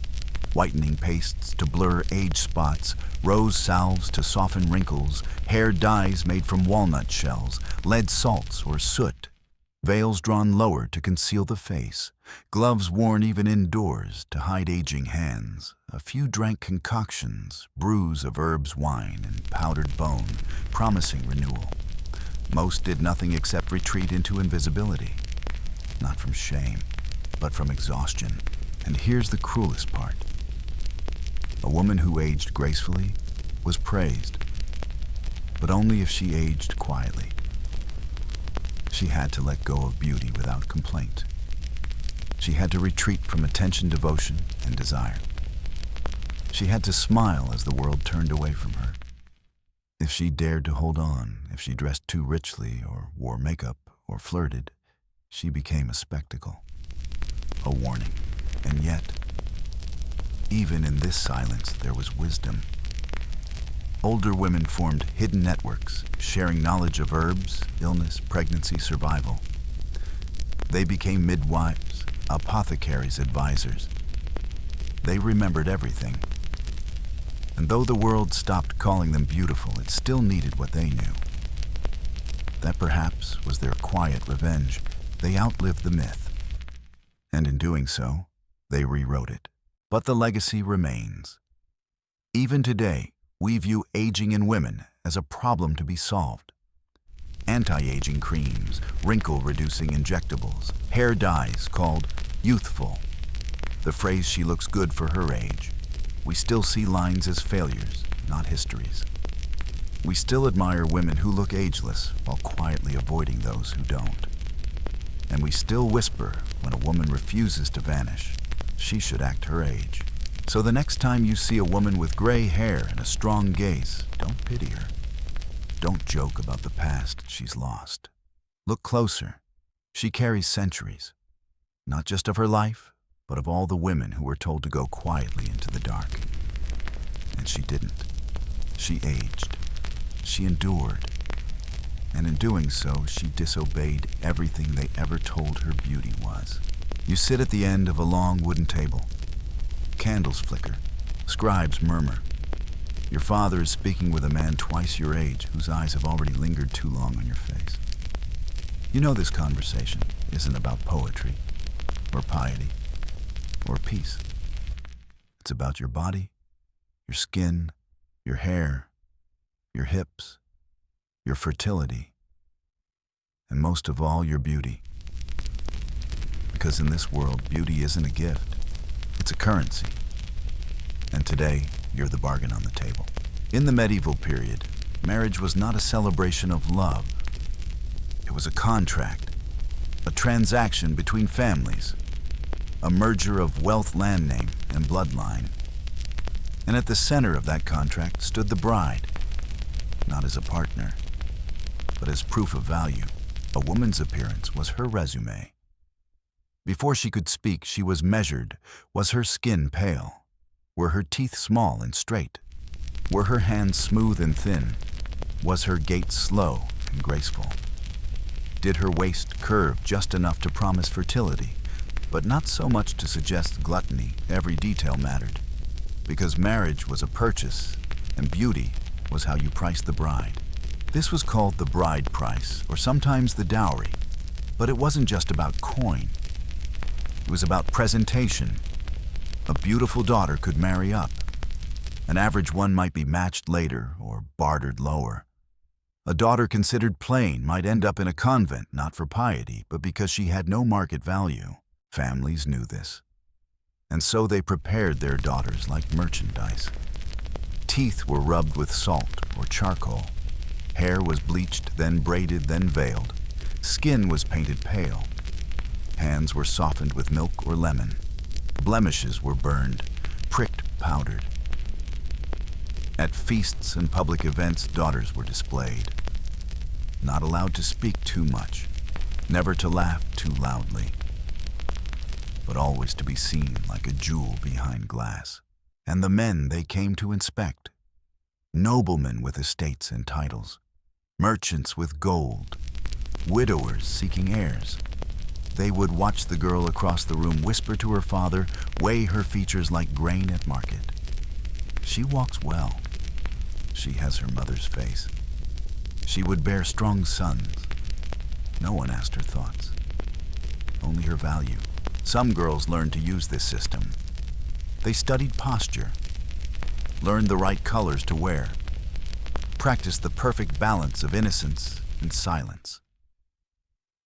Whitening pastes to blur age spots, rose salves to soften wrinkles, hair dyes made from walnut shells, lead salts or soot, veils drawn lower to conceal the face, gloves worn even indoors to hide aging hands. A few drank concoctions, brews of herbs, wine, and powdered bone, promising renewal. Most did nothing except retreat into invisibility, not from shame, but from exhaustion. And here's the cruelest part. A woman who aged gracefully was praised, but only if she aged quietly. She had to let go of beauty without complaint. She had to retreat from attention, devotion, and desire. She had to smile as the world turned away from her. If she dared to hold on, if she dressed too richly or wore makeup or flirted, she became a spectacle, a warning. And yet, even in this silence, there was wisdom. Older women formed hidden networks, sharing knowledge of herbs, illness, pregnancy, survival. They became midwives, apothecaries, advisors. They remembered everything. And though the world stopped calling them beautiful, it still needed what they knew. That perhaps was their quiet revenge. They outlived the myth. And in doing so, they rewrote it. But the legacy remains. Even today, we view aging in women as a problem to be solved. Anti-aging creams, wrinkle-reducing injectables, hair dyes called youthful. The phrase "she looks good for her age." We still see lines as failures, not histories. We still admire women who look ageless while quietly avoiding those who don't. And we still whisper when a woman refuses to vanish, she should act her age. So the next time you see a woman with gray hair and a strong gaze, don't pity her. Don't joke about the past she's lost. Look closer. She carries centuries, not just of her life, but of all the women who were told to go quietly into the dark. And she didn't. She aged. She endured. And in doing so, she disobeyed everything they ever told her beauty was. You sit at the end of a long wooden table. Candles flicker. Scribes murmur. Your father is speaking with a man twice your age whose eyes have already lingered too long on your face. You know this conversation isn't about poetry or piety or peace. It's about your body, your skin, your hair, your hips, your fertility, and most of all, your beauty. Because in this world, beauty isn't a gift, it's a currency. And today, you're the bargain on the table. In the medieval period, marriage was not a celebration of love. It was a contract, a transaction between families, a merger of wealth, land name, and bloodline. And at the center of that contract stood the bride, not as a partner, but as proof of value. A woman's appearance was her resume. Before she could speak, she was measured. Was her skin pale? Were her teeth small and straight? Were her hands smooth and thin? Was her gait slow and graceful? Did her waist curve just enough to promise fertility, but not so much to suggest gluttony? Every detail mattered, because marriage was a purchase, and beauty was how you priced the bride. This was called the bride price, or sometimes the dowry, but it wasn't just about coin. It was about presentation. A beautiful daughter could marry up. An average one might be matched later or bartered lower. A daughter considered plain might end up in a convent, not for piety, but because she had no market value. Families knew this. And so they prepared their daughters like merchandise. Teeth were rubbed with salt or charcoal. Hair was bleached, then braided, then veiled. Skin was painted pale. Hands were softened with milk or lemon. Blemishes were burned, pricked, powdered. At feasts and public events, daughters were displayed. Not allowed to speak too much, never to laugh too loudly, but always to be seen like a jewel behind glass. And the men they came to inspect, noblemen with estates and titles, merchants with gold, widowers seeking heirs. They would watch the girl across the room whisper to her father, weigh her features like grain at market. She walks well. She has her mother's face. She would bear strong sons. No one asked her thoughts, only her value. Some girls learned to use this system. They studied posture, learned the right colors to wear, practiced the perfect balance of innocence and silence.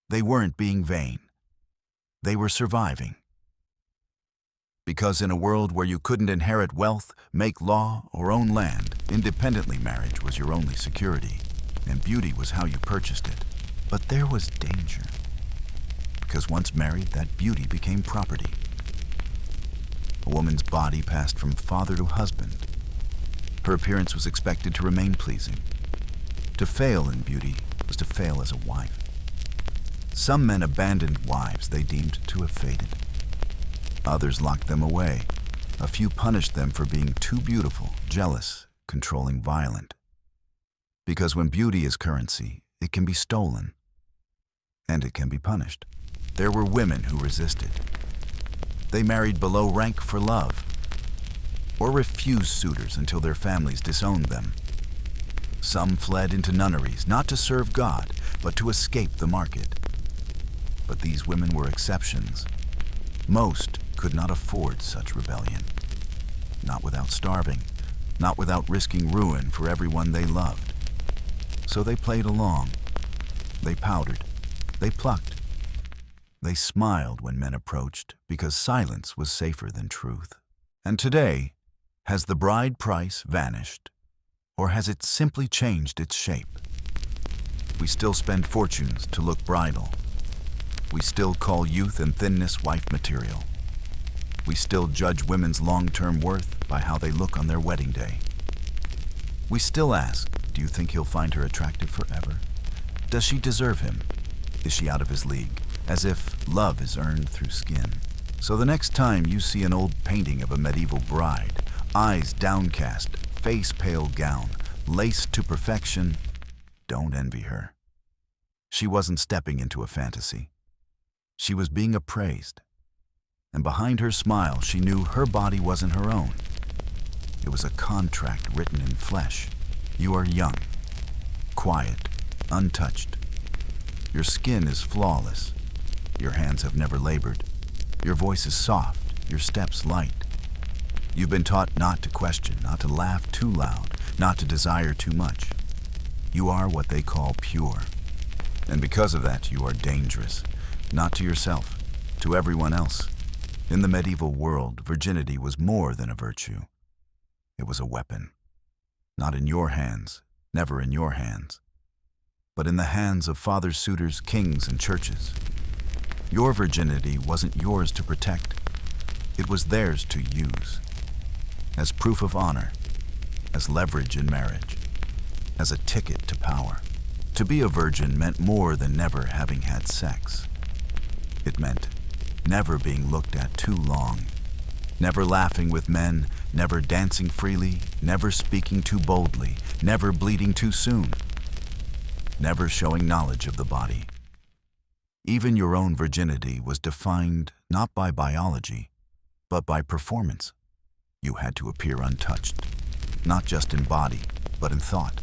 They weren't being vain. They were surviving. Because in a world where you couldn't inherit wealth, make law, or own land, independently marriage was your only security, and beauty was how you purchased it. But there was danger. Because once married, that beauty became property. A woman's body passed from father to husband. Her appearance was expected to remain pleasing. To fail in beauty was to fail as a wife. Some men abandoned wives they deemed to have faded. Others locked them away. A few punished them for being too beautiful, jealous, controlling, violent. Because when beauty is currency, it can be stolen, and it can be punished. There were women who resisted. They married below rank for love. or refused suitors until their families disowned them. Some fled into nunneries, not to serve God, but to escape the market. But these women were exceptions. Most could not afford such rebellion. Not without starving, not without risking ruin for everyone they loved. So they played along. They powdered. They plucked. They smiled when men approached, because silence was safer than truth. And today, has the bride price vanished, or has it simply changed its shape? We still spend fortunes to look bridal. We still call youth and thinness wife material. We still judge women's long-term worth by how they look on their wedding day. We still ask, do you think he'll find her attractive forever? Does she deserve him? Is she out of his league? As if love is earned through skin. So the next time you see an old painting of a medieval bride, eyes downcast, face pale gown, laced to perfection, don't envy her. She wasn't stepping into a fantasy. She was being appraised. And behind her smile, she knew her body wasn't her own. It was a contract written in flesh. You are young, quiet, untouched. Your skin is flawless. Your hands have never labored. Your voice is soft, your steps light. You've been taught not to question, not to laugh too loud, not to desire too much. You are what they call pure. And because of that, you are dangerous, not to yourself, to everyone else. In the medieval world, virginity was more than a virtue. It was a weapon. Not in your hands, never in your hands, but in the hands of fathers, suitors, kings, and churches. Your virginity wasn't yours to protect. It was theirs to use. As proof of honor, as leverage in marriage, as a ticket to power. To be a virgin meant more than never having had sex. It meant never being looked at too long, never laughing with men, never dancing freely, never speaking too boldly, never bleeding too soon, never showing knowledge of the body. Even your own virginity was defined not by biology, but by performance. You had to appear untouched, not just in body, but in thought.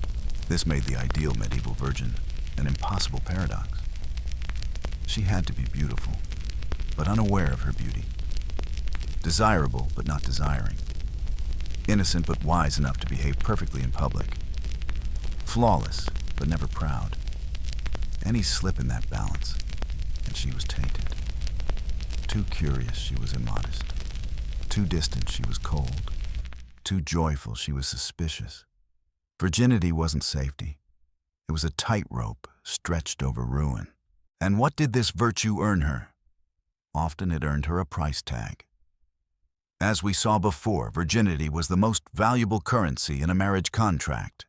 This made the ideal medieval virgin an impossible paradox. She had to be beautiful, but unaware of her beauty. Desirable, but not desiring. Innocent, but wise enough to behave perfectly in public. Flawless, but never proud. Any slip in that balance, and she was tainted. Too curious, she was immodest. Too distant, she was cold. Too joyful, she was suspicious. Virginity wasn't safety. It was a tightrope stretched over ruin. And what did this virtue earn her? Often it earned her a price tag. As we saw before, virginity was the most valuable currency in a marriage contract.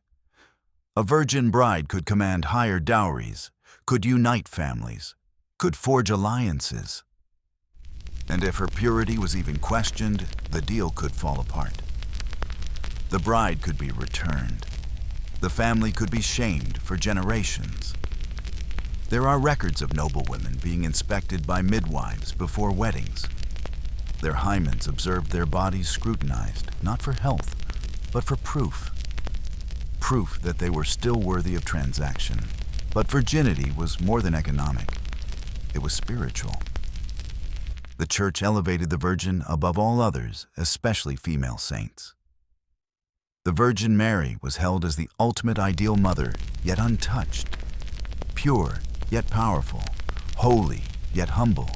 A virgin bride could command higher dowries, could unite families, could forge alliances. And if her purity was even questioned, the deal could fall apart. The bride could be returned. The family could be shamed for generations. There are records of noble women being inspected by midwives before weddings. Their hymens observed their bodies scrutinized, not for health, but for proof. Proof that they were still worthy of transaction. But virginity was more than economic. It was spiritual. The church elevated the virgin above all others, especially female saints. The Virgin Mary was held as the ultimate ideal mother, yet untouched. Pure, yet powerful. Holy, yet humble.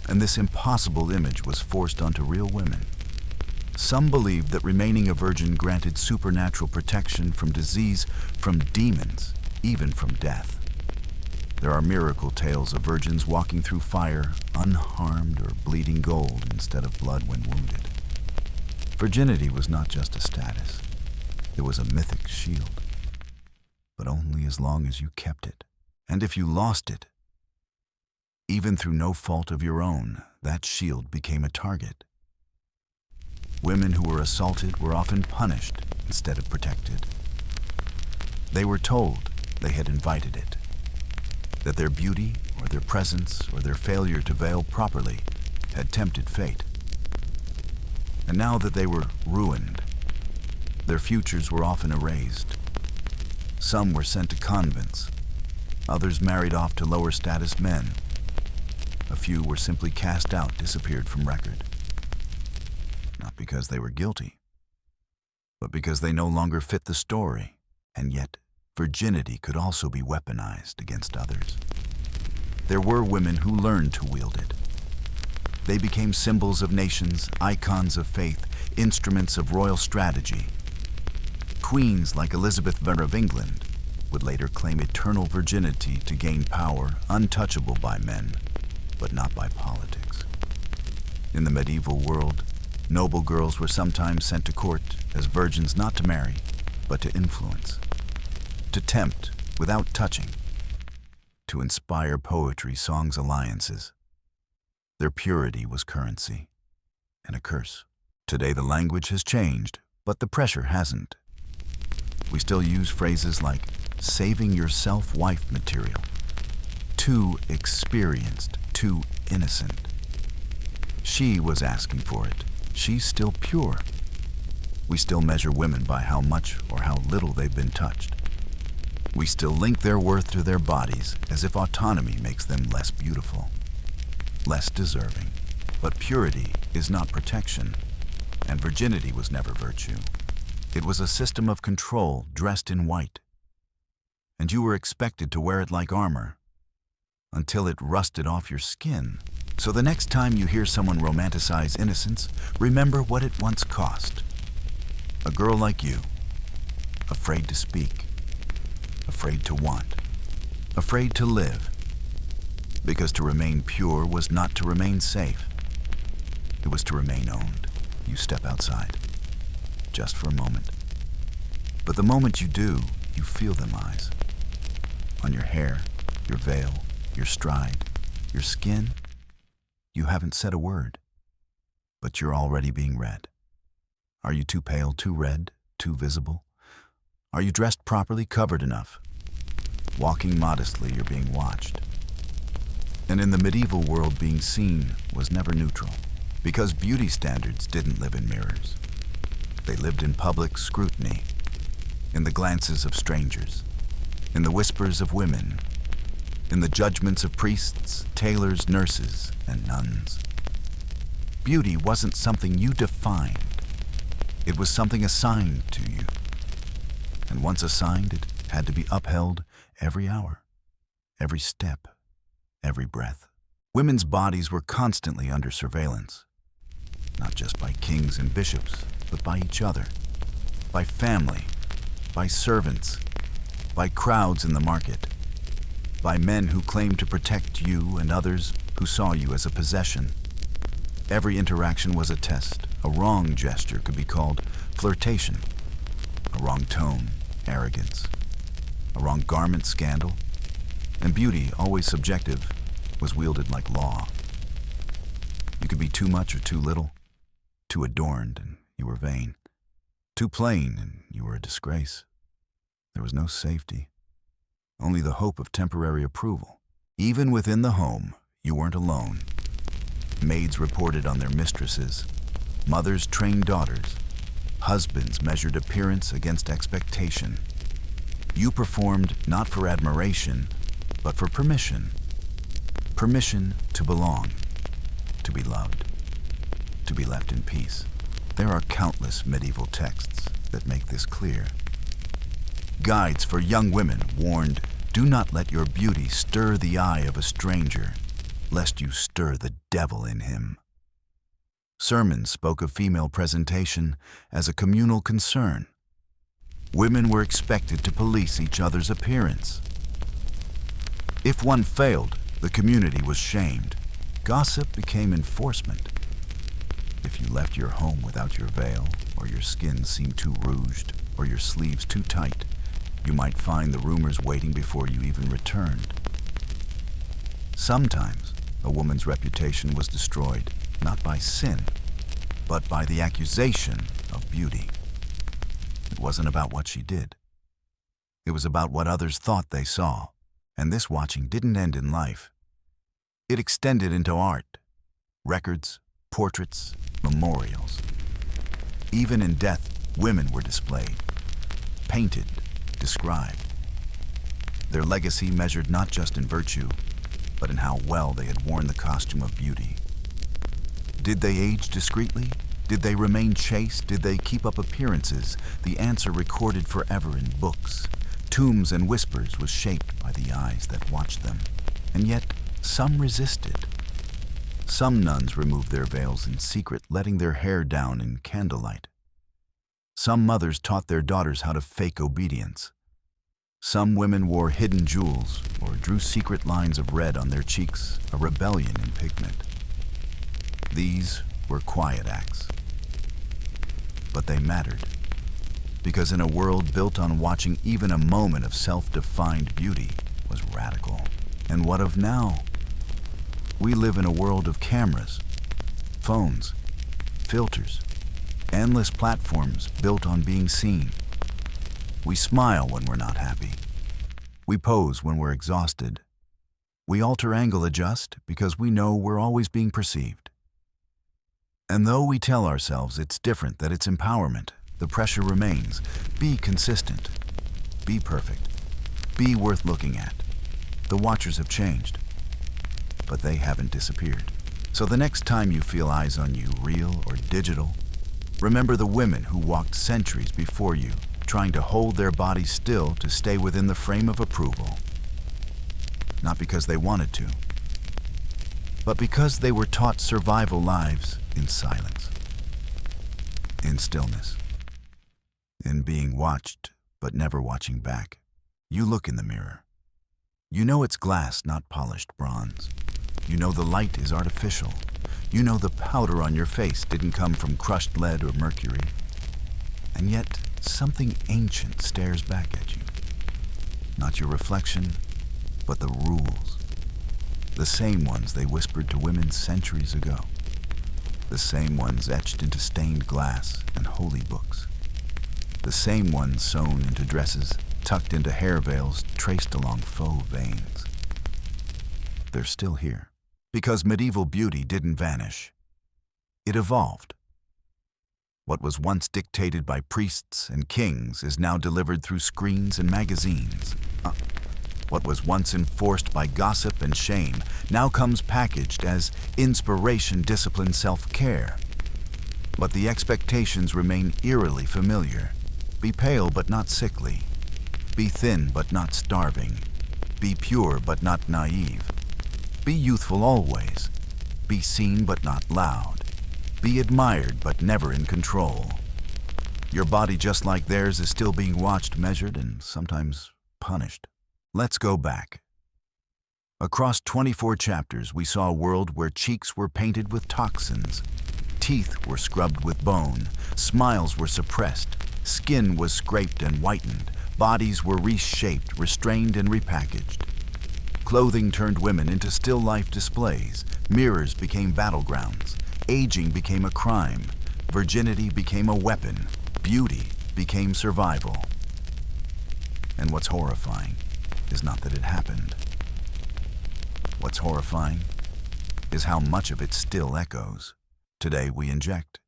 And this impossible image was forced onto real women. Some believed that remaining a virgin granted supernatural protection from disease, from demons, even from death. There are miracle tales of virgins walking through fire, unharmed or bleeding gold instead of blood when wounded. Virginity was not just a status. It was a mythic shield. But only as long as you kept it. And if you lost it, even through no fault of your own, that shield became a target. Women who were assaulted were often punished instead of protected. They were told they had invited it, that their beauty or their presence or their failure to veil properly had tempted fate. And now that they were ruined, their futures were often erased. Some were sent to convents, others married off to lower status men. A few were simply cast out, disappeared from record. Not because they were guilty, but because they no longer fit the story. And yet, virginity could also be weaponized against others. There were women who learned to wield it. They became symbols of nations, icons of faith, instruments of royal strategy. Queens like Elizabeth I of England would later claim eternal virginity to gain power untouchable by men, but not by politics. In the medieval world, noble girls were sometimes sent to court as virgins not to marry, but to influence, to tempt without touching, to inspire poetry, songs, alliances. Their purity was currency and a curse. Today the language has changed, but the pressure hasn't. We still use phrases like saving yourself wife material, too experienced, too innocent. She was asking for it. She's still pure. We still measure women by how much or how little they've been touched. We still link their worth to their bodies as if autonomy makes them less beautiful, less deserving. But purity is not protection, and virginity was never virtue. It was a system of control dressed in white, and you were expected to wear it like armor until it rusted off your skin. So the next time you hear someone romanticize innocence, remember what it once cost. A girl like you, afraid to speak, afraid to want, afraid to live, because to remain pure was not to remain safe. It was to remain owned. You step outside, just for a moment. But the moment you do, you feel them eyes. On your hair, your veil, your stride, your skin, you haven't said a word, but you're already being read. Are you too pale, too red, too visible? Are you dressed properly, covered enough? Walking modestly, you're being watched. And in the medieval world, being seen was never neutral, because beauty standards didn't live in mirrors. They lived in public scrutiny, in the glances of strangers, in the whispers of women, in the judgments of priests, tailors, nurses, and nuns. Beauty wasn't something you defined. It was something assigned to you. And once assigned, it had to be upheld every hour, every step, every breath. Women's bodies were constantly under surveillance, not just by kings and bishops, but by each other, by family, by servants, by crowds in the market, by men who claimed to protect you and others who saw you as a possession. Every interaction was a test. A wrong gesture could be called flirtation, a wrong tone, arrogance, a wrong garment, scandal, and beauty, always subjective, was wielded like law. You could be too much or too little, too adorned and you were vain, too plain and you were a disgrace. There was no safety, only the hope of temporary approval. Even within the home, you weren't alone. Maids reported on their mistresses, mothers trained daughters, husbands measured appearance against expectation. You performed not for admiration, but for permission. Permission to belong, to be loved, to be left in peace. There are countless medieval texts that make this clear. Guides for young women warned, "Do not let your beauty stir the eye of a stranger, lest you stir the devil in him." Sermons spoke of female presentation as a communal concern. Women were expected to police each other's appearance. If one failed, the community was shamed. Gossip became enforcement. If you left your home without your veil, or your skin seemed too rouged, or your sleeves too tight, you might find the rumors waiting before you even returned. Sometimes, a woman's reputation was destroyed, not by sin, but by the accusation of beauty. It wasn't about what she did. It was about what others thought they saw. And this watching didn't end in life. It extended into art, records, portraits, memorials. Even in death, women were displayed, painted, described. Their legacy measured not just in virtue, but in how well they had worn the costume of beauty. Did they age discreetly? Did they remain chaste? Did they keep up appearances? The answer recorded forever in books. Tombs and whispers was shaped by the eyes that watched them. And yet, some resisted. Some nuns removed their veils in secret, letting their hair down in candlelight. Some mothers taught their daughters how to fake obedience. Some women wore hidden jewels or drew secret lines of red on their cheeks, a rebellion in pigment. These were quiet acts. But they mattered, because in a world built on watching even a moment of self-defined beauty was radical. And what of now? We live in a world of cameras, phones, filters, endless platforms built on being seen. We smile when we're not happy. We pose when we're exhausted. We alter angle adjust because we know we're always being perceived. And though we tell ourselves it's different, that it's empowerment, the pressure remains. Be consistent. Be perfect. Be worth looking at. The watchers have changed, but they haven't disappeared. So the next time you feel eyes on you, real or digital, remember the women who walked centuries before you, trying to hold their bodies still to stay within the frame of approval. Not because they wanted to, but because they were taught survival lives in silence, in stillness, in being watched but never watching back. You look in the mirror. You know it's glass, not polished bronze. You know the light is artificial. You know the powder on your face didn't come from crushed lead or mercury. And yet, something ancient stares back at you. Not your reflection, but the rules. The same ones they whispered to women centuries ago. The same ones etched into stained glass and holy books. The same ones sewn into dresses, tucked into hair veils, traced along faux veins. They're still here. Because medieval beauty didn't vanish. It evolved. What was once dictated by priests and kings is now delivered through screens and magazines. What was once enforced by gossip and shame now comes packaged as inspiration, discipline, self-care. But the expectations remain eerily familiar. Be pale but not sickly. Be thin but not starving. Be pure but not naive. Be youthful always. Be seen but not loud. Be admired but never in control. Your body, just like theirs, is still being watched, measured, and sometimes punished. Let's go back. Across 24 chapters, we saw a world where cheeks were painted with toxins, teeth were scrubbed with bone, smiles were suppressed, skin was scraped and whitened, bodies were reshaped, restrained, and repackaged. Clothing turned women into still life displays, mirrors became battlegrounds, aging became a crime, virginity became a weapon, beauty became survival. And what's horrifying is not that it happened. What's horrifying is how much of it still echoes. Today we inject,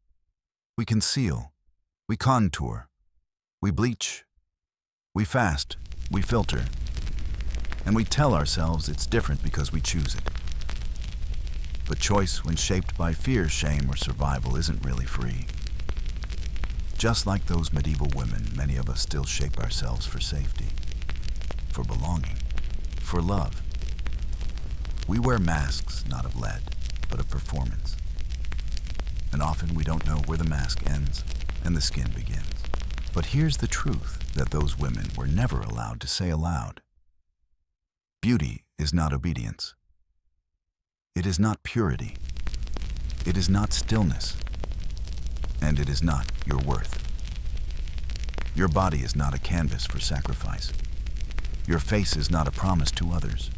we conceal, we contour, we bleach, we fast, we filter, and we tell ourselves it's different because we choose it. But choice, when shaped by fear, shame, or survival, isn't really free. Just like those medieval women, many of us still shape ourselves for safety, for belonging, for love. We wear masks not of lead, but of performance. And often we don't know where the mask ends and the skin begins. But here's the truth that those women were never allowed to say aloud. Beauty is not obedience. It is not purity. It is not stillness. And it is not your worth. Your body is not a canvas for sacrifice. Your face is not a promise to others.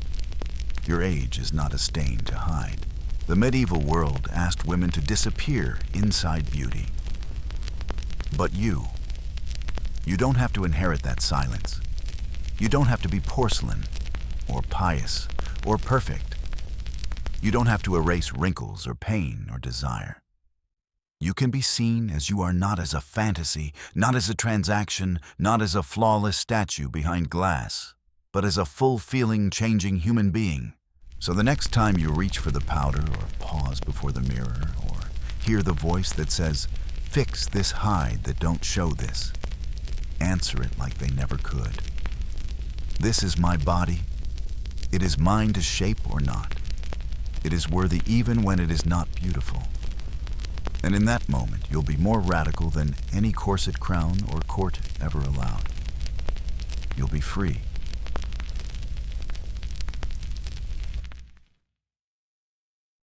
Your age is not a stain to hide. The medieval world asked women to disappear inside beauty. But you don't have to inherit that silence. You don't have to be porcelain, or pious, or perfect. You don't have to erase wrinkles or pain or desire. You can be seen as you are, not as a fantasy, not as a transaction, not as a flawless statue behind glass, but as a full-feeling, changing human being. So the next time you reach for the powder or pause before the mirror or hear the voice that says, "Fix this hide that don't show this," answer it like they never could. This is my body. It is mine to shape or not. It is worthy even when it is not beautiful. And in that moment, you'll be more radical than any corset crown or court ever allowed. You'll be free.